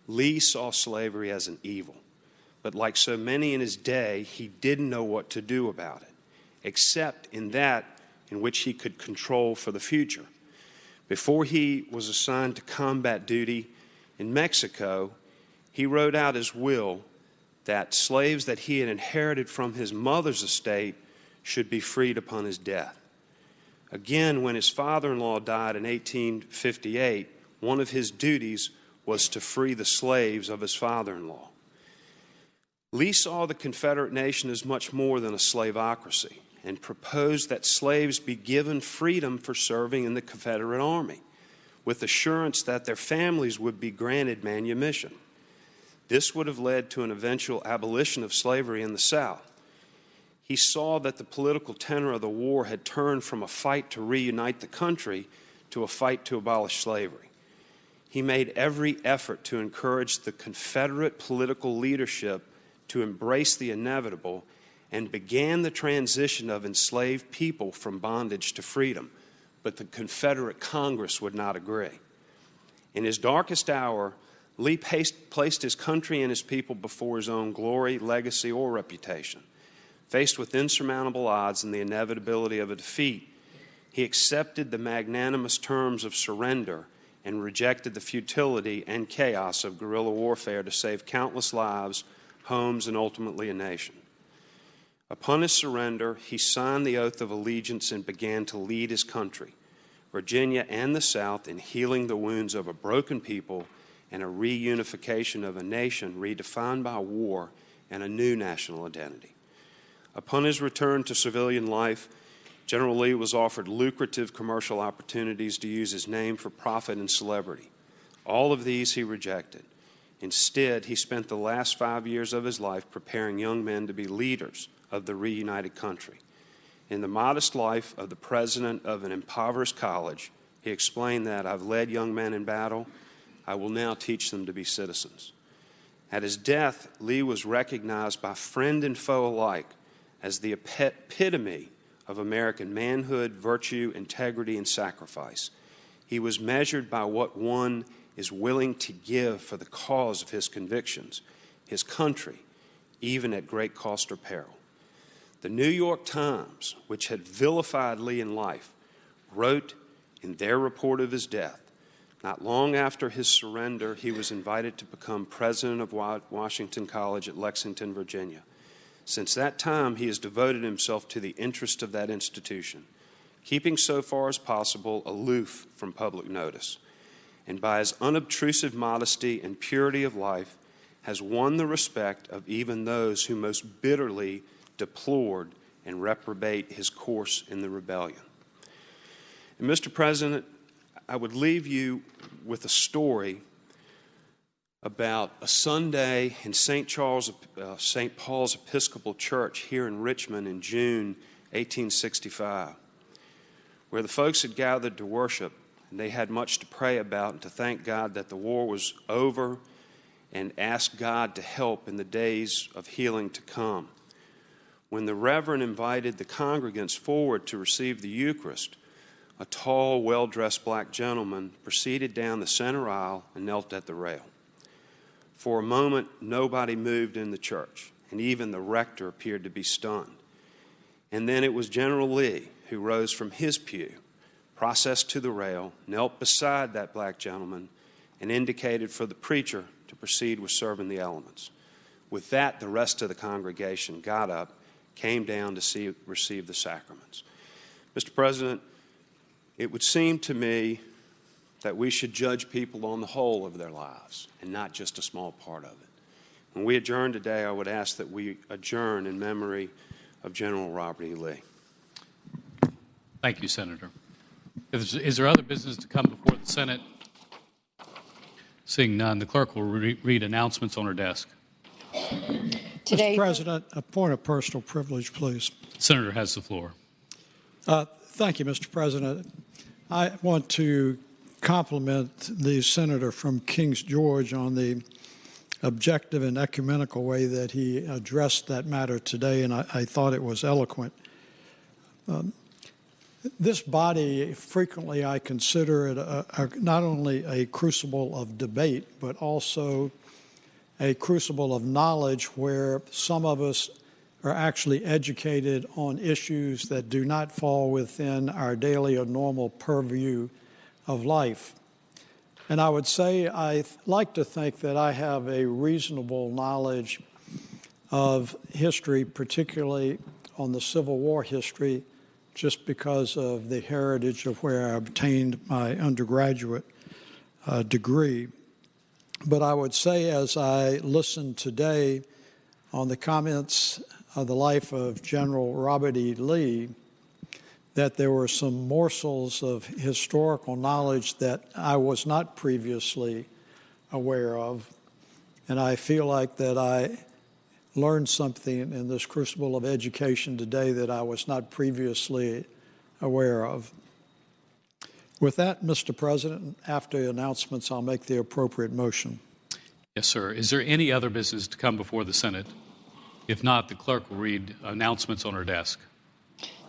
Lee saw slavery as an evil, but like so many in his day, he didn't know what to do about it, except in that in which he could control for the future. Before he was assigned to combat duty in Mexico, he wrote out his will that slaves that he had inherited from his mother's estate should be freed upon his death. Again, when his father-in-law died in 1858, one of his duties was to free the slaves of his father-in-law. Lee saw the Confederate nation as much more than a slaveocracy and proposed that slaves be given freedom for serving in the Confederate Army, with assurance that their families would be granted manumission. This would have led to an eventual abolition of slavery in the South. He saw that the political tenor of the war had turned from a fight to reunite the country to a fight to abolish slavery. He made every effort to encourage the Confederate political leadership to embrace the inevitable and began the transition of enslaved people from bondage to freedom, but the Confederate Congress would not agree. In his darkest hour, Lee placed his country and his people before his own glory, legacy, or reputation. Faced with insurmountable odds and the inevitability of a defeat, he accepted the magnanimous terms of surrender and rejected the futility and chaos of guerrilla warfare to save countless lives homes, and ultimately a nation. Upon his surrender, he signed the oath of allegiance and began to lead his country, Virginia and the South, in healing the wounds of a broken people and a reunification of a nation redefined by war and a new national identity. Upon his return to civilian life, General Lee was offered lucrative commercial opportunities to use his name for profit and celebrity. All of these he rejected. Instead, he spent the last 5 years of his life preparing young men to be leaders of the reunited country. In the modest life of the president of an impoverished college, he explained that, "I've led young men in battle. I will now teach them to be citizens." At his death, Lee was recognized by friend and foe alike as the epitome of American manhood, virtue, integrity, and sacrifice. He was measured by what one is willing to give for the cause of his convictions, his country, even at great cost or peril. The New York Times, which had vilified Lee in life, wrote in their report of his death, "Not long after his surrender, he was invited to become president of Washington College at Lexington, Virginia. Since that time, he has devoted himself to the interest of that institution, keeping so far as possible aloof from public notice, and by his unobtrusive modesty and purity of life has won the respect of even those who most bitterly deplored and reprobate his course in the rebellion." And Mr. President, I would leave you with a story about a Sunday in St. Paul's Episcopal Church here in Richmond in June 1865, where the folks had gathered to worship, and they had much to pray about and to thank God that the war was over and ask God to help in the days of healing to come. When the Reverend invited the congregants forward to receive the Eucharist, a tall, well-dressed black gentleman proceeded down the center aisle and knelt at the rail. For a moment, nobody moved in the church, and even the rector appeared to be stunned. And then it was General Lee who rose from his pew, processed to the rail, knelt beside that black gentleman, and indicated for the preacher to proceed with serving the elements. With that, the rest of the congregation got up, came down to receive the sacraments. Mr. President, it would seem to me that we should judge people on the whole of their lives and not just a small part of it. When we adjourn today, I would ask that we adjourn in memory of General Robert E. Lee. Thank you, Senator. Is there other business to come before the Senate? Seeing none, the clerk will read announcements on her desk. Mr. President, a point of personal privilege, please. Senator has the floor. Thank you, Mr. President. I want to compliment the senator from Kings George on the objective and ecumenical way that he addressed that matter today, and I thought it was eloquent. This body, frequently I consider it not only a crucible of debate, but also a crucible of knowledge where some of us are actually educated on issues that do not fall within our daily or normal purview of life. And I would say I like to think that I have a reasonable knowledge of history, particularly on the Civil War history, just because of the heritage of where I obtained my undergraduate degree. But I would say, as I listened today on the comments of the life of General Robert E. Lee, that there were some morsels of historical knowledge that I was not previously aware of. And I feel like that I learned something in this crucible of education today that I was not previously aware of. With that, Mr. President, after announcements, I'll make the appropriate motion. Yes, sir. Is there any other business to come before the Senate? If not, the clerk will read announcements on her desk.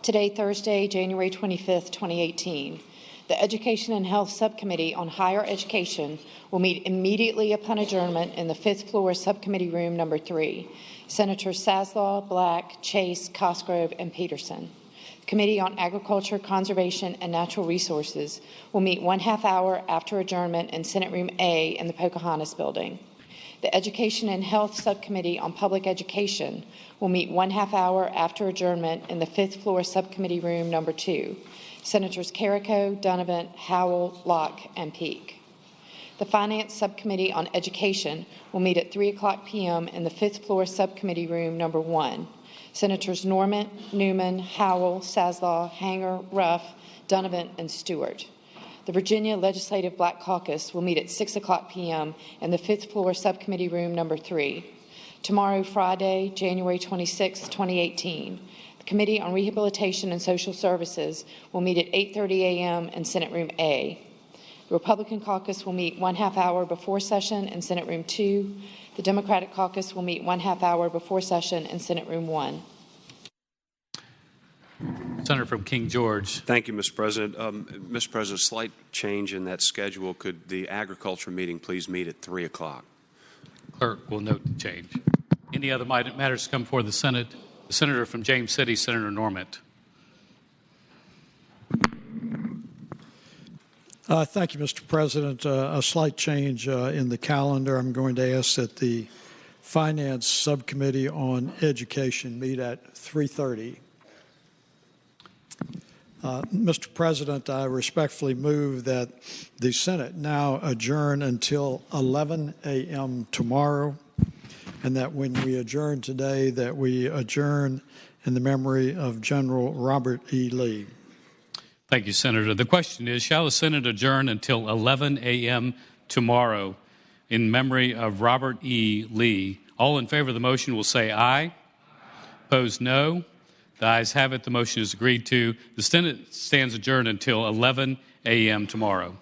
Today, Thursday, January 25th, 2018, the Education and Health Subcommittee on Higher Education will meet immediately upon adjournment in the 5th floor Subcommittee Room number 3. Senators Saslaw, Black, Chase, Cosgrove, and Peterson. The Committee on Agriculture, Conservation, and Natural Resources will meet 1/2 hour after adjournment in Senate Room A in the Pocahontas Building. The Education and Health Subcommittee on Public Education will meet 1/2 hour after adjournment in the 5th floor Subcommittee Room number 2. Senators Carrico, Donovan, Howell, Locke, and Peake. The Finance Subcommittee on Education will meet at 3:00 p.m. in the 5th floor Subcommittee Room number 1. Senators Norman, Newman, Howell, Saslaw, Hanger, Ruff, Donovan, and Stewart. The Virginia Legislative Black Caucus will meet at 6:00 p.m. in the 5th floor Subcommittee Room number 3. Tomorrow, Friday, January 26, 2018, the Committee on Rehabilitation and Social Services will meet at 8:30 a.m. in Senate Room A. The Republican Caucus will meet 1/2 hour before session in Senate Room 2. The Democratic Caucus will meet 1/2 hour before session in Senate Room 1. Senator from King George. Thank you, Mr. President. Mr. President, a slight change in that schedule. Could the agriculture meeting please meet at 3 o'clock? Clerk will note the change. Any other matters to come before the Senate? The Senator from James City, Senator Normant. Thank you, Mr. President. A slight change in the calendar. I'm going to ask that the Finance Subcommittee on Education meet at 3:30. Mr. President, I respectfully move that the Senate now adjourn until 11 a.m. tomorrow, and that when we adjourn today, that we adjourn in the memory of General Robert E. Lee. Thank you, Senator. The question is, shall the Senate adjourn until 11 a.m. tomorrow in memory of Robert E. Lee? All in favor of the motion will say aye. Opposed, no. The ayes have it. The motion is agreed to. The Senate stands adjourned until 11 a.m. tomorrow.